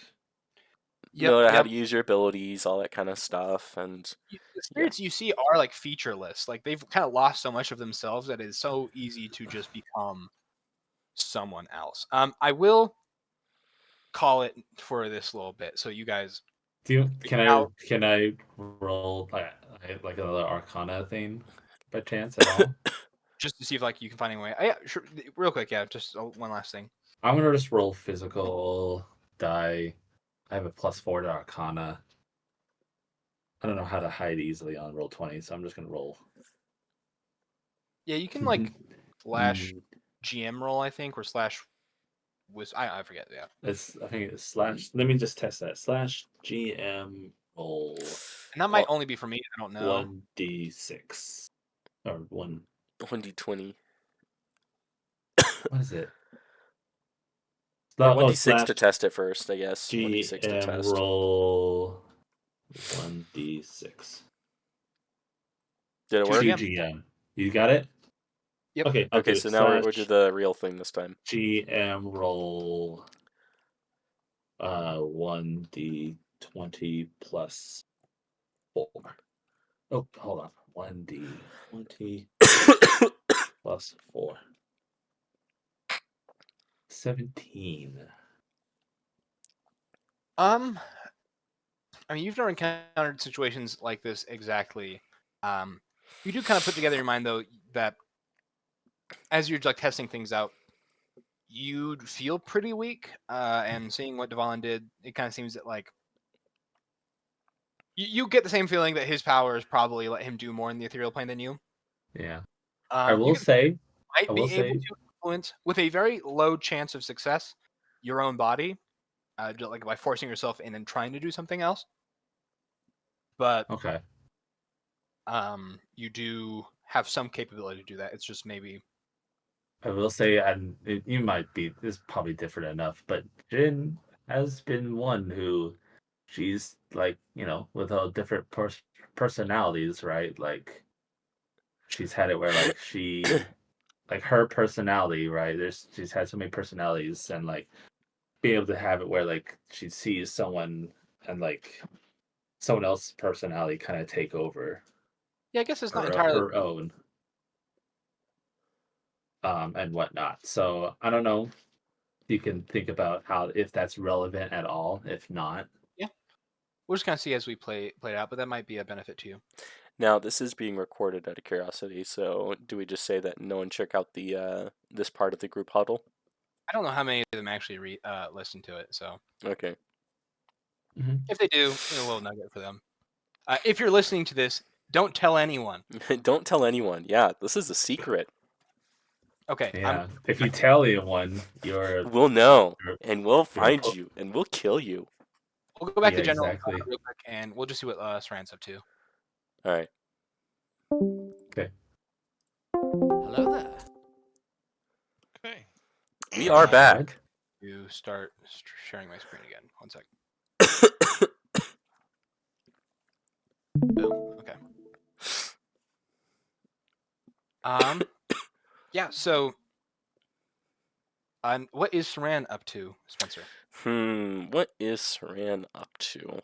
Know how yep. to use your abilities, all that kind of stuff, and The spirits you see are like featureless. Like they've kind of lost so much of themselves that it's so easy to just become someone else. I will call it for this little bit, so you guys. Can I roll like another Arcana thing by chance at all? Just to see if like you can find any way. Yeah, sure. Real quick, yeah. Just one last thing. I'm gonna just roll physical die. I have a +4 to Arcana. I don't know how to hide easily on roll 20, so I'm just gonna roll. Yeah, you can like slash Mm, GM roll, I think, or slash was I forget. Yeah, I think it's slash. Let me just test that. Slash GM roll and that might only be for me. I don't know. 1d6 or 1d20. What is it? Or Oh, 1d6 slash to test it first, I guess. 1d6 to GM test. roll 1d6. Did it work? 2GM. You got it? Yep. Okay. I'll Okay, do so now we'll do slash the real thing this time. GM roll 1d20 plus 4. Oh, hold on. 1d20 plus 4. 17. I mean, you've never encountered situations like this exactly. You do kind of put together in your mind though that as you're like testing things out, you'd feel pretty weak. And seeing what Devon did, it kind of seems that like you get the same feeling that his powers probably let him do more in the ethereal plane than you. Yeah. I I will say, might I be will able say- to influence with a very low chance of success your own body, just like by forcing yourself in and trying to do something else. But okay. you do have some capability to do that. It's just maybe I will say, and you might be, this is probably different enough, but Jin has been one who she's like, with all different personalities, right? Like, she's had it where, like, like, her personality, right? She's had so many personalities, and, like, being able to have it where, like, she sees someone and, like, someone else's personality kind of take over yeah. I guess it's not her, entirely. her own. And whatnot. So I don't know if you can think about if that's relevant at all. If not, We'll just kind of see as we play it out, but that might be a benefit to you. Now, this is being recorded out of curiosity, so do we just say that no one check out the this part of the group huddle? I don't know how many of them actually listen to it, so Okay. if they do, a little nugget for them. If you're listening to this, don't tell anyone. Don't tell anyone. Yeah, this is a secret. Okay. yeah. If you tell anyone, We'll know, You're- and we'll find po- you, and we'll kill you. We'll go back Yeah, to general exactly. real quick, and we'll just see what Saran's up to. All right. Okay. Hello there. Okay. We are back. You start sharing my screen again. 1 sec. Boom. Okay. Yeah. So, what is Saran up to, Spencer? What is Saran up to?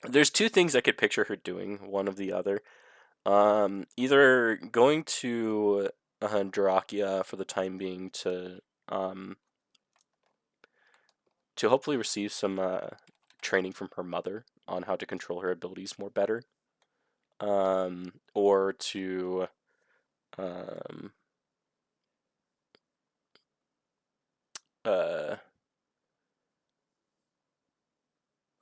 There's two things I could picture her doing, one of the other. Either going to Drakia for the time being to hopefully receive some training from her mother on how to control her abilities more better. Or to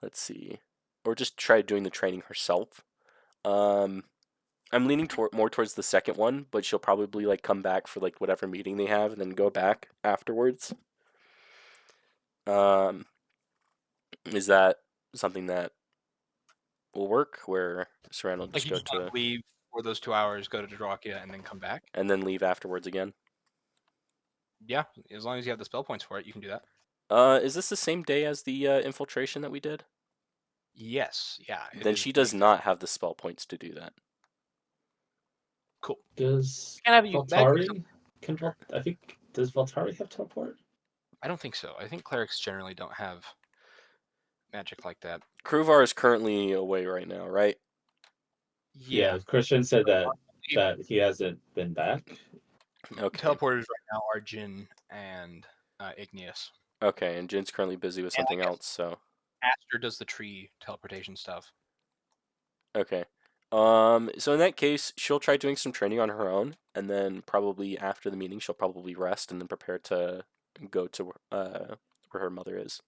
let's see. or just try doing the training herself. I'm leaning more towards the second one, but she'll probably like come back for like whatever meeting they have and then go back afterwards. Is that something that will work? Where Saran will Like just you go just want to to leave for those 2 hours, go to Drokia, and then come back. and then leave afterwards again. Yeah, as long as you have the spell points for it, you can do that. Is this the same day as the infiltration that we did? Yes, yeah. it Then is she the- does not have the spell points to do that. Cool. Does Can have you- Valtari? I think does Valtari have teleport? I don't think so. I think clerics generally don't have magic like that. Kruvar is currently away right now, right? Yeah, Christian said that he hasn't been back. Okay. Teleporters right now are Jin and Igneous. Okay, and Jin's currently busy with something guess- else, so Aster does the tree teleportation stuff. okay. So in that case, she'll try doing some training on her own, and then probably after the meeting, she'll probably rest and then prepare to go to where her mother is.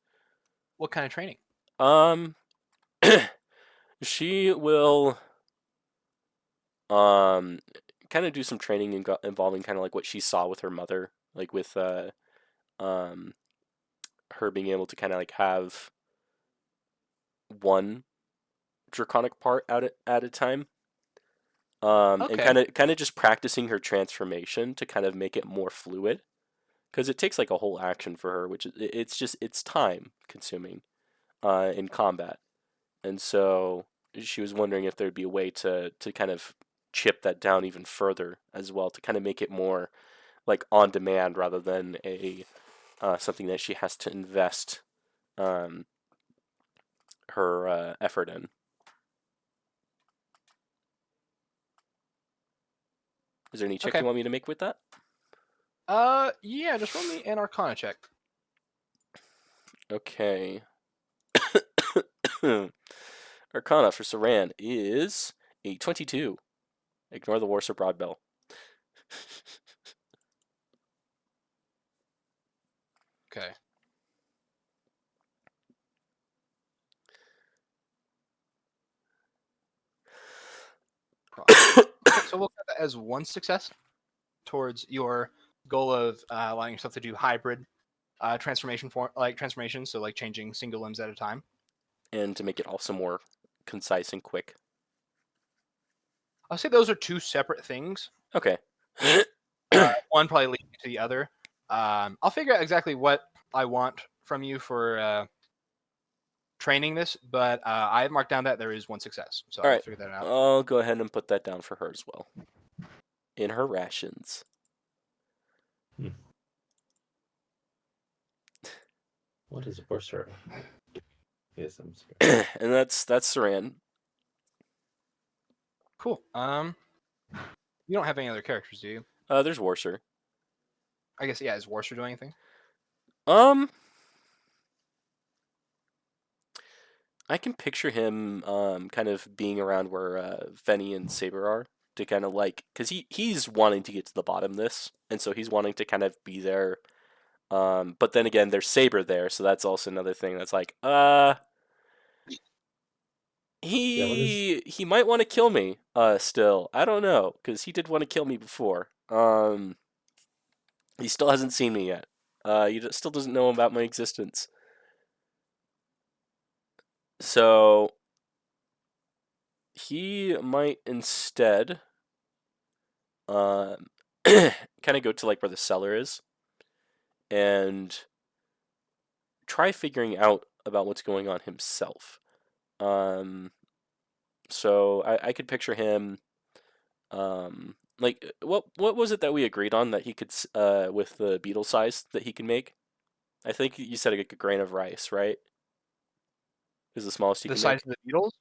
What kind of training? She will kind of do some training involving kind of like what she saw with her mother, like with her being able to kind of like have one draconic part out at a time. And Okay. kind of just practicing her transformation to kind of make it more fluid, because it takes like a whole action for her, which it's time consuming in combat. And so she was wondering if there'd be a way to kind of chip that down even further as well, to kind of make it more like on demand rather than a something that she has to invest her effort in. Is there any check Okay. you want me to make with that? Yeah, just roll me an Arcana check. Okay. Arcana for Saran is a 22. Ignore the Warsaw Broadbell. Okay. So we'll count that as one success towards your goal of allowing yourself to do hybrid transformations, so like changing single limbs at a time. And to make it also more concise and quick. I'll say those are two separate things. Okay. One probably leading to the other. I'll figure out exactly what I want from you for training this, but I have marked down that there is one success, so All I'll right. figure that out. I'll go ahead and put that down for her as well. In her rations. What is Borser? Yes, I'm sorry. And that's Saran. Cool. You don't have any other characters, do you? There's Warser. I guess, yeah. Is Warser doing anything? I can picture him kind of being around where Fenny and Saber are, to kind of like, because he's wanting to get to the bottom of this, and so he's wanting to kind of be there. But then again, there's Saber there, so that's also another thing that's like, he might want to kill me still. I don't know, because he did want to kill me before. He still hasn't seen me yet. He still doesn't know about my existence. So he might instead kind of go to like where the cellar is and try figuring out about what's going on himself. So I could picture him like what was it that we agreed on that he could with the beetle size that he can make? I think you said like a grain of rice, right? Is the smallest you The can size make? of the beetles?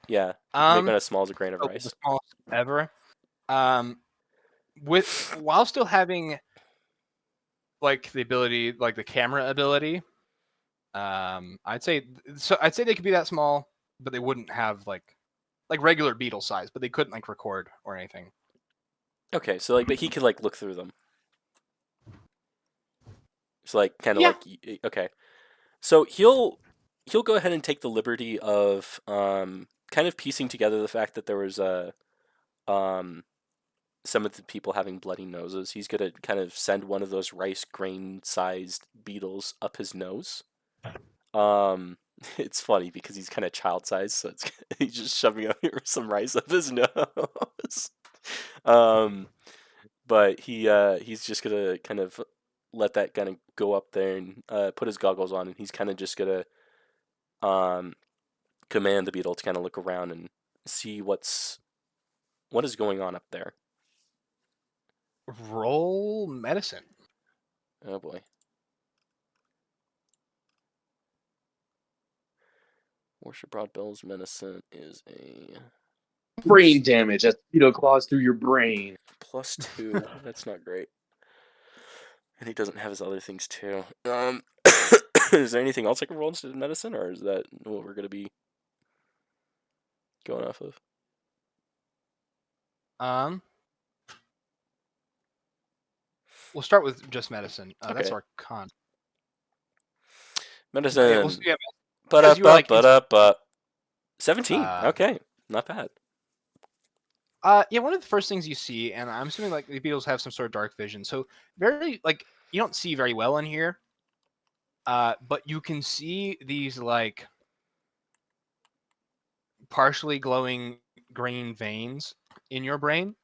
Yeah, you can make one as small as a grain of The rice. smallest ever. While still having like the ability, like the camera ability, I'd say they could be that small, but they wouldn't have like regular beetle size, but they couldn't like record or anything. Okay, so like, but he could like look through them. So like, kind of Yeah. like, okay. So he'll he'll go ahead and take the liberty of kind of piecing together the fact that there was some of the people having bloody noses. He's gonna kind of send one of those rice grain-sized beetles up his nose. It's funny because he's kind of child-sized, so he's just shoving some rice up his nose. But he's just gonna kind of let that kind of go up there and put his goggles on, and he's kind of just gonna command the beetle to kind of look around and see what is going on up there. Roll medicine. Oh boy. Worship Broadbell's medicine is a Brain damage. That mosquito claws through your brain. +2. That's not great. And he doesn't have his other things too. Is there anything else I can roll instead of medicine, or is that what we're gonna be going off of? We'll start with just medicine. That's Okay. Arcana. Medicine. Yeah, because But you were, like, 17. Uh, Okay, not bad. yeah, one of the first things you see, and I'm assuming like the beetles have some sort of dark vision, so very like you don't see very well in here, but you can see these like partially glowing green veins in your brain,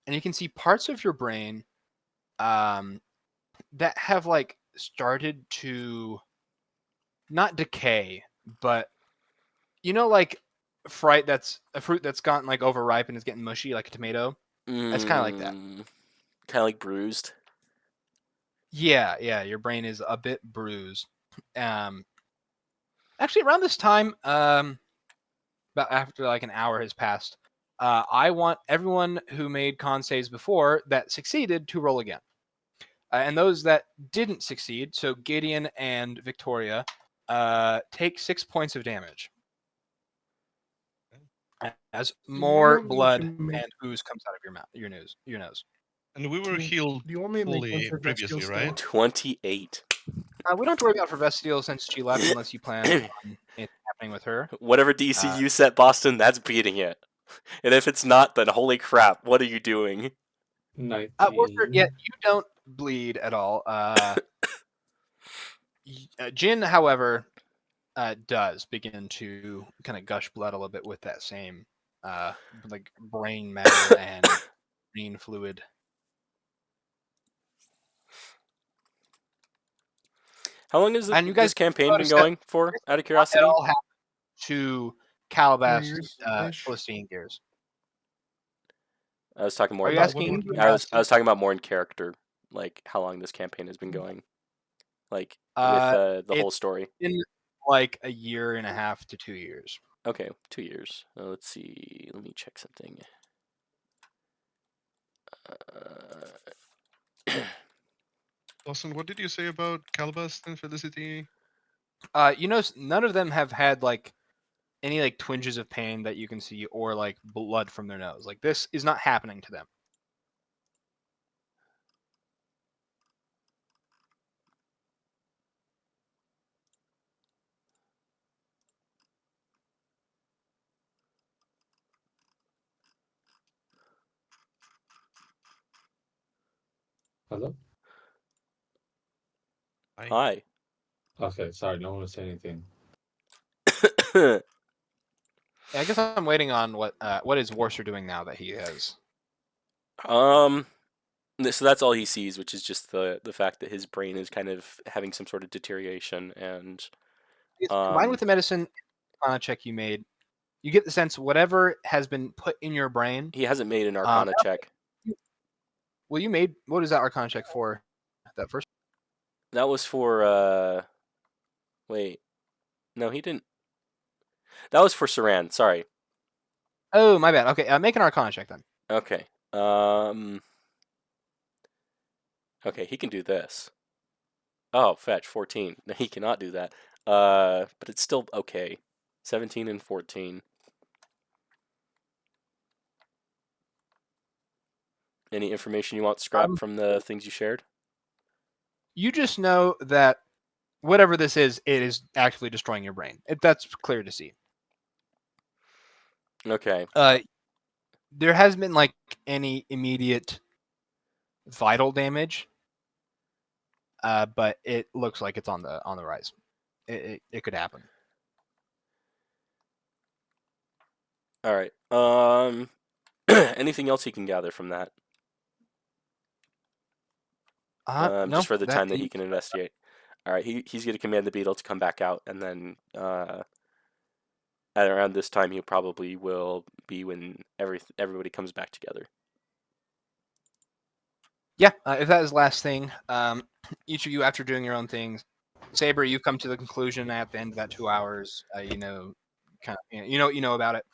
and you can see parts of your brain that have like started to not decay, but like fruit that's gotten like overripe and is getting mushy like a tomato. It's kind of like that. Kind of like bruised. Yeah, your brain is a bit bruised. Actually, around this time, about after like an hour has passed, I want everyone who made con saves before that succeeded to roll again. And those that didn't succeed, so Gideon and Victoria, take 6 points of damage as more blood and ooze comes out of your nose. And we were healed Do you want me to make one fully for previously, Vestial right? 28. We don't have to worry about for Vestial since she left, unless you plan on it happening with her. Whatever DC you set, Boston, that's beating it. And if it's not, then holy crap, what are you doing? 19. Wolfert, yeah, you don't bleed at all. Jin, however, does begin to kind of gush blood a little bit with that same like brain matter and brain fluid. How long has And you guys this campaign been noticed that going for, out of curiosity? It all happened to Calabas Years-ish. Philistine Gears. I was talking more Are you about. asking? I was talking about more in character, like how long this campaign has been going, like with the whole story. In like a year and a half to 2 years. Okay, 2 years. Let's see. Let me check something. Lawson, what did you say about Calabas and Felicity? None of them have had like any like twinges of pain that you can see, or like blood from their nose. Like this is not happening to them. Hello? Hi. Okay, sorry, no one was saying anything. Yeah, I guess I'm waiting on what is Warser doing now that he has. So that's all he sees, which is just the fact that his brain is kind of having some sort of deterioration, and Combined with the medicine check you made, you get the sense whatever has been put in your brain. He hasn't made an Arcana check. Well, you made, what is that Arcana check for? That first. That was for wait, no, he didn't. That was for Saran. Sorry. Oh, my bad. Okay, make an Arcana check then. Okay. Okay, he can do this. Oh, fetch 14. No, he cannot do that. But it's still okay. 17 and 14. Any information you want scrapped from the things you shared? You just know that whatever this is, it is actually destroying your brain. That's clear to see. Okay. There hasn't been like any immediate vital damage, but it looks like it's on the rise. It could happen. All right. Anything else he can gather from that? No, Just for the time that he can investigate. All right. He's going to command the beetle to come back out, and then at around this time, he probably will be when everybody comes back together. Yeah, if that is the last thing, each of you, after doing your own things, Saber, you come to the conclusion at the end of that 2 hours. You know about it.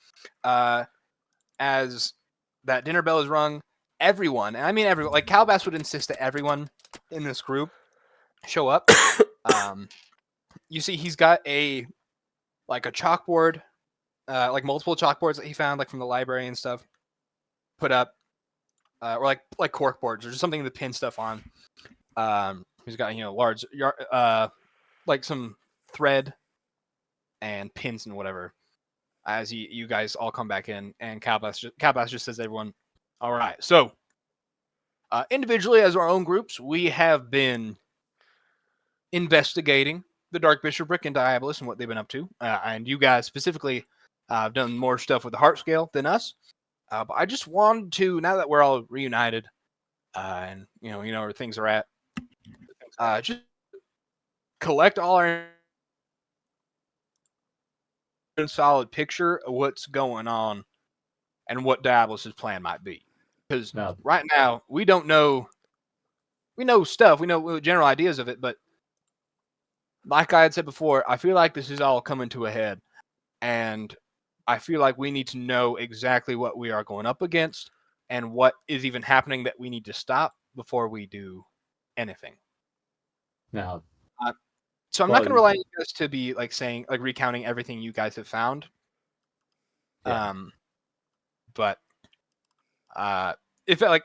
As that dinner bell is rung, everyone, and I mean everyone, like Calbass would insist that everyone in this group show up. You see, he's got a chalkboard, like multiple chalkboards that he found, like from the library and stuff, put up, or like cork boards or just something to pin stuff on. He's got large, like some thread and pins and whatever. As you guys all come back in, and Calbass just says to everyone, all right, so individually as our own groups, we have been investigating the Dark Bishopric and Diabolus and what they've been up to, and you guys specifically have done more stuff with the Heart Scale than us. But I just wanted to, now that we're all reunited, and you know where things are at, just collect all our solid picture of what's going on and what Diabolus's plan might be. Because right now we don't know. We know stuff. We know general ideas of it, but like I had said before, I feel like this is all coming to a head, and I feel like we need to know exactly what we are going up against and what is even happening that we need to stop before we do anything. Now, so I'm not going to rely on you guys to be saying, recounting everything you guys have found. Yeah. But if I'm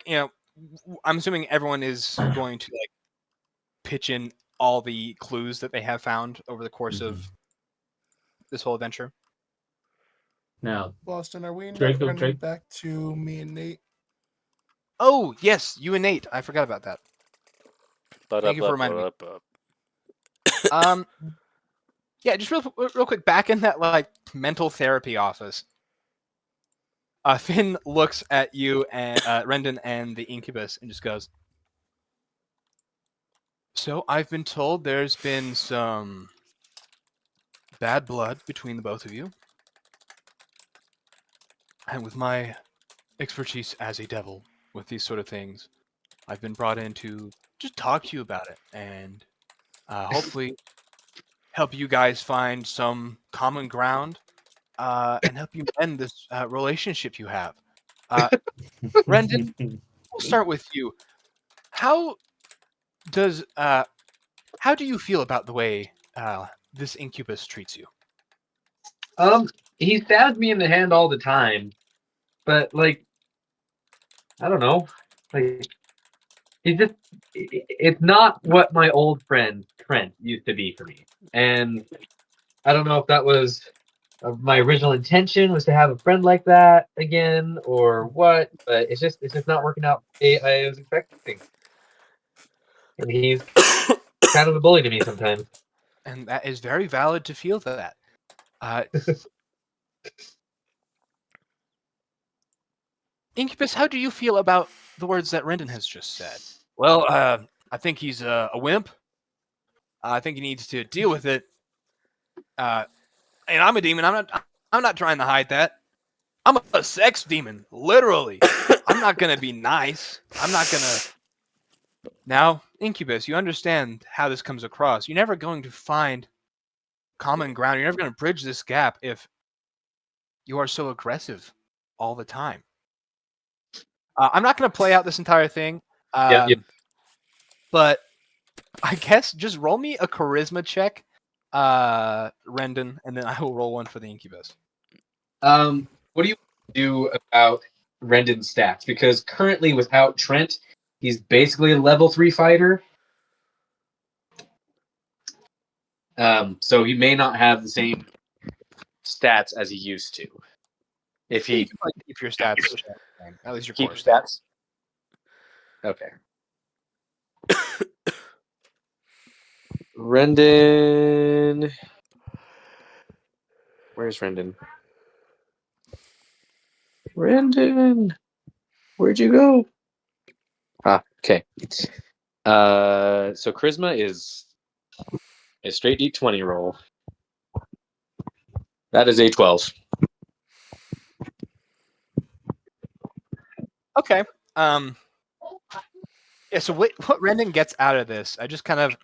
assuming everyone is going to pitch in all the clues that they have found over the course of this whole adventure. Now, Boston, are we Draco, running back to me and Nate? Oh yes, you and Nate. I forgot about that. Thank you for reminding me. Yeah, just real quick, back in that mental therapy office, Finn looks at you and Rendon and the Incubus and just goes, "So I've been told there's been some bad blood between the both of you, and with my expertise as a devil with these sort of things, I've been brought in to just talk to you about it and hopefully help you guys find some common ground and help you end this relationship you have." Rendon, we'll start with you. How do you feel about the way this Incubus treats you? He stabs me in the hand all the time, but I don't know, it's not what my old friend Trent used to be for me, and I don't know if that was my original intention was to have a friend like that again or what, but it's just not working out I was expecting, and he's kind of a bully to me sometimes. And that is very valid to feel that. Incubus, how do you feel about the words that Rendon has just said? Well, I think he's a wimp. I think he needs to deal with it. And I'm a demon. I'm not trying to hide that. I'm a sex demon, literally. I'm not gonna be nice. I'm not gonna. Now, Incubus, you understand how this comes across. You're never going to find common ground. You're never going to bridge this gap if you are so aggressive all the time. I'm not going to play out this entire thing. But I guess just roll me a charisma check, Rendon, and then I will roll one for the Incubus. What do you do about Rendon's stats? Because currently, without Trent, he's basically a level 3 fighter. So he may not have the same stats as he used to. If You he can probably keep your stats, at least your keep core your stats. stats. Okay. Rendon. Where's Rendon? Rendon, where'd you go? Okay. So charisma is a straight D20 roll. That is a 12. Okay. Yeah. So what Rendon gets out of this, I just kind of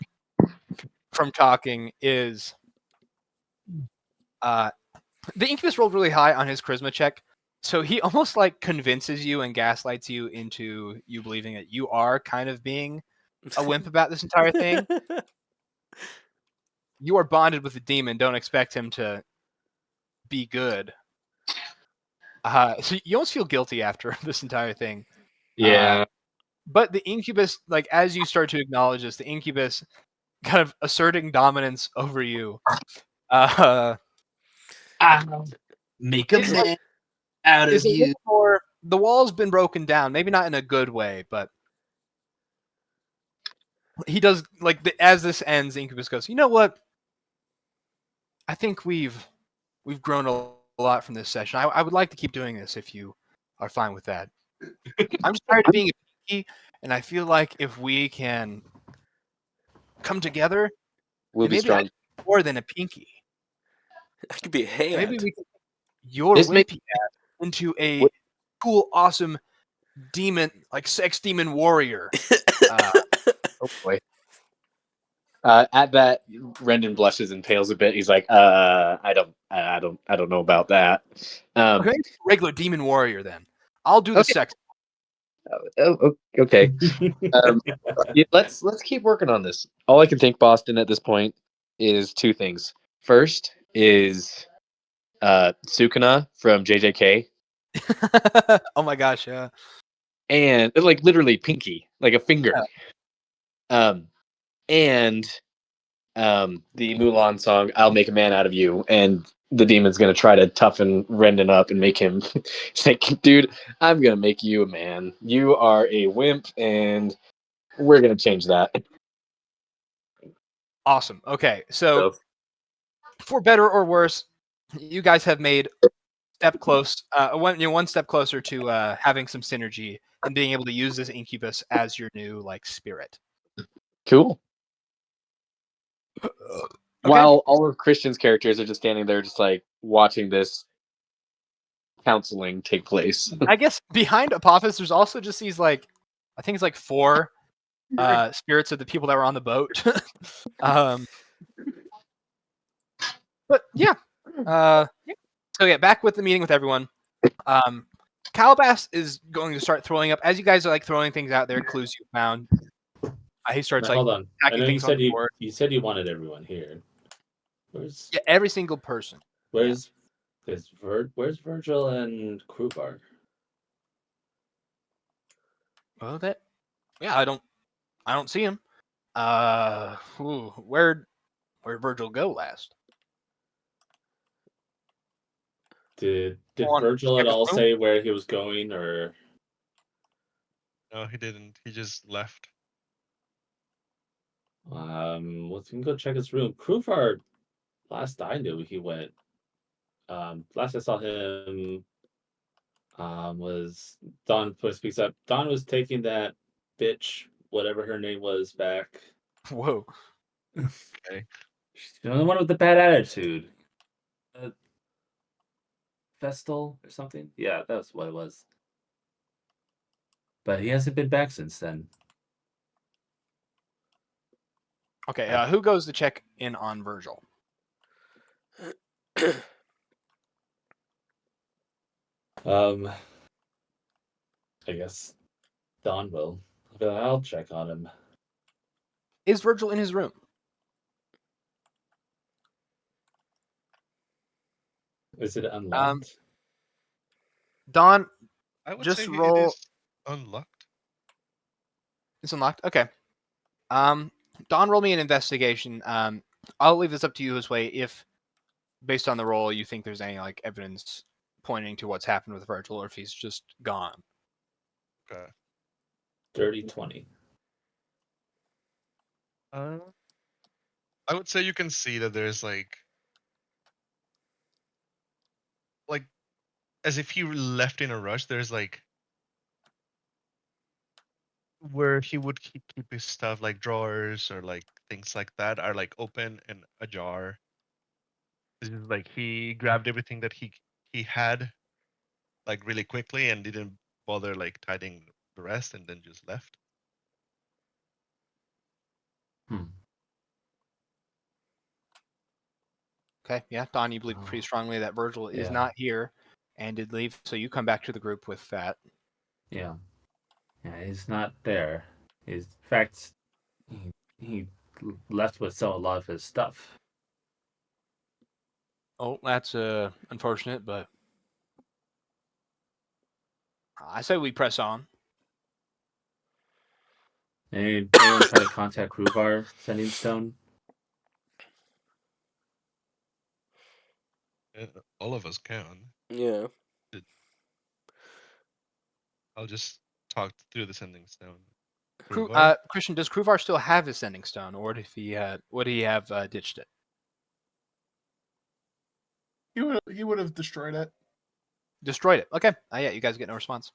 from talking is, the Incubus rolled really high on his charisma check, so he almost like convinces you and gaslights you into you believing that you are kind of being a wimp about this entire thing. You are bonded with the demon. Don't expect him to be good. So you almost feel guilty after this entire thing. Yeah. But the Incubus, like as you start to acknowledge this, the Incubus kind of asserting dominance over you. Make a It's like- man out is of a you. little more. The wall's been broken down, maybe not in a good way, but he does like as this ends, the Incubus goes, "You know what? I think we've grown a lot from this session. I would like to keep doing this if you are fine with that. I'm just tired of being a pinky, and I feel like if we can come together, We'll then be maybe strong. I'm more than a pinky. I could be a hand. Maybe we can your This may- wimpy ass into a What- cool, awesome demon, like sex demon warrior." Oh boy. At that, Rendon blushes and pales a bit. He's like, I don't know about that. Okay, regular demon warrior then. I'll do the Okay. sex. Okay. Yeah, let's keep working on this. All I can think, Boston, at this point is two things. First is Sukuna from JJK, Oh my gosh, yeah. and like literally Pinky, like a finger. And the Mulan song "I'll Make a Man Out of You," and the demon's gonna try to toughen Rendon up and make him like, dude, I'm gonna make you a man. You are a wimp, and we're gonna change that. Awesome. Okay, so for better or worse, you guys have made one step closer to having some synergy and being able to use this Incubus as your new like spirit. Cool. Okay. While all of Christian's characters are just standing there, just like watching this counseling take place. I guess behind Apophis, there's also just these like, I think it's like 4 spirits of the people that were on the boat. But yeah, so yeah, back with the meeting with everyone. Calabas is going to start throwing up as you guys are like throwing things out there, clues you found. He starts Now, like hold on. I packing know you things on said the board. you said you wanted everyone here. Where's Yeah, every single person. where's where's Virgil and Krubar? Well, I don't see him. Where'd Virgil go last? Did On Virgil at Skipper's all room? say where he was going, or No, he didn't. He just left. we can go check his room. Krubar, last I knew, he went. Last I saw him, was Dawn speaks up. Dawn was taking that bitch, whatever her name was, back. Whoa. She's the only one with the bad attitude. Vestal or something? Yeah, that's what it was. But he hasn't been back since then. Okay, who goes to check in on Virgil? I guess Dawn will. I'll check on him. Is Virgil in his room? Is it unlocked? Dawn, I would Just say roll- it is unlocked. it's unlocked. Okay. Dawn, roll me an investigation. I'll leave this up to you this way. If, based on the roll, you think there's any like evidence pointing to what's happened with Virgil, or if he's just gone. Okay. Dirty 20. I would say you can see that there's like as if he left in a rush. There's like where he would keep his stuff, like drawers or like things like that, are like open and ajar. This is like he grabbed everything that he had like really quickly and didn't bother like tidying the rest, and then just left. Okay, yeah, Don, you believe pretty strongly that Virgil is Yeah. not here and did leave, so you come back to the group with that. Yeah. Yeah, he's not there. In fact, he left with a lot of his stuff. Oh, that's unfortunate, but I say we press on. Anyone try to contact Kruvar Sending Stone? All of us can. Yeah. I'll just talk through the sending stone. Christian, does Kruvar still have his sending stone, or would he have ditched it? He would have destroyed it. Destroyed it. Okay. Yeah, you guys get no response.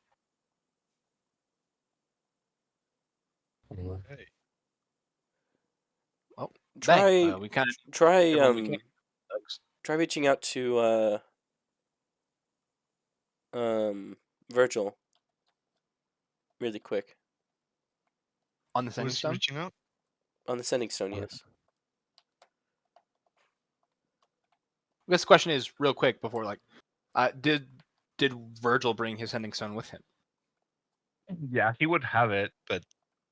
Hey. Well, Try bang. We kind of try everyone we can. try reaching out to Virgil really quick on the sending Who's stone. reaching out? on the sending stone. Yes. I guess the question is real quick before did Virgil bring his sending stone with him? Yeah, he would have it, but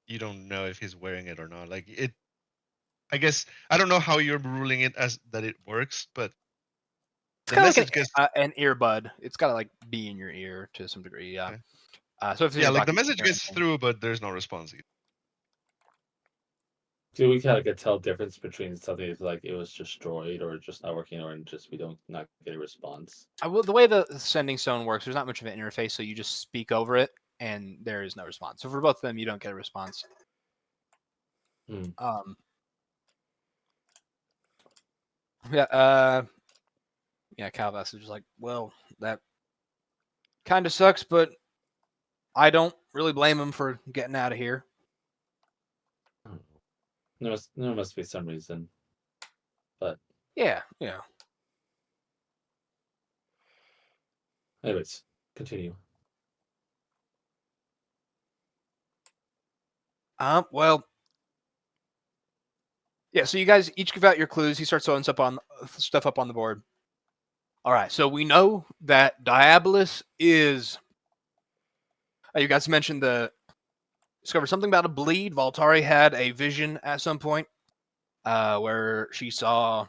you don't know if he's wearing it or not. Like it, I guess I don't know how you're ruling it as that it works, but It's the kind of message like gets an earbud. It's got to like be in your ear to some degree. Yeah. Okay. So if it's in yeah, your like the pocket, message or gets anything. through, but there's no response. Do we kind of tell difference between something if like it was destroyed or just not working, or just we don't not get a response? Well, the way the sending stone works, there's not much of an interface, so you just speak over it, and there is no response. So for both of them, you don't get a response. Yeah. Yeah. Calvas is just like, well, that kind of sucks, but I don't really blame him for getting out of here. There must be some reason, but yeah. Anyways, continue. Well, yeah. So you guys each give out your clues. He starts throwing stuff up on the board. All right. So we know that Diabolus is. You guys mentioned discovered something about a bleed. Valtari had a vision at some point where she saw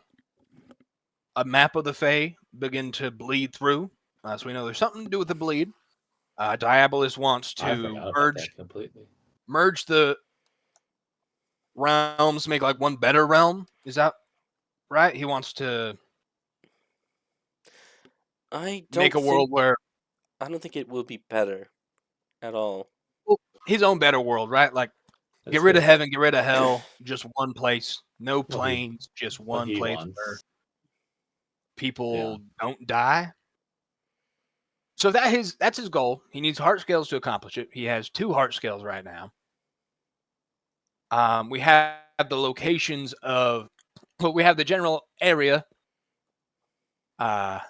a map of the Fae begin to bleed through. So we know there's something to do with the bleed. Diabolus wants to merge the realms, make like one better realm. Is that right? He wants to make a world where I don't think it will be better at all. Well, his own better world, right? Like get rid of heaven, get rid of hell, just one place, no planes, just one place where people don't die. So that's his goal. He needs heart scales to accomplish it. He has 2 heart scales right now. We have the locations of, well, we have the general area of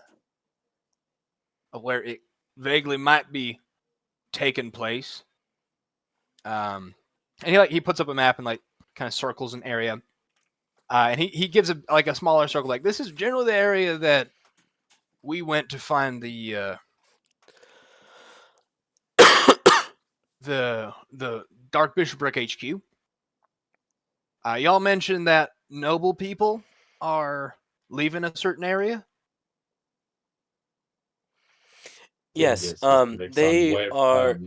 where it vaguely might be taking place. And he puts up a map and like kind of circles an area. And he gives a smaller circle, like this is generally the area that we went to find the Dark Bishopric HQ. Y'all mentioned that noble people are leaving a certain area. Yes, they are.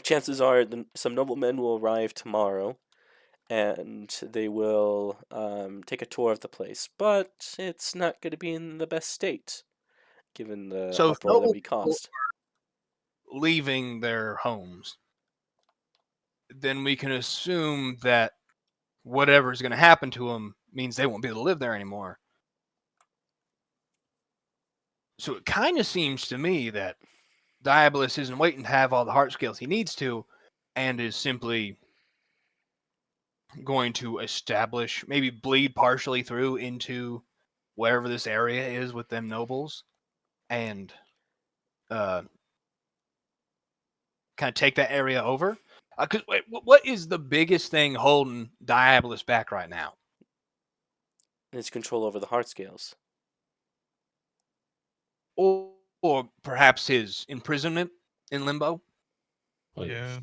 Chances are some noblemen will arrive tomorrow, and they will take a tour of the place. But it's not going to be in the best state, given the So if uproar that noble we people caused. are leaving their homes, then we can assume that whatever's going to happen to them means they won't be able to live there anymore. So it kind of seems to me that Diabolus isn't waiting to have all the heart skills he needs to, and is simply going to establish, maybe bleed partially through into wherever this area is with them nobles, and kind of take that area over. Because what is the biggest thing holding Diabolus back right now? His control over the heart scales. Or perhaps his imprisonment in limbo? Oh, yes. Yeah.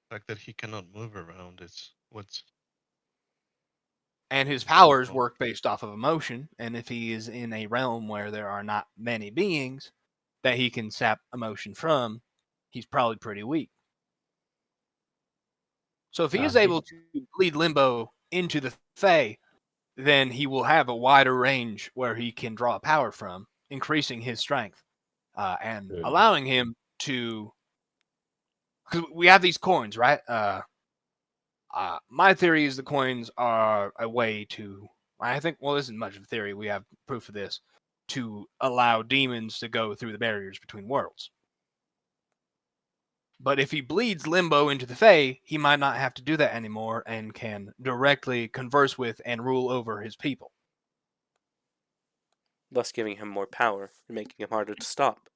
The fact that he cannot move around is what's And his It's powers difficult. work based off of emotion, and if he is in a realm where there are not many beings that he can sap emotion from, he's probably pretty weak. So if he is able to bleed Limbo into the Fae, then he will have a wider range where he can draw power from, increasing his strength and Good. allowing him to. Because we have these coins, right? My theory is the coins are a way to. I think, well, this isn't much of a theory. We have proof of this to allow demons to go through the barriers between worlds. But if he bleeds Limbo into the Fae, he might not have to do that anymore and can directly converse with and rule over his people. Thus giving him more power and making him harder to stop.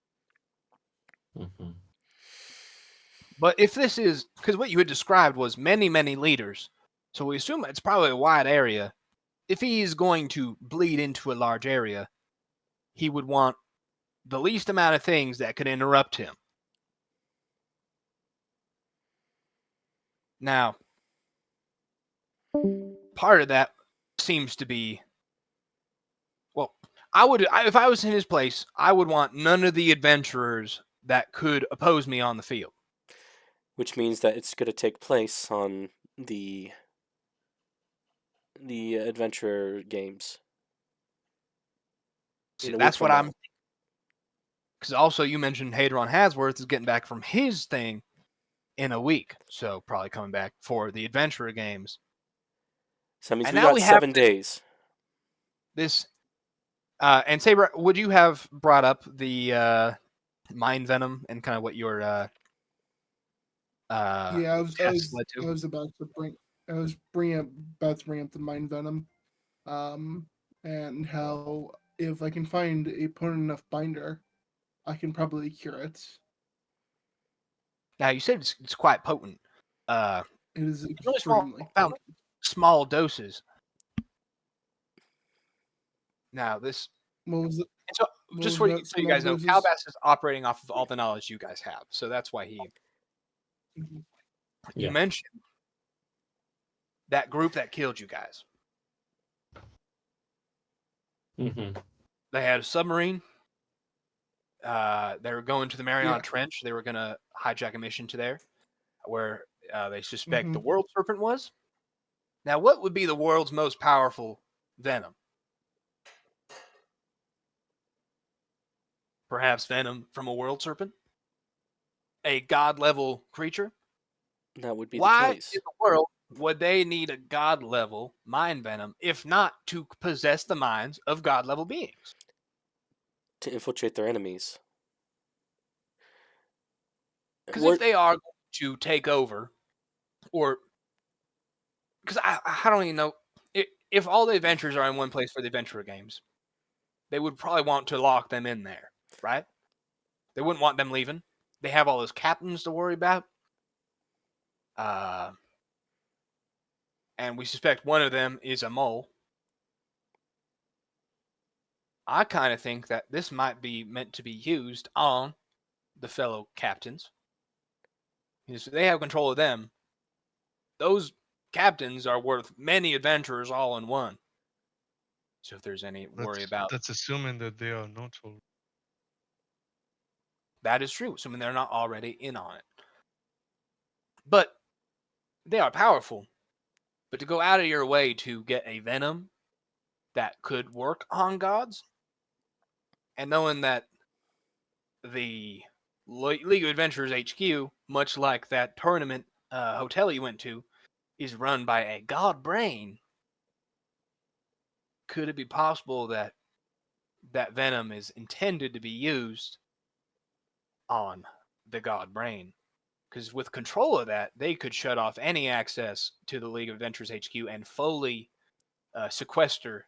Mm-hmm. But if this is, because what you had described was many, many leaders, so we assume it's probably a wide area. If he's going to bleed into a large area, he would want the least amount of things that could interrupt him. Now, part of that seems to be, well, if I was in his place, I would want none of the adventurers that could oppose me on the field. Which means that it's going to take place on the adventure games. See, In a week that's from what now. I'm. Because also you mentioned Hadron Hasworth is getting back from his thing in a week, so probably coming back for the adventurer games. So that means And we now got we have 7 days. This and Saber, would you have brought up the mind venom and kind of what your Yeah, tests led to? I was about to bring up the mind venom, and how if I can find a potent enough binder, I can probably cure it. Now you said it's quite potent. It is It's only extremely found potent. small doses. Now this, What was it? so What just was so that you small guys know, doses? Calbass is operating off of all the knowledge you guys have, so that's why he. Mhm. You Yeah. mentioned that group that killed you guys. Mm-hmm. They had a submarine. They were going to the Mariana Yeah. Trench. They were going to hijack a mission to there, where they suspect Mhm. the World Serpent was. Now, what would be the world's most powerful venom? Perhaps venom from a World Serpent? A god-level creature? That would be Why the in case. the world would they need a god-level mind venom, if not to possess the minds of god-level beings? To infiltrate their enemies. Because if they are going to take over, or because I don't even know if all the adventures are in one place for the adventurer games, they would probably want to lock them in there, right? They wouldn't want them leaving. They have all those captains to worry about, and we suspect one of them is a mole. I kind of think that this might be meant to be used on the fellow captains. Because if they have control of them, those captains are worth many adventurers all in one. So if there's any worry about That's assuming that they are not all. that, is true. Assuming they're not already in on it. But they are powerful, but to go out of your way to get a venom that could work on gods, and knowing that the League of Adventurers HQ, much like that tournament hotel you went to, is run by a god brain, could it be possible that that venom is intended to be used on the god brain? Because with control of that, they could shut off any access to the League of Adventurers HQ and fully sequester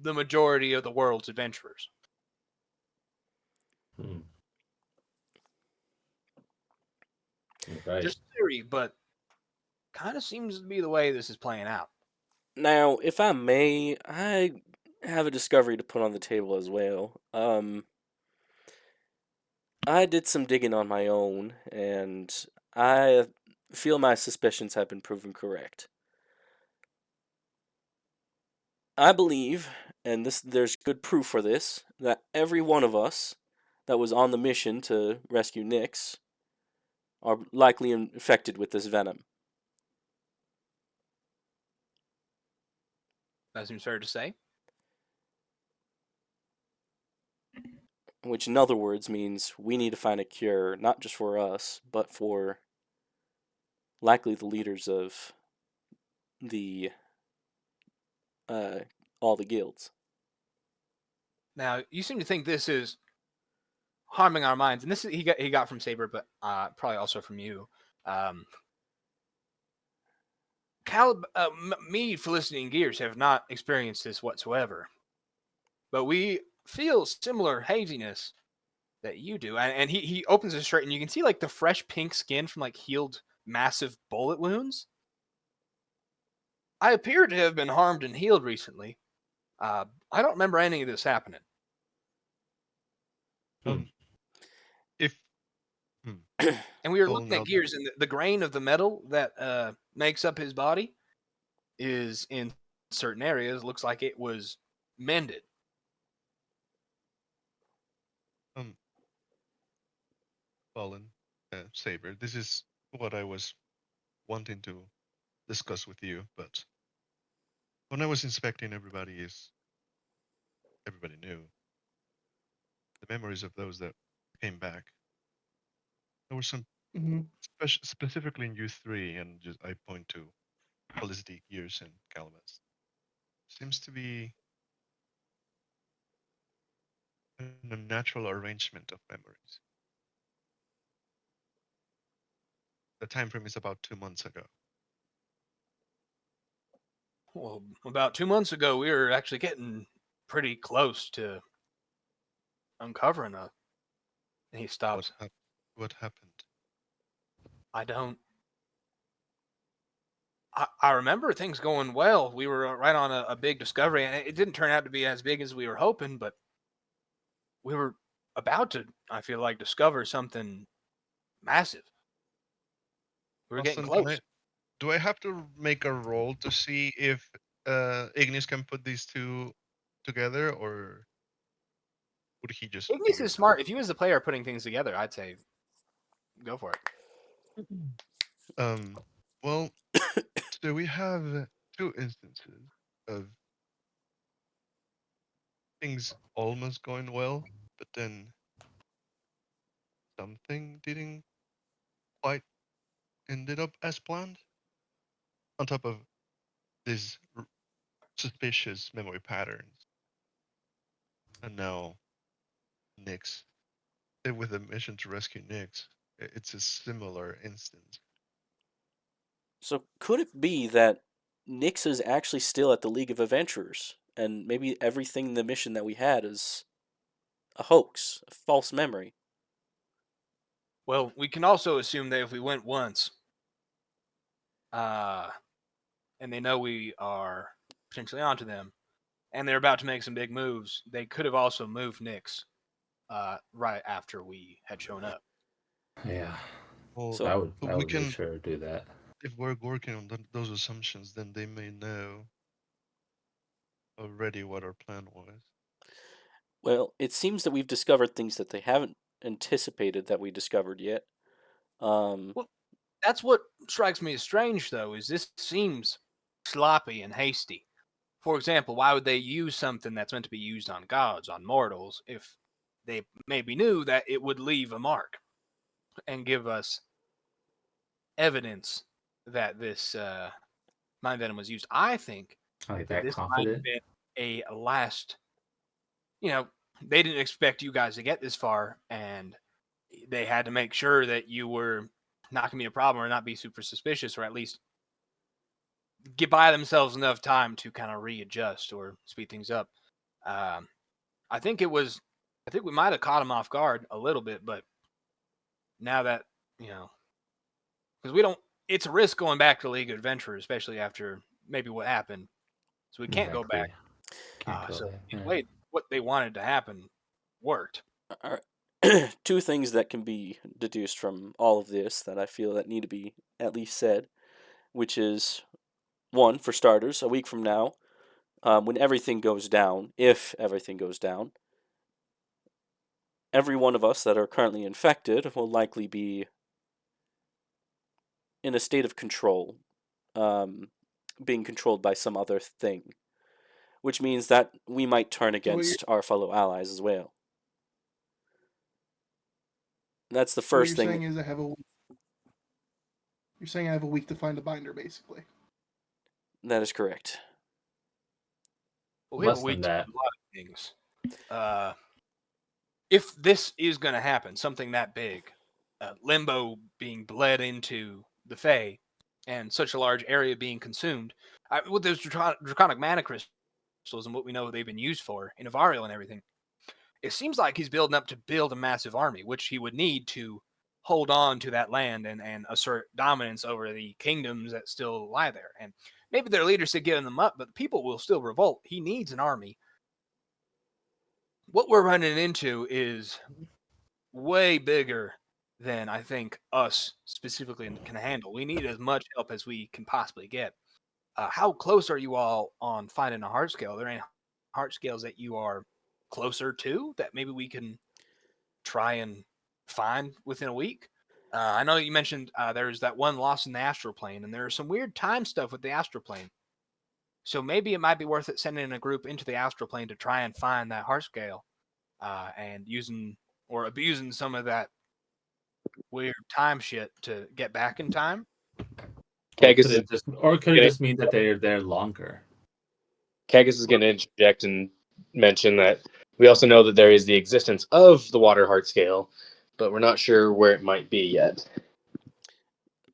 the majority of the world's adventurers. Hmm. Right. Just theory, but kind of seems to be the way this is playing out. Now, if I may, I have a discovery to put on the table as well. I did some digging on my own, and I feel my suspicions have been proven correct. I believe, and there's good proof for this, that every one of us that was on the mission to rescue Nyx are likely infected with this venom. That seems fair to say. Which, in other words, means we need to find a cure, not just for us, but for likely the leaders of the all the guilds. Now, you seem to think this is harming our minds, and this is, he got from Saber, but probably also from you. Me, Felicity, and Gears have not experienced this whatsoever, but we feel similar haziness that you do. And he opens his shirt, and you can see like the fresh pink skin from like healed massive bullet wounds. I appear to have been harmed and healed recently. I don't remember any of this happening. If And we were Oh, looking no. at Gears, and the grain of the metal that makes up his body is in certain areas looks like it was mended. Fallen, Saber, this is what I was wanting to discuss with you, but when I was inspecting everybody knew the memories of those that came back. There were some specifically in U3, and just I point to Felicity, Gears, and Calamus. Seems to be a natural arrangement of memories. The time frame is about 2 months ago. Well, about 2 months ago, we were actually getting pretty close to uncovering a. And he stops. What happened? I don't. I remember things going well. We were right on a big discovery, and it didn't turn out to be as big as we were hoping, but we were about to, I feel like, discover something massive. We were getting Austin, close. do I have to make a roll to see if Ignis can put these two together, or would he just? Ignis figure is it smart. If you as the player are putting things together, I'd say go for it. out? Well, so we have 2 instances of things almost going well, but then something didn't quite ended up as planned. On top of these suspicious memory patterns, and now Nyx, with a mission to rescue Nyx, it's a similar instance. So could it be that Nyx is actually still at the League of Adventurers, and maybe everything in the mission that we had is a hoax, a false memory? Well, we can also assume that if we went once, and they know we are potentially onto them, and they're about to make some big moves, they could have also moved Nyx right after we had shown up. Yeah. Well, So- I would we make can- sure to do that. if we're working on those assumptions, then they may know already what our plan was. Well, it seems that we've discovered things that they haven't anticipated that we discovered yet. That That's what strikes me as strange, though, is this seems sloppy and hasty. For example, why would they use something that's meant to be used on gods, on mortals, if they maybe knew that it would leave a mark and give us evidence that this mind venom was used? I think Like that that this might have confident? been a last, they didn't expect you guys to get this far, and they had to make sure that you were not going to be a problem or not be super suspicious, or at least get by themselves enough time to kind of readjust or speed things up. Um, I think we might have caught them off guard a little bit, but now that, because it's a risk going back to League of Adventurers, especially after maybe what happened. So we can't go back. Can't go So back, in a yeah. way, what they wanted to happen worked. All right. Two things that can be deduced from all of this that I feel that need to be at least said, which is, one, for starters, a week from now, when everything goes down, if everything goes down, every one of us that are currently infected will likely be in a state of control, being controlled by some other thing, which means that we might turn So what you're, against our fellow allies as well. That's the what first you're thing. saying is you're saying I have a week to find a binder, basically. That is correct. Well, we have Less a week than to that. do a lot of things. If this is going to happen, something that big, Limbo being bled into the Fae, and such a large area being consumed, with those draconic mana crystals and what we know they've been used for in Avariel and everything, it seems like he's building up to build a massive army, which he would need to hold on to that land and assert dominance over the kingdoms that still lie there. And maybe their leaders have given them up, but the people will still revolt. He needs an army. What we're running into is way bigger than I think us specifically can handle. We need as much help as we can possibly get. How close are you all on finding a heart scale? Are there any heart scales that you are closer to that maybe we can try and find within a week? I know you mentioned there's that one lost in the astral plane, and there's some weird time stuff with the astral plane. So maybe it might be worth it sending a group into the astral plane to try and find that heart scale, and using or abusing some of that weird time shit to get back in time. Kagus is Could it gonna, just mean that they're there longer? Kagus is going to interject and mention that we also know that there is the existence of the water heart scale, but we're not sure where it might be yet.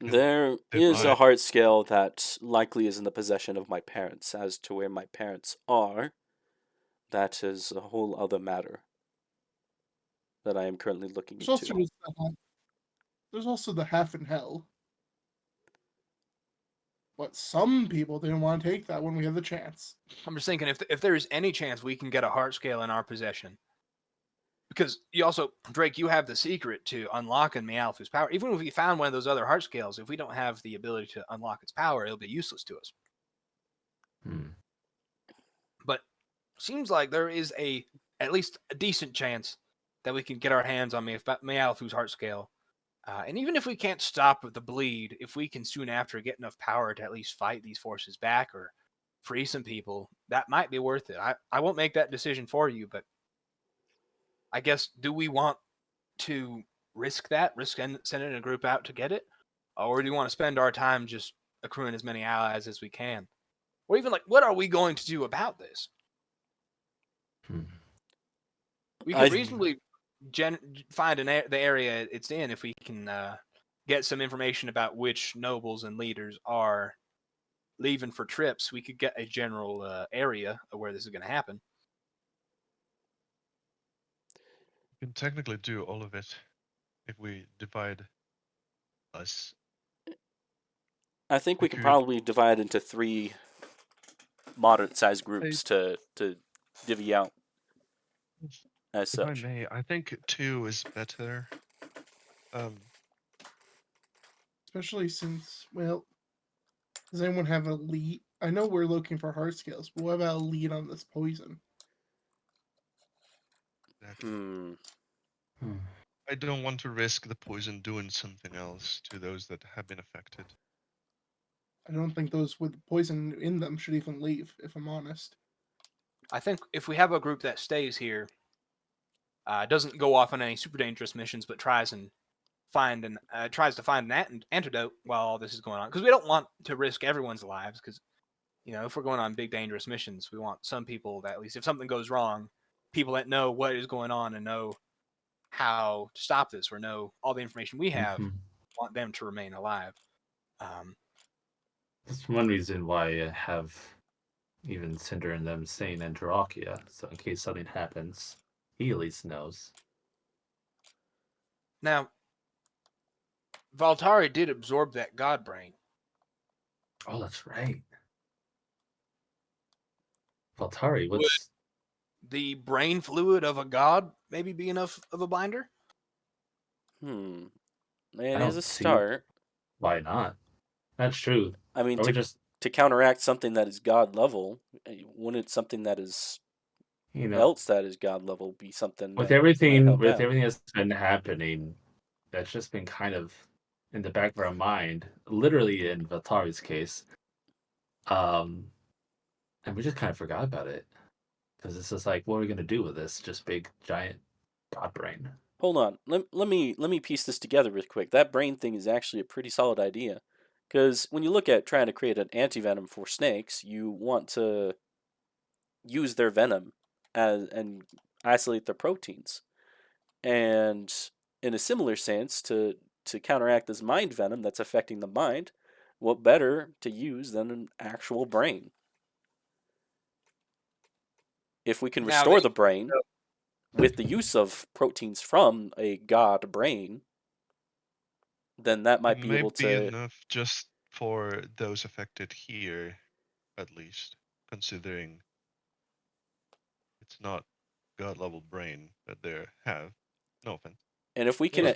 There is a heart scale that likely is in the possession of my parents. As to where my parents are, that is a whole other matter that I am currently looking into. There's also the half in hell. But some people didn't want to take that when we had the chance. I'm just thinking if there is any chance we can get a heart scale in our possession, because you also, Drake, you have the secret to unlocking Meowth's power. Even if we found one of those other heart scales, if we don't have the ability to unlock its power, it'll be useless to us. But seems like there is at least a decent chance that we can get our hands on Meowth's heart scale. And even if we can't stop the bleed, if we can soon after get enough power to at least fight these forces back or free some people, that might be worth it. I won't make that decision for you, but I guess, do we want to risk sending a group out to get it? Or do you want to spend our time just accruing as many allies as we can? Or even, what are we going to do about this? We could reasonably find the area it's in if we can get some information about which nobles and leaders are leaving for trips. We could get a general area of where this is going to happen. We can technically do all of it if we divide us. I think we can probably divide into 3 moderate-sized groups to divvy out as such. If I may, I think 2 is better. Especially since, well, does anyone have a lead? I know we're looking for heart scales, but what about a lead on this poison? I don't want to risk the poison doing something else to those that have been affected. I don't think those with poison in them should even leave, if I'm honest. I think if we have a group that stays here, doesn't go off on any super dangerous missions, but tries to find an antidote while all this is going on, because we don't want to risk everyone's lives. Because if we're going on big dangerous missions, we want some people that, at least if something goes wrong, people that know what is going on and know how to stop this or know all the information we have, want them to remain alive. That's one reason why I have even Cinder and them staying in Drachia, so in case something happens, he at least knows. Now, Valtari did absorb that god brain. Oh, that's right. Valtari, what's The brain fluid of a god maybe be enough of a binder? It I is don't a see start. why not? That's true. I mean, Or we just to counteract something that is god level, wouldn't something that is else that is god level be something with that might help out? everything that's been happening, that's just been kind of in the back of our mind, literally in Valtari's case. And we just kind of forgot about it. Because it's just like, what are we gonna do with this just big giant god brain? Hold on. Let me piece this together real quick. That brain thing is actually a pretty solid idea. Because when you look at trying to create an antivenom for snakes, you want to use their venom and isolate their proteins. And in a similar sense, to counteract this mind venom that's affecting the mind, what better to use than an actual brain? If we can restore the brain with the use of proteins from a god brain, then that might be able to. Enough just for those affected here, at least, considering it's not god level brain that they have. No offense. And if we can,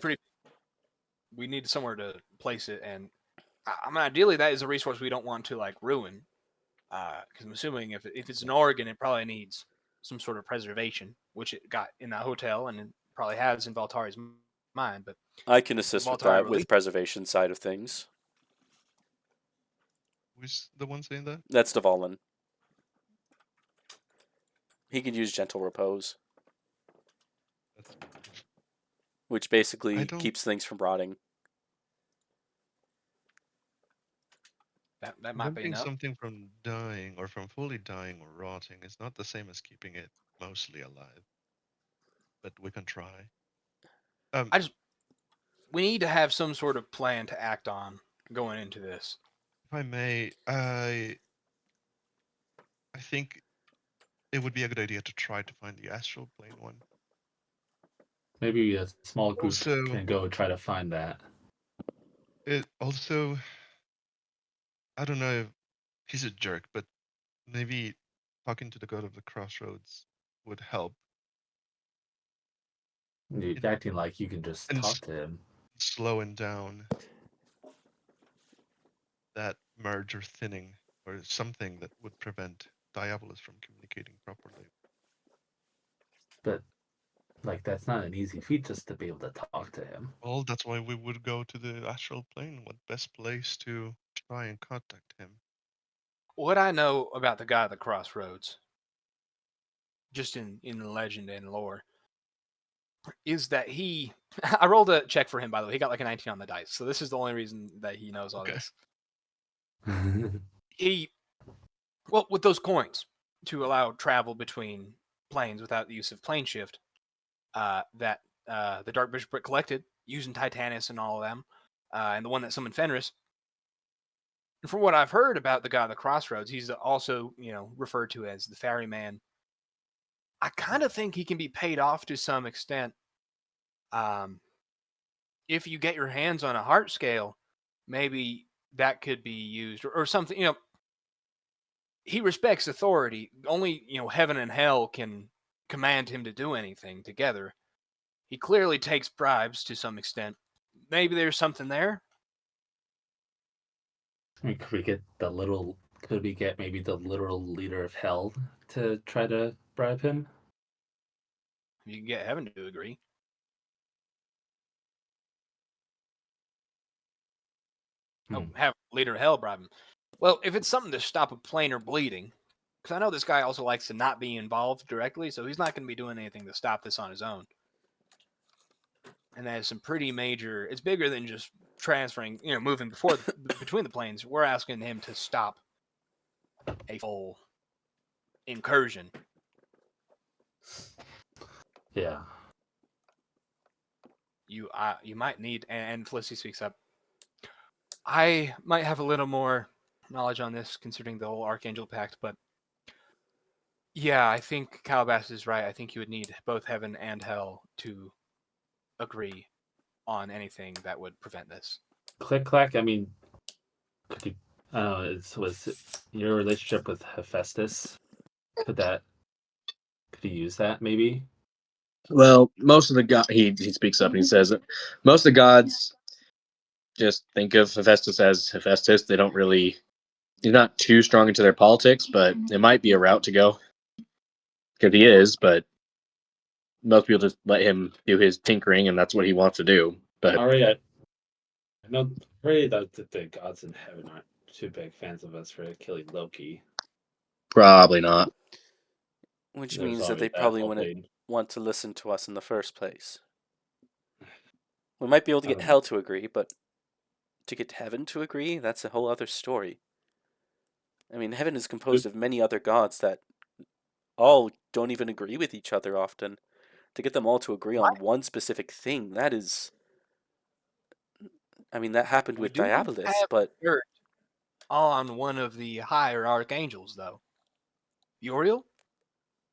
we need somewhere to place it, and I mean, ideally, that is a resource we don't want to ruin. Because I'm assuming if it's an organ, it probably needs some sort of preservation, which it got in that hotel, and it probably has in Valtari's mind. But I can assist with that with preservation side of things. Who's the one saying that? That's Dvalin. He could use gentle repose, which basically keeps things from rotting. That might be enough. Something from dying or from fully dying or rotting is not the same as keeping it mostly alive. But we can try. We need to have some sort of plan to act on going into this. If I may, I think it would be a good idea to try to find the astral plane one. Maybe a small group can go try to find that. It also, I don't know if he's a jerk, but maybe talking to the god of the crossroads would help. You're acting like you can just talk to him. Slowing down that merge or thinning or something that would prevent Diabolus from communicating properly. But that's not an easy feat just to be able to talk to him. Well, that's why we would go to the astral plane. What best place to try and contact him? What I know about the guy at the crossroads, just in legend and lore, is that I rolled a check for him, by the way. He got like a 19 on the dice. So this is the only reason that he knows all this. With those coins to allow travel between planes without the use of plane shift, that the Dark Bishopric collected using Titanus and all of them, and the one that summoned Fenris. And from what I've heard about the guy at the crossroads, he's also, referred to as the ferryman. I kind of think he can be paid off to some extent. If you get your hands on a heart scale, maybe that could be used or something. He respects authority. Only, heaven and hell can command him to do anything together. He clearly takes bribes to some extent. Maybe there's something there. Could we get maybe the literal leader of hell to try to bribe him? You can get heaven to agree. Have Leader of Hell bribe him. Well, if it's something to stop a planar bleeding, because I know this guy also likes to not be involved directly, so he's not going to be doing anything to stop this on his own. And that is some pretty major. It's bigger than just transferring, moving between the planes. We're asking him to stop a full incursion. Yeah. You might need, and Felicity speaks up. I might have a little more knowledge on this, considering the whole Archangel Pact, but yeah, I think Calabash is right. I think you would need both heaven and hell to agree on anything that would prevent this. Click clack. I mean, could you? I don't know. Was it your relationship with Hephaestus? Could you use that maybe? Well, most of the god he speaks up and he says that most of the gods just think of Hephaestus as Hephaestus. They don't really. He's not too strong into their politics, but it might be a route to go. Because he is, but most people just let him do his tinkering, and that's what he wants to do. But I know already that the gods in heaven aren't too big fans of us for killing Loki. probably not. Which There's means that already they that probably whole wouldn't thing. want to listen to us in the first place. We might be able to get Um, hell to agree, but to get heaven to agree, that's a whole other story. I mean, heaven is composed of many other gods that all don't even agree with each other often. To get them all to agree on one specific thing, that is... I mean, that happened We with do Diabolus, have but... dirt on one of the higher archangels, though. Uriel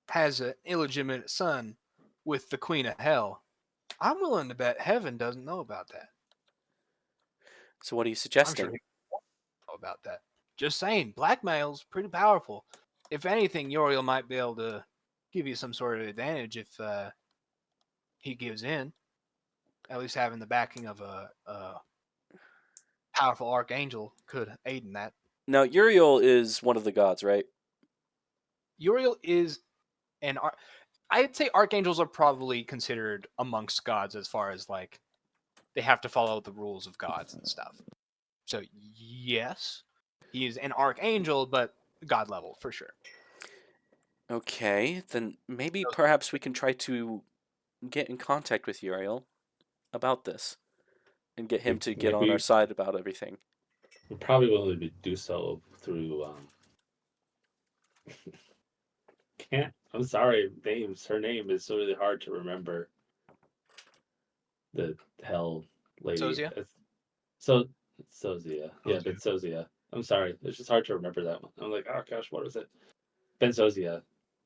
has an illegitimate son with the Queen of Hell. I'm willing to bet heaven doesn't know about that. So what are you I'm suggesting? sure he won't know about that. Just saying, blackmail's pretty powerful. If anything, Uriel might be able to give you some sort of advantage if he gives in. At least having the backing of a powerful archangel could aid in that. Now, Uriel is one of the gods, right? Uriel is an I'd say archangels are probably considered amongst gods as far as like they have to follow the rules of gods and stuff. So yes, he is an archangel, but god level for sure. Okay, then maybe perhaps we can try to get in contact with Uriel about this and get him to get on our side about everything. We probably will only do so through. Can't. I'm sorry. Names. Her name is so really hard to remember. The hell lady. Sozia? Sozia. Yeah, Ben Sozia. I'm sorry. It's just hard to remember that one. I'm like, oh gosh, what was it? Ben Sozia.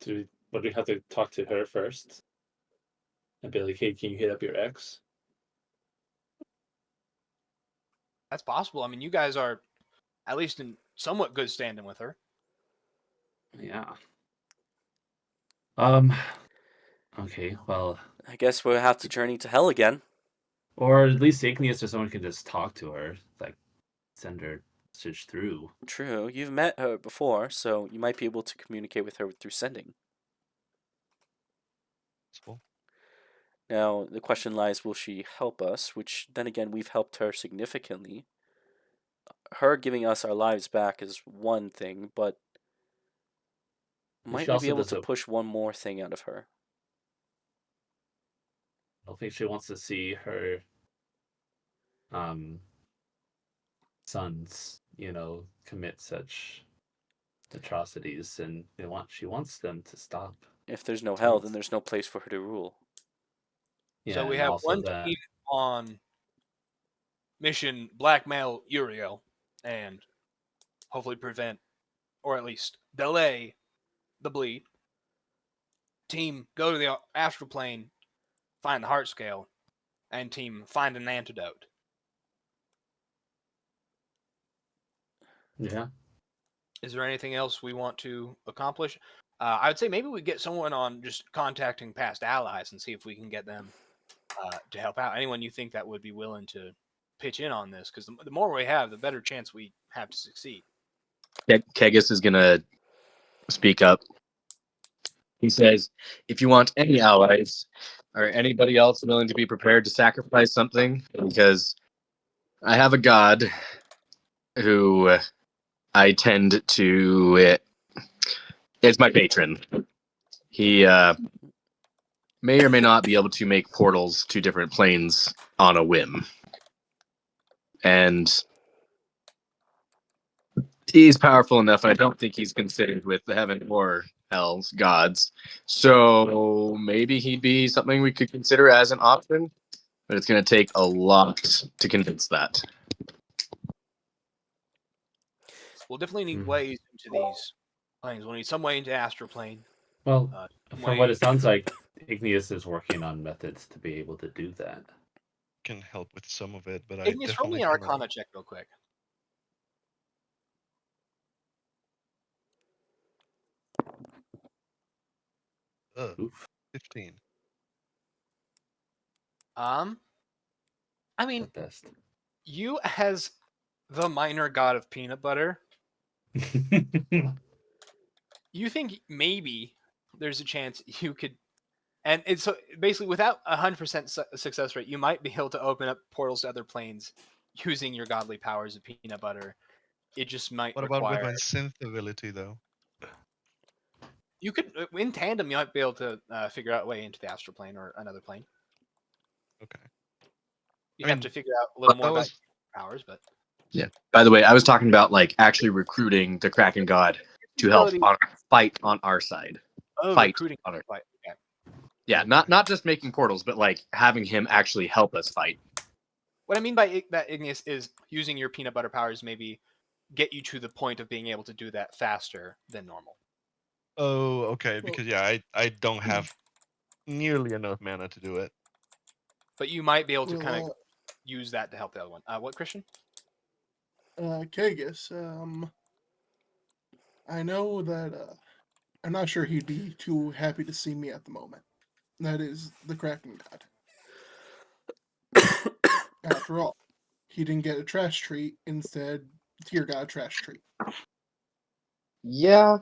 Would we have to talk to her first? And be like, hey, can you hit up your ex? That's possible. I mean, you guys are at least in somewhat good standing with her. Yeah. Okay, well. I guess we'll have to journey to hell again. Or at least Igneous or someone can just talk to her. Like, send her message through. True, you've met her before, so you might be able to communicate with her through sending. Cool. Now, the question lies, will she help us? Which, then again, we've helped her significantly. Her giving us our lives back is one thing, but might we be able to push one more thing out of her? I don't think she wants to see her sons, commit such atrocities, and she wants them to stop. If there's no hell, then there's no place for her to rule. Yeah, so we have one team on mission blackmail Uriel and hopefully prevent, or at least delay, the bleed. Team go to the astral plane, find the heart scale, and team find an antidote. Yeah. Is there anything else we want to accomplish? I would say maybe we get someone on just contacting past allies and see if we can get them to help out. Anyone you think that would be willing to pitch in on this? Because the more we have, the better chance we have to succeed. Kegis is going to speak up. He says, if you want any allies or anybody else willing to be prepared to sacrifice something, because I have a god who I tend to. It's my patron. He may or may not be able to make portals to different planes on a whim. And he's powerful enough, and I don't think he's considered with the heaven or hell's gods. So maybe he'd be something we could consider as an option, but it's going to take a lot to convince that. We'll definitely need ways into these planes. We'll need some way into astral plane. Well, some from way- what it sounds like, Igneous is working on methods to be able to do that. Can help with some of it, but I Igneous, roll me definitely an wanna- Arcana check real quick. Oof. 15. I mean, At best. you as the minor god of peanut butter, you think maybe there's a chance you could, and it's so basically without 100% success rate, you might be able to open up portals to other planes using your godly powers of peanut butter. It just might What require. about with my synth ability though? You could, in tandem, you might be able to figure out a way into the astral plane or another plane. Okay. You I have mean, to figure out a little more that about was- your powers, but By the way, I was talking about like actually recruiting the Kraken God to help fight on our side. Fight recruiting. on our Fight. Okay. Yeah, not just making portals, but like having him actually help us fight. What I mean by that, Igneous, is using your peanut butter powers maybe get you to the point of being able to do that faster than normal. Oh, okay. Because yeah, I don't have nearly enough mana to do it. But you might be able to Well, kind of use that to help the other one. What, Christian? Kagus, I know that I'm not sure he'd be too happy to see me at the moment. That is the Kraken God. After all, he didn't get a trash treat, instead Tear got a trash treat. Yeah.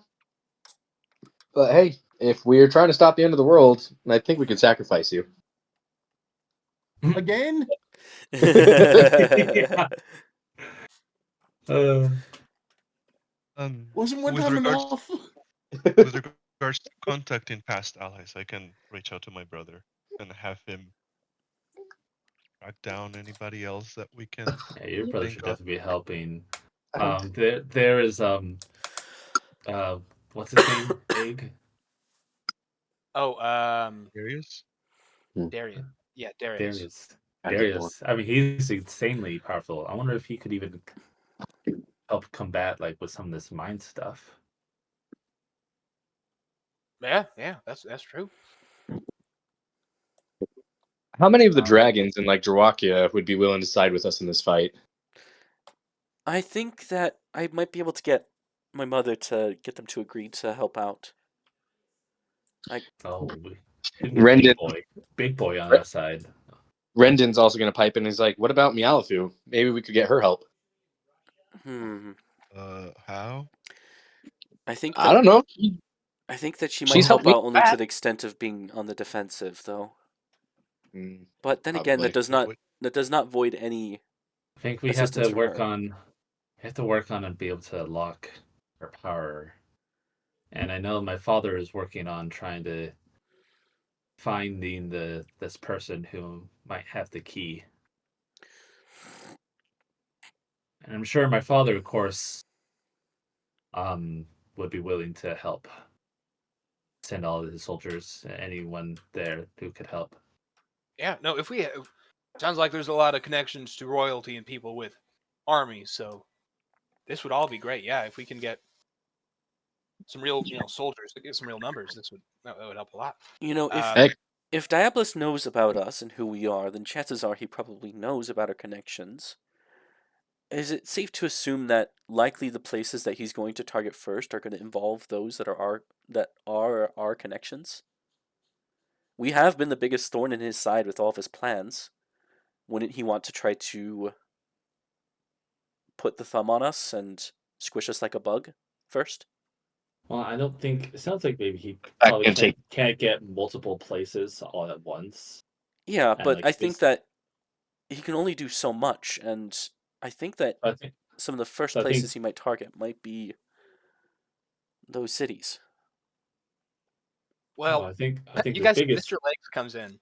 But hey, if we're trying to stop the end of the world, I think we could sacrifice you. Again? Yeah. Wasn't one with time regards- enough? With regards to contacting past allies, I can reach out to my brother and have him track down anybody else that we can. Yeah, your brother think should of. definitely be helping. There is what's his name? Egg. Oh, Darius? Darius. Yeah, Darius. Darius. I mean, he's insanely powerful. I wonder if he could even help combat like with some of this mind stuff. Yeah, that's true. How many of the dragons in like Drawakia would be willing to side with us in this fight? I think that I might be able to get my mother to get them to agree to help out. Oh, Rendon. big boy on our side. Rendon's also going to pipe in. He's like, "What about Mialafu? Maybe we could get her help." How? I think I don't know. I think that she might She's help helped me out only to back. the extent of being on the defensive, though. Mm, But then again, Probably. that does not void any. I think we have Assistance to from work her. on. We have to work on and be able to lock her power. And I know my father is working on trying to finding this person who might have the key. And I'm sure my father, of course, would be willing to help. Send all of his soldiers, anyone there who could help. Yeah, no, if we sounds like there's a lot of connections to royalty and people with armies, so this would all be great. Yeah, if we can get some real, soldiers to get some real numbers, that would help a lot. If Diabolus knows about us and who we are, then chances are he probably knows about our connections. Is it safe to assume that likely the places that he's going to target first are going to involve those that are our connections? We have been the biggest thorn in his side with all of his plans. Wouldn't he want to try to put the thumb on us and squish us like a bug first? Well, I don't think it sounds like maybe he I probably can can't get multiple places all at once. Yeah, And, but like, I think that he can only do so much, and I think that I think some of the first So I think- places he might target might be those cities. Well, Well, I think you the guys, biggest. Mr. Legs comes in.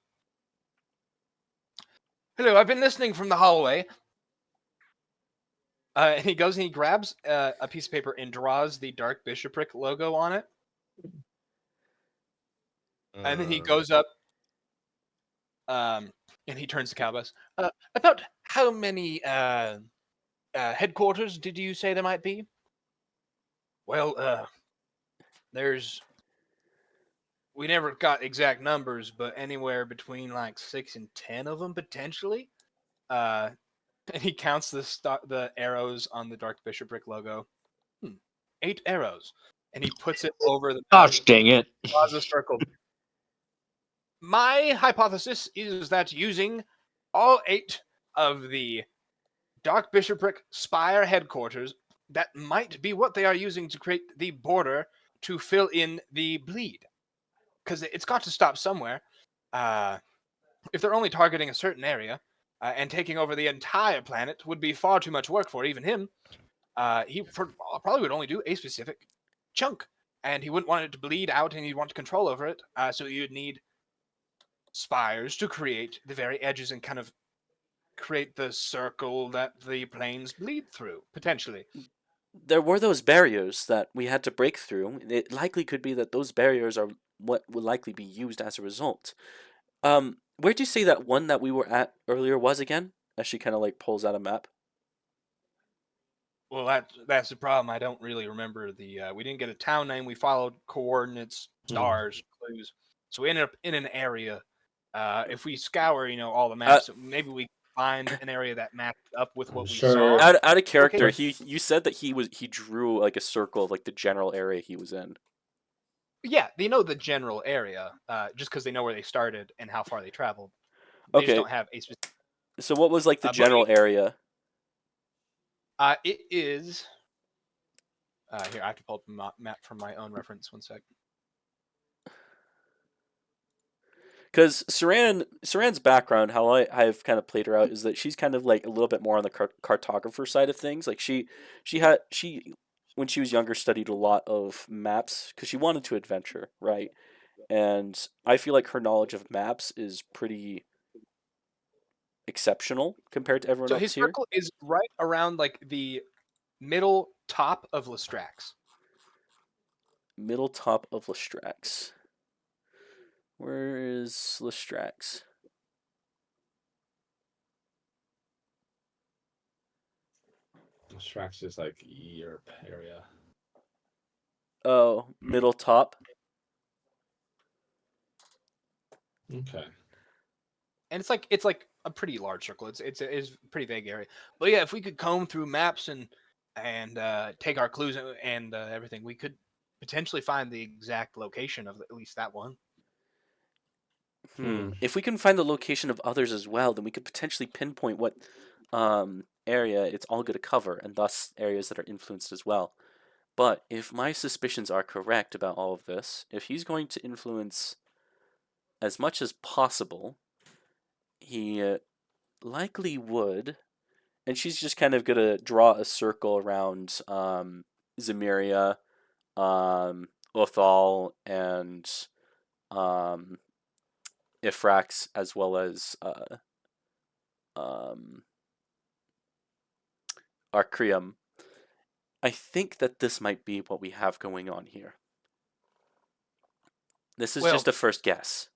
Hello, I've been listening from the hallway. And he goes and he grabs a piece of paper and draws the Dark Bishopric logo on it. And then he goes up, and he turns to Calbus. About how many headquarters did you say there might be? Well, we never got exact numbers, but anywhere between like 6 and 10 of them potentially. And he counts the arrows on the Dark Bishopric logo. 8 arrows, and he puts it over the Gosh dang it. draws a circle. My hypothesis is that using all 8 of the Dark Bishopric Spire headquarters, that might be what they are using to create the border to fill in the bleed. Because it's got to stop somewhere. If they're only targeting a certain area and taking over the entire planet would be far too much work for even him. He probably would only do a specific chunk, and he wouldn't want it to bleed out, and he'd want control over it. So you'd need spires to create the very edges and kind of create the circle that the planes bleed through, potentially. There were those barriers that we had to break through. It likely could be that those barriers are what will likely be used as a result. Where'd you say that one that we were at earlier was again? As she kind of like pulls out a map. Well, that's the problem. I don't really remember we didn't get a town name. We followed coordinates, stars, clues. So we ended up in an area. If we scour, all the maps, maybe we find an area that matched up with what we Sure. saw. Out of character, Okay. you said that he drew like a circle of like the general area he was in. Yeah, they know the general area, just because they know where they started and how far they traveled. They just Okay. don't have a specific. So what was like the But general area? It is. Here, I have to pull up a map from my own reference. 1 sec. Because Saran's background, how I've kind of played her out, is that she's kind of like a little bit more on the cartographer side of things. Like she when she was younger studied a lot of maps because she wanted to adventure, right? And I feel like her knowledge of maps is pretty exceptional compared to everyone So else his here. circle is right around like the middle top of Lestrax. Middle top of Lestrax. Where is Lestrax? Strax is like Europe area. Oh, middle top. Okay. And it's like a pretty large circle. It's a pretty vague area. But yeah, if we could comb through maps and take our clues and everything, we could potentially find the exact location of at least that one. If we can find the location of others as well, then we could potentially pinpoint what area it's all going to cover, and thus areas that are influenced as well. But if my suspicions are correct about all of this, if he's going to influence as much as possible, he likely would. And she's just kind of going to draw a circle around Zemiria, Othal, and Ifrax, as well as Arcrium. I think that this might be what we have going on here. This is just a first guess.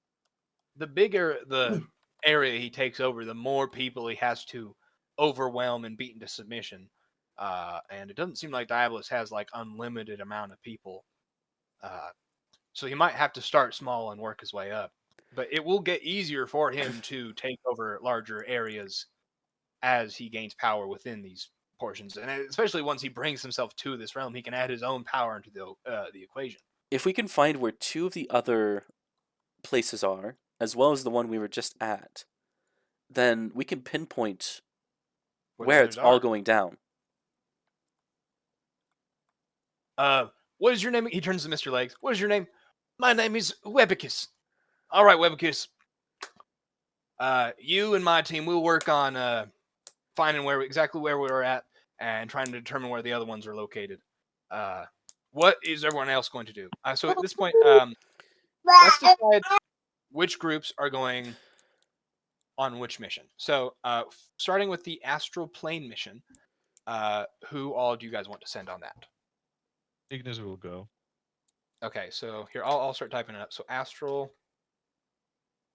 The bigger the area he takes over, the more people he has to overwhelm and beat into submission. And it doesn't seem like Diabolus has like unlimited amount of people. So he might have to start small and work his way up. But it will get easier for him to take over larger areas as he gains power within these portions, and especially once he brings himself to this realm, he can add his own power into the equation. If we can find where 2 of the other places are, as well as the one we were just at, then we can pinpoint where it's all going down. What is your name? He turns to Mr. Legs. What is your name? My name is Webicus. All right, Webicus. You and my team will work on finding exactly where we were at. and trying to determine where the other ones are located. What is everyone else going to do? So at this point, let's decide which groups are going on which mission. So starting with the astral plane mission, who all do you guys want to send on that? Ignis will go. Okay, so here I'll start typing it up. So astral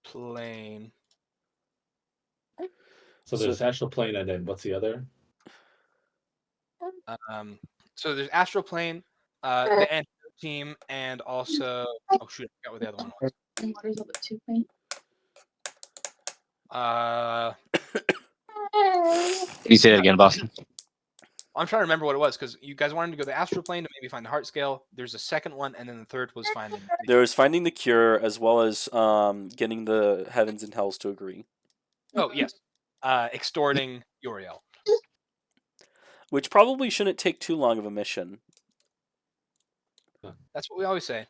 plane. So there's astral plane, and then what's the other? So there's astral plane, the antidote team, and also oh shoot, I forgot what the other one was. Waters of the two plane. Can you say that again, Boston? I'm trying to remember what it was because you guys wanted to go the astral plane to maybe find the heart scale. There's a second one, and then the third was finding. There was finding the cure as well as getting the heavens and hells to agree. Oh yes, extorting Uriel. Which probably shouldn't take too long of a mission. That's what we always say.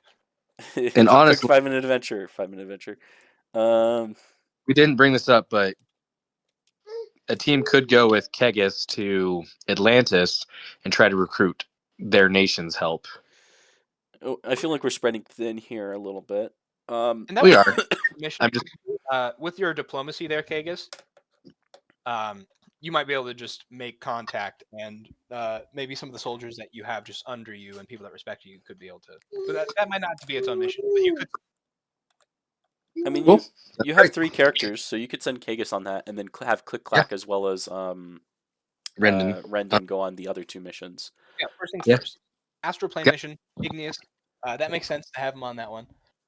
And honestly, 5-minute adventure. 5-minute adventure. We didn't bring this up, but a team could go with Kegis to Atlantis and try to recruit their nation's help. I feel like we're spreading thin here a little bit. And that We was are. a mission. I'm just With your diplomacy there, Kagus, you might be able to just make contact, and maybe some of the soldiers that you have just under you and people that respect you could be able to. But that might not be its own mission. But you could. I mean, Well, you have 3 characters, so you could send Kagus on that, and then have Click Clack as well as Rendon. Rendon go on the other 2 missions. Yeah, first things Yeah. first. Astral plane Yeah. mission, Igneous. That makes sense to have him on that one.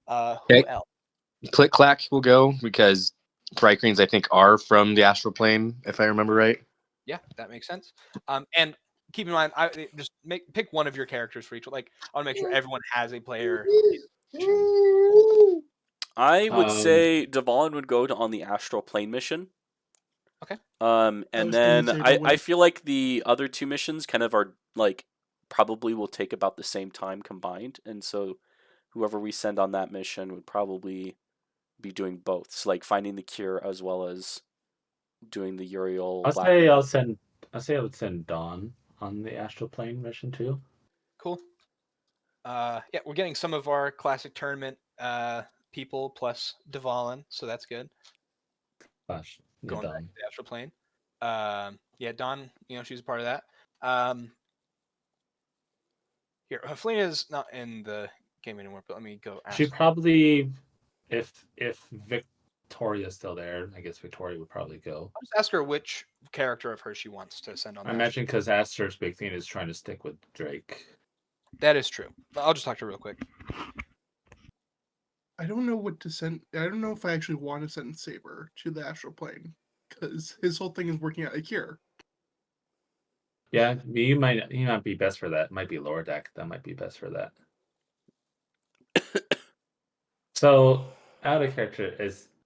Who Okay. else? Click Clack will go because Bright Greens, I think, are from the astral plane, if I remember right. Yeah, that makes sense. And keep in mind, just pick one of your characters for each. Like, I want to make sure everyone has a player. I would say Devon would go on the astral plane mission. Okay. And was then gonna say I Devon. feel like the other 2 missions kind of are like probably will take about the same time combined, and so whoever we send on that mission would probably be doing both, so like finding the cure as well as doing the Uriel. I'll say I would send Dawn on the astral plane mission too. Cool. Yeah, we're getting some of our classic tournament people plus Devalin, so that's good. Gosh, yeah, Going back Dawn. to the astral plane. Yeah, Dawn, she's a part of that. Here, Felina's not in the game anymore, but let me go ask. She probably, if Victoria's still there, I guess Victoria would probably go. I'll just ask her which character of hers she wants to send on. I imagine because Aster's big thing is trying to stick with Drake. That is true. I'll just talk to her real quick. I don't know what to send. I don't know if I actually want to send Saber to the astral plane because his whole thing is working out a cure. Yeah, he might be best for that. It might be lower deck. That might be best for that. So, out of character,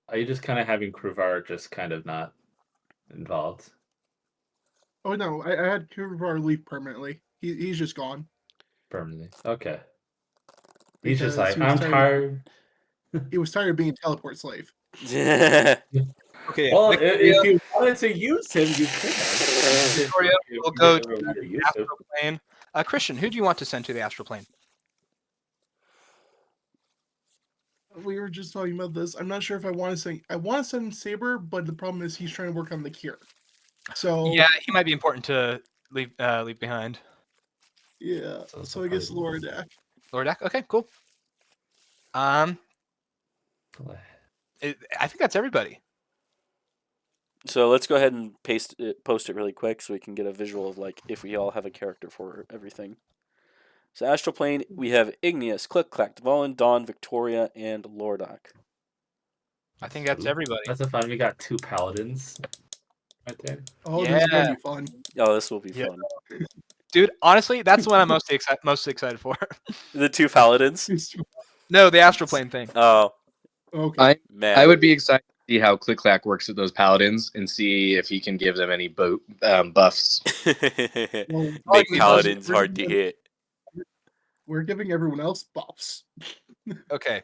are you just kind of having Kruvar just kind of not involved? Oh no, I had Kruvar leave permanently. He's just gone. Permanently. Okay. He's just Because like, he was I'm tired. He was tired of being a teleport slave. Okay. Well, Victoria, if you wanted to use him, you could have. Victoria If will you go didn't to really the use him. astral plane. Christian, who do you want to send to the astral plane? We were just talking about this. I'm not sure if I want to send. I want to send Saber, but the problem is he's trying to work on the cure. So Yeah, he might be important to leave behind. yeah. So I guess Lordak. Lordak. Okay, cool. I think that's everybody. So let's go ahead and post it really quick so we can get a visual of like if we all have a character for everything. So astral plane, we have Igneous, Click Clack, Devalin, Dawn, Victoria, and Lordak. I think that's everybody. That's a fun. We got 2 paladins right there. Oh, this is Yeah. gonna be fun. Oh, this will be Yeah. fun. Dude, honestly, that's the one I'm most excited for. The 2 paladins. No, the astral plane thing. Oh Okay. man, I would be excited to see how Click Clack works with those paladins and see if he can give them any buffs. Well, Make we're paladins giving- hard to hit. We're giving everyone else buffs. Okay.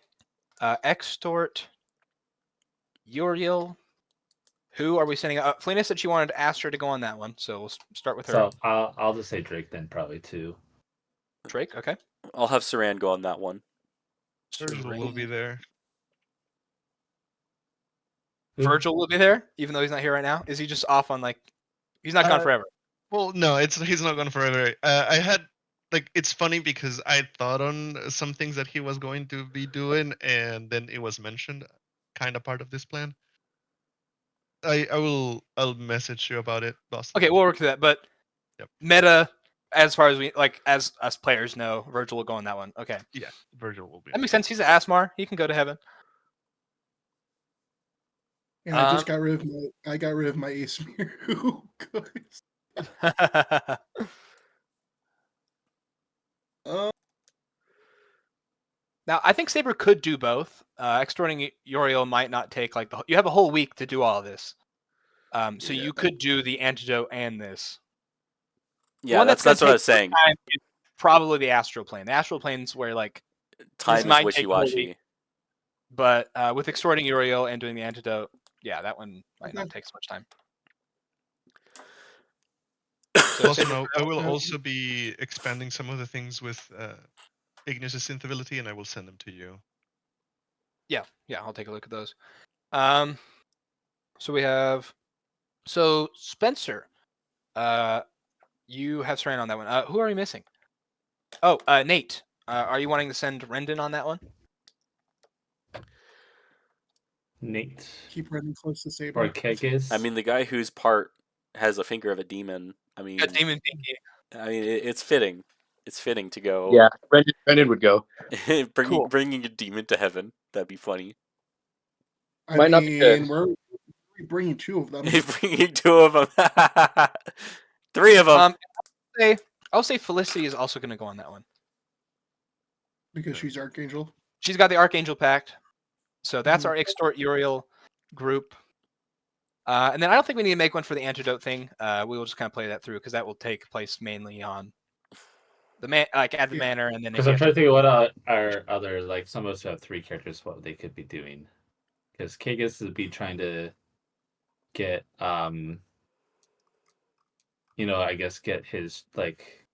Extort, Uriel. Who are we sending? Felina said she wanted to ask her to go on that one, so we'll start with her. So I'll just say Drake then, probably too. Drake, okay. I'll have Saran go on that one. Virgil will be there. Virgil will be there, even though he's not here right now. Is he just off on like? He's not gone forever. Well, no, he's not gone forever. I had like it's funny because I thought on some things that he was going to be doing, and then it was mentioned, kind of part of this plan. I'll message you about it, Boston. Okay, we'll work through that. But Yep. meta, as far as we like, as us players know, Virgil will go on that one. Okay, Yeah, Virgil will be. that makes sense. He's an Asmar. He can go to heaven. And I just got rid of my Ace Mirror. Now, I think Saber could do both. Extorting Uriel might not take like you have a whole week to do all of this. So you could do the antidote and this. Yeah, that's what I was saying. Probably the astral plane. The astral plane's where like Time is might take wishy-washy. but with extorting Uriel and doing the antidote, yeah, that one might not take so much time. Also, no, I will also be expanding some of the things with Ignis' synth ability, and I will send them to you. Yeah, I'll take a look at those. So we have, Spencer, you have Saran on that one. Who are we missing? Oh, Nate. Are you wanting to send Rendon on that one? Nate Keep running close to Saber. or Kegis. I mean, the guy whose part has a finger of a demon. I mean, A demon pinky. It's fitting. It's fitting to go. Yeah, Brendan would go. Cool. Bringing a demon to heaven. That'd be funny. I Might not be good. mean, we're bringing two of them. Bringing two of them. Three of them. I'll say Felicity is also going to go on that one. Because she's Archangel. She's got the Archangel Pact. So that's our Extort Uriel group. And then I don't think we need to make one for the antidote thing. We will just kind of play that through because that will take place mainly on the at the manor, and then Because I'm trying to think of what our other, like, some of us who have 3 characters, what they could be doing. Because Kegis would be trying to get, I guess get his, like,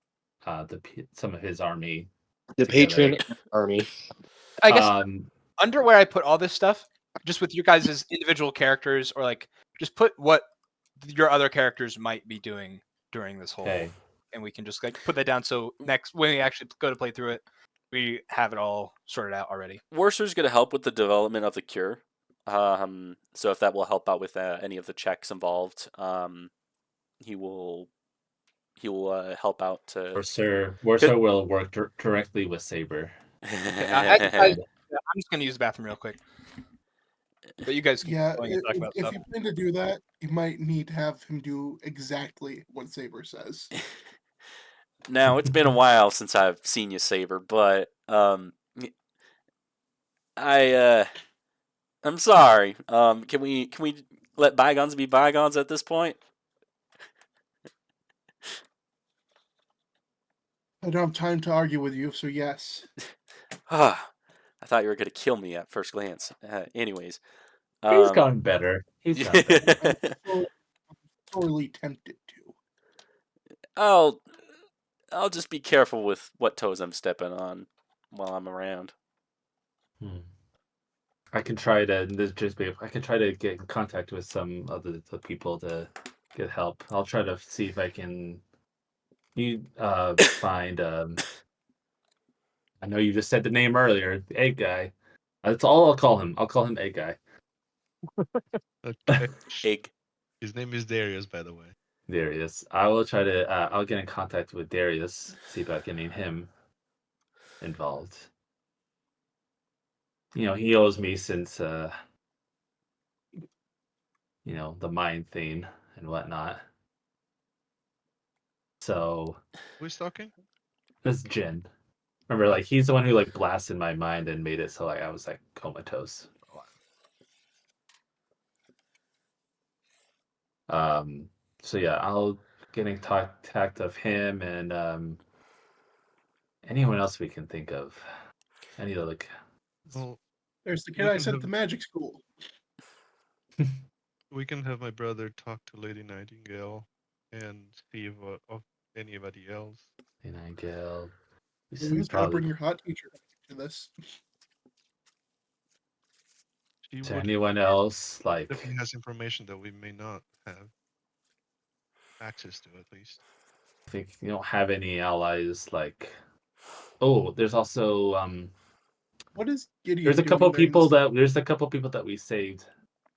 some of his army. The together. patron army. I guess under where I put all this stuff, just with you guys' individual characters, or like just put what your other characters might be doing during this whole, and we can just like put that down. So next when we actually go to play through it, we have it all sorted out already. Worcester's going to help with the development of the cure. So if that will help out with any of the checks involved, he will help out to. Worcester will work directly with Saber. I'm just gonna use the bathroom real quick. But you guys can Yeah, go and talk about if stuff. you plan to do that, you might need to have him do exactly what Saber says. Now, it's been a while since I've seen you, Saber, but I'm sorry. Can we let bygones be bygones at this point? I don't have time to argue with you, so yes. I thought you were going to kill me at first glance. Anyways. He's gotten better. He's gotten better. I'm sorely tempted to. I'll just be careful with what toes I'm stepping on while I'm around. I can try to get in contact with some of the people to get help. I'll try to see if I can find I know you just said the name earlier, the egg guy. That's all I'll call him. I'll call him egg guy. Okay. Egg. His name is Darius, by the way. Darius. I will try to I'll get in contact with Darius, see if I can get him involved. He owes me since the mind thing and whatnot. So who's talking? This Jin. Remember, like, he's the one who like blasted my mind and made it so like I was like comatose. So yeah, I'll get in contact of him and anyone else we can think of. Any other Well, there's the kid I sent to magic school. We can have my brother talk to Lady Nightingale and see if anybody else. Nightingale. You just gotta bring your hot teacher to this. She To would anyone else, like definitely has information that we may not have access to, at least. I think you don't have any allies like oh, there's also What is Gideon there's a couple doing during people this? that we saved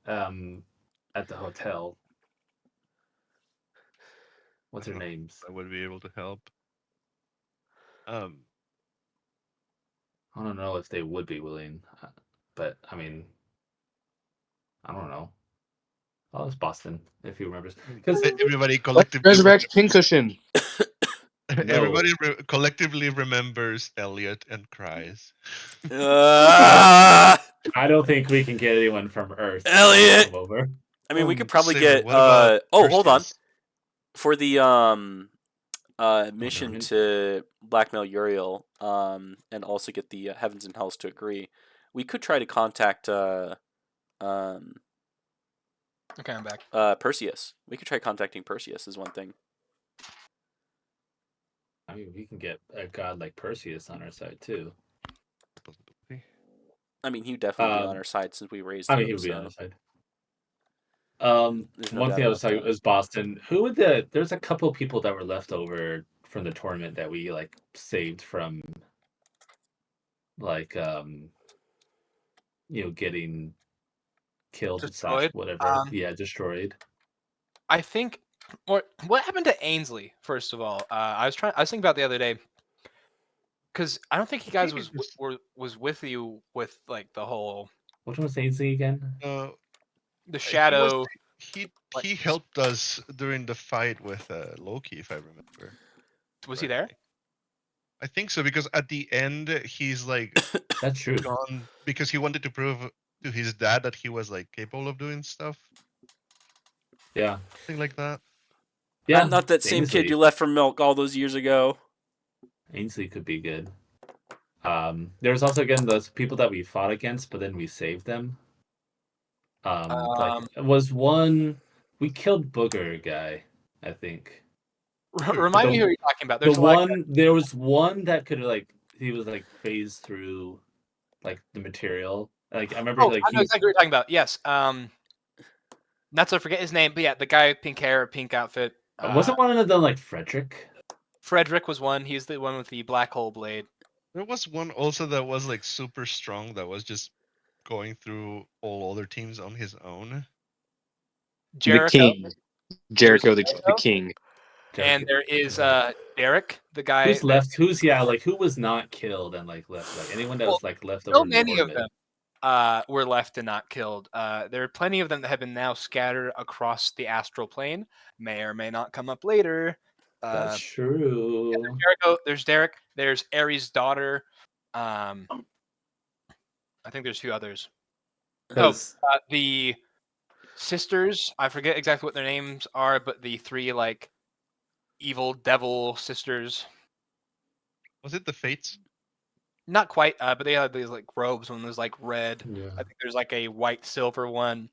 at the hotel. What's their names? I would be able to help. I don't know if they would be willing, but I mean, I don't know. Oh, it's Boston, if he remembers. Because everybody collectively Resurrect Pincushion. everybody collectively remembers Elliot and cries. Ah! I don't think we can get anyone from Earth Elliot! to come over. I mean, we could Oh, probably Saber, get. what about Oh, hold on. Perseus? For the mission Norman? to blackmail Uriel, and also get the Heavens and Hells to agree, we could try to contact Okay, I'm back. Perseus. We could try contacting Perseus is one thing. I mean, we can get a god like Perseus on our side too. I mean, he'd definitely be on our side since we raised I him. mean, he would be on so our side. there's no One doubt thing I was about talking that. was Boston. Who would there's a couple people that were left over from the tournament that we like saved from like getting killed Destroyed? / whatever. Yeah, destroyed. I think what happened to Ainsley, first of all? I was thinking about the other day. Because I don't think you guys was with you with like the whole Which one was Ainsley again? the shadow. He helped us during the fight with Loki, if I remember. Was he there? I think so, because at the end he's like That's true. gone because he wanted to prove to his dad that he was like capable of doing stuff. Yeah. Something like that. Yeah. I'm not that same Ainsley. kid you left from Milk all those years ago. Ainsley could be good. There's also again those people that we fought against, but then we saved them. Like was one we killed Booger guy, I think. Remind me who you're talking about. There was one that could he was like phased through like the material. Like I remember I know exactly what you're talking about. Yes. Not to forget his name, but yeah, the guy with pink hair, pink outfit. Wasn't one of them like Frederick? Frederick was one. He's the one with the black hole blade. There was one also that was like super strong that was just going through all other teams on his own. Jericho. The king. Jericho, the king. And there is Derek, the guy who's left. Who was not killed and like left. Like anyone that was like left over. So many of them were left and not killed. There are plenty of them that have been now scattered across the astral plane. May or may not come up later. That's true. Yeah, there's Jericho, there's Derek, there's Ares' daughter. I think there's a few others. The sisters, I forget exactly what their names are, but the three like evil devil sisters. Was it the Fates? Not quite, but they had these like robes. One was like red. Yeah. I think there's like a white silver one,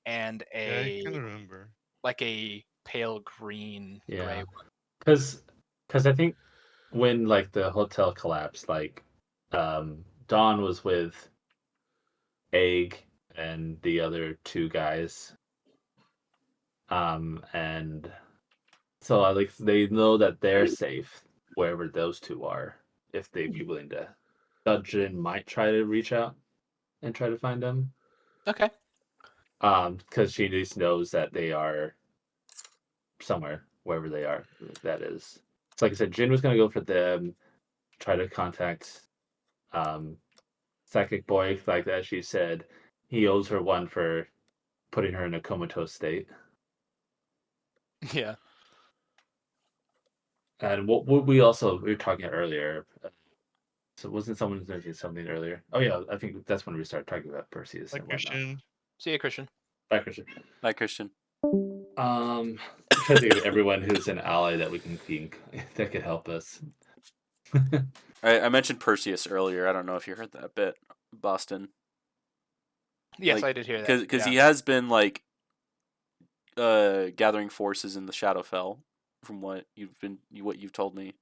and I kind of remember like a pale green gray one. Because I think when like the hotel collapsed, like Dawn was with Egg and the other two guys, and so like they know that they're safe wherever those two are. If they'd be willing to, Dungeon might try to reach out and try to find them. Okay. Because she just knows that they are somewhere, wherever they are. That is. So like I said, Jin was gonna go for them, try to contact Psychic Boy, like as she said, he owes her one for putting her in a comatose state. Yeah. And what we were talking earlier. So wasn't someone mentioning something earlier? Oh yeah, I think that's when we started talking about Perseus and Christian. See you, Christian. Bye, Christian. Bye, Christian. I'm trying to think of everyone who's an ally that we can think that could help us. I mentioned Perseus earlier. I don't know if you heard that bit, Boston. Yes, I did hear that. Because he has been like gathering forces in the Shadowfell, from what you've told me.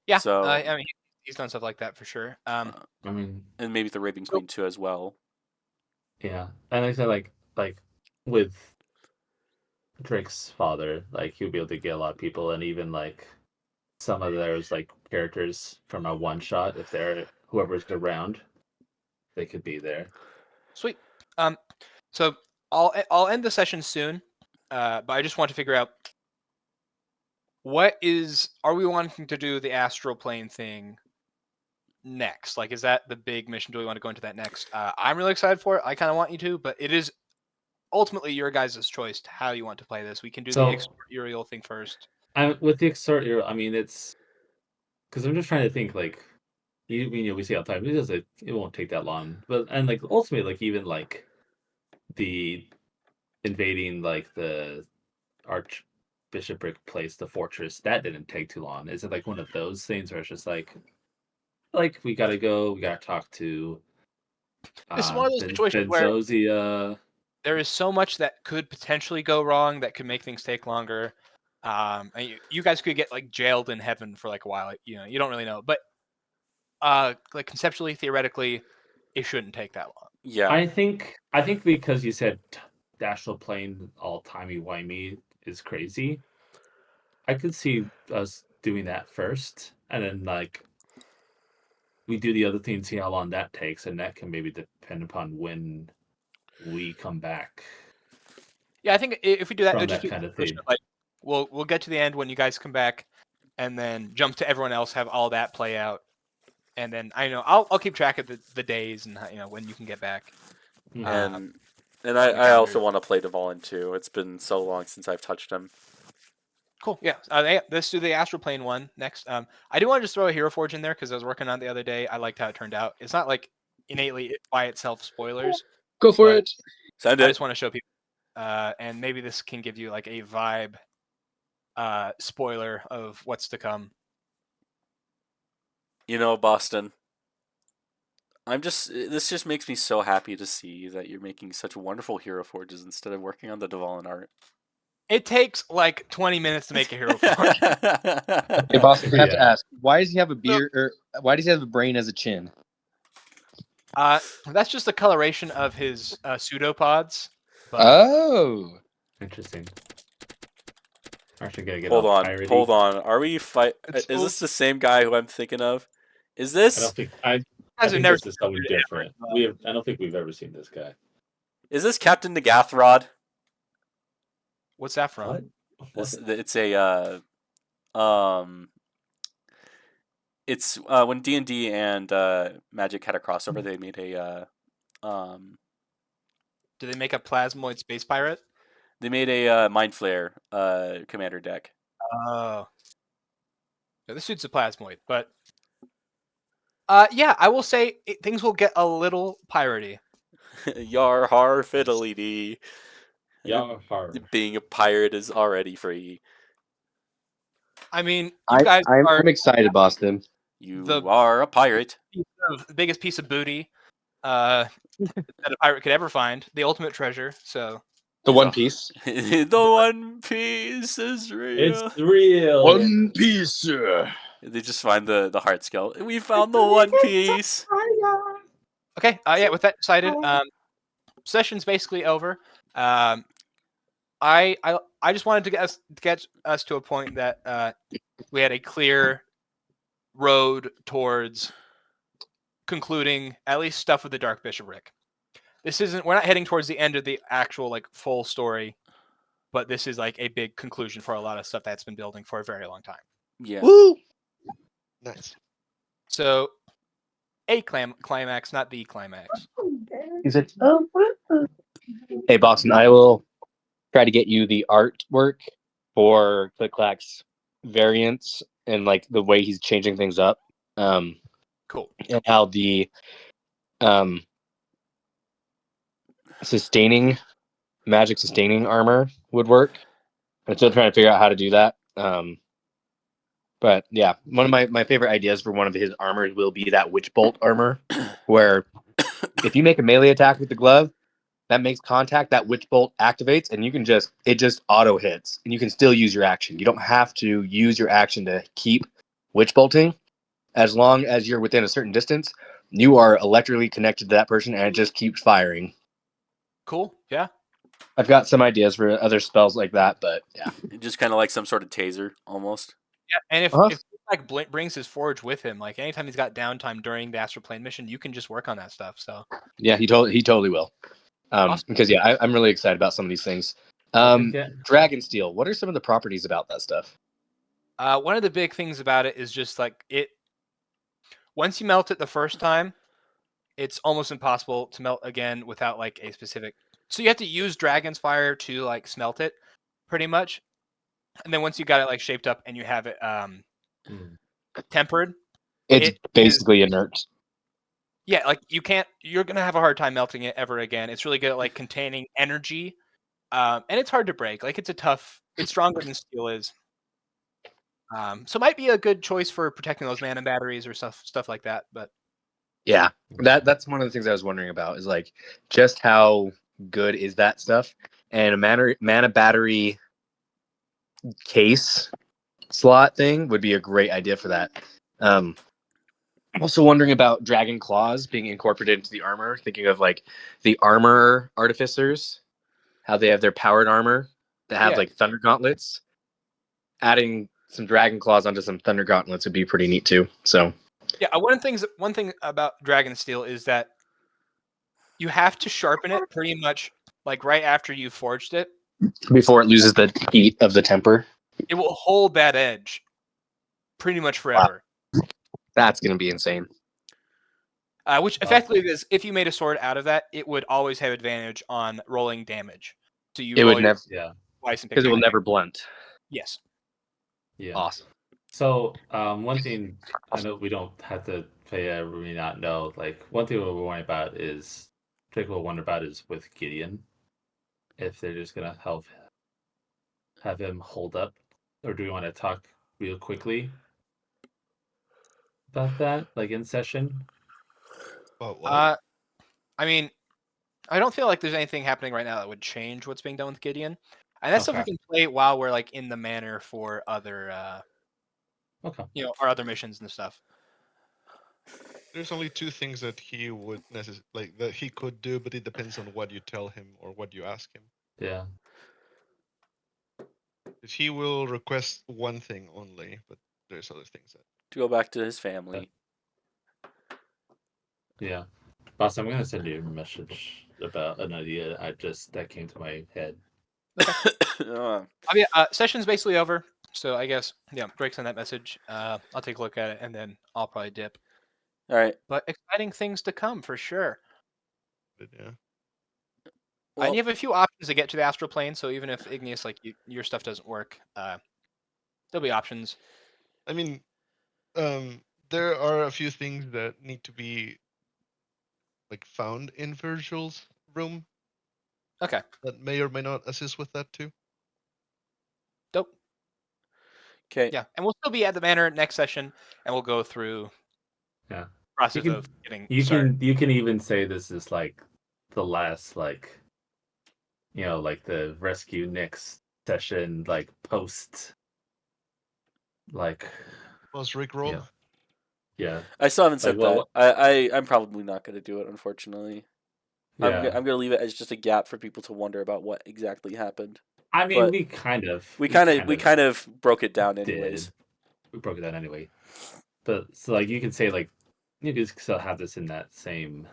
Yeah, So I mean, he's done stuff like that for sure. I mean, and maybe the Raven Queen too as well. yeah, and I said like with Drake's father, like he'll be able to get a lot of people, and even like some of those like characters from a one shot, if they're whoever's around, they could be there. Sweet. So I'll end the session soon, but I just want to figure out are we wanting to do the astral plane thing next? Like, is that the big mission? Do we want to go into that next? I'm really excited for it. I kind of want you to, but it is ultimately your guys' choice to how you want to play this. We can do So- the exterior thing first. With the extort, I mean, it's because I'm just trying to think like we see all the time. It won't take that long, but and like ultimately, like even like the invading like the Archbishopric place, the fortress, that didn't take too long. Is it like one of those things where it's just like we gotta go, we gotta talk to This is one of those situations where Benzozia. there is so much that could potentially go wrong that could make things take longer. And you guys could get like jailed in heaven for like a while. You know, you don't really know, but like conceptually, theoretically, it shouldn't take that long. Yeah. I think because you said astral plane all timey-wimey is crazy. I could see us doing that first, and then like we do the other thing, see how long that takes, and that can maybe depend upon when we come back. Yeah, I think if we do that, From it'll just that be kind of push thing. it, like we'll get to the end when you guys come back, and then jump to everyone else, have all that play out, and then I'll keep track of the days and when you can get back. And I also want to play Dvalin too. It's been so long since I've touched him. Cool. Yeah. Let's do the astral plane one next. I do want to just throw a Hero Forge in there because I was working on it the other day. I liked how it turned out. It's not like innately by itself spoilers. Go for But- it. Send I it. just want to show people, and maybe this can give you like a vibe, spoiler of what's to come. You know, Boston. This just makes me so happy to see that you're making such wonderful Hero Forges instead of working on the Dvalin art. It takes like 20 minutes to make a Hero Forge. Hey, Boston, I have to Yeah. ask, why does he have a beard, or why does he have a brain as a chin? That's just a coloration of his pseudopods. But Oh, Interesting. Actually, gotta get Hold all on, piratey. hold on. Are we fight? It's Is so- this the same guy who I'm thinking of? Is I this don't think I you guys have think never this is someone seen it different. ever. I don't think we've ever seen this guy. Captain Nagathrod? What's that from? It's a it's when D&D and Magic had a crossover. They made a Do they make a plasmoid space pirate? Mind Flayer commander deck. Oh. Yeah, this suit's a plasmoid, but yeah, I will say things will get a little piratey. Yar har fiddly dee. Yeah, hard. Being a pirate is already free. I mean, you guys are I'm excited, Boston. You The- are a pirate. the biggest piece of booty that a pirate could ever find, the ultimate treasure. So The He's One a- Piece. The One Piece is real. It's real. One Piece. They just find the heart skull. We found the One Piece. okay, yeah. With that decided, session's basically over. I just wanted to get us to a point that we had a clear road towards concluding at least stuff with the Dark Bishopric. We're not heading towards the end of the actual like full story, but this is like a big conclusion for a lot of stuff that's been building for a very long time. Yeah. Woo! Nice. So a climax, not the climax. Is it? Hey, Boston, I will try to get you the artwork for Click Clack's variants and like the way he's changing things up. Cool. And how the magic sustaining armor would work. I'm still trying to figure out how to do that. But yeah, one of my favorite ideas for one of his armors will be that witch bolt armor, where if you make a melee attack with the glove, that makes contact, that witch bolt activates, and it just auto hits, and you can still use your action. You don't have to use your action to keep witch bolting. As long as you're within a certain distance, you are electrically connected to that person, and it just keeps firing. Cool. Yeah. I've got some ideas for other spells like that, but yeah. Just kind of like some sort of taser, almost. Yeah. And Uh-huh. if like brings his forge with him, like anytime he's got downtime during the astral plane mission, you can just work on that stuff. So Yeah, he totally will. Awesome. Because yeah, I'm really excited about some of these things. Dragonsteel. What are some of the properties about that stuff? one of the big things about it is just like it. Once you melt it the first time, it's almost impossible to melt again without like a specific. So you have to use Dragon's Fire to like smelt it, pretty much. And then once you got it like shaped up and you have it tempered, It's it basically inert. yeah, like you're gonna have a hard time melting it ever again. It's really good at like containing energy, and it's hard to break. Like it's stronger than steel is. So it might be a good choice for protecting those mana batteries or stuff like that. But Yeah, that's one of the things I was wondering about is like just how good is that stuff, and a mana battery case slot thing would be a great idea for that. Also wondering about dragon claws being incorporated into the armor. Thinking of like the armor artificers, how they have their powered armor that have like thunder gauntlets. Adding some dragon claws onto some thunder gauntlets would be pretty neat too. So yeah, one thing about Dragon Steel is that you have to sharpen it pretty much like right after you forged it. before it loses the heat of the temper, It will hold that edge pretty much forever. Wow. That's going to be insane. Which effectively is, if you made a sword out of that, it would always have advantage on rolling damage. So you It roll would never, twice and pick because it will damage. never blunt. Yes. Yeah. Awesome. So one thing I know we don't have to play. We may not know. Like one thing we're worrying about is Draco will wonder about is with Gideon, if they're just gonna have him hold up, or do we want to talk real quickly about that, like in session? But what? I mean, I don't feel like there's anything happening right now that would change what's being done with Gideon. And that's stuff we Okay. can play while we're like in the manor for other Okay. our other missions and stuff. There's only two things that he would that he could do, but it depends on what you tell him or what you ask him. Yeah. He will request one thing only, but there's other things that. To go back to his family. Yeah. Boss, I'm gonna send you a message about an idea that came to my head. Session's basically over, so I guess Drake sent that message. I'll take a look at it and then I'll probably dip. All right. But exciting things to come for sure. But yeah. And you have a few options to get to the astral plane, so even if Igneous, like your stuff doesn't work, there'll be options. I mean, there are a few things that need to be like found in Virgil's room. Okay. That may or may not assist with that too. Dope. Okay. Yeah, and we'll still be at the manor next session, and we'll go through. Yeah. Process of getting. You started. can even say this is like the last like the rescue next session like post like post Rickroll. Yeah. I still haven't said Like, that. I'm probably not going to do it, unfortunately. Yeah. I'm going to leave it as just a gap for people to wonder about what exactly happened. I mean, But we kind of broke it down anyways. We broke it down anyway. But so like you can say like you can still have this in that same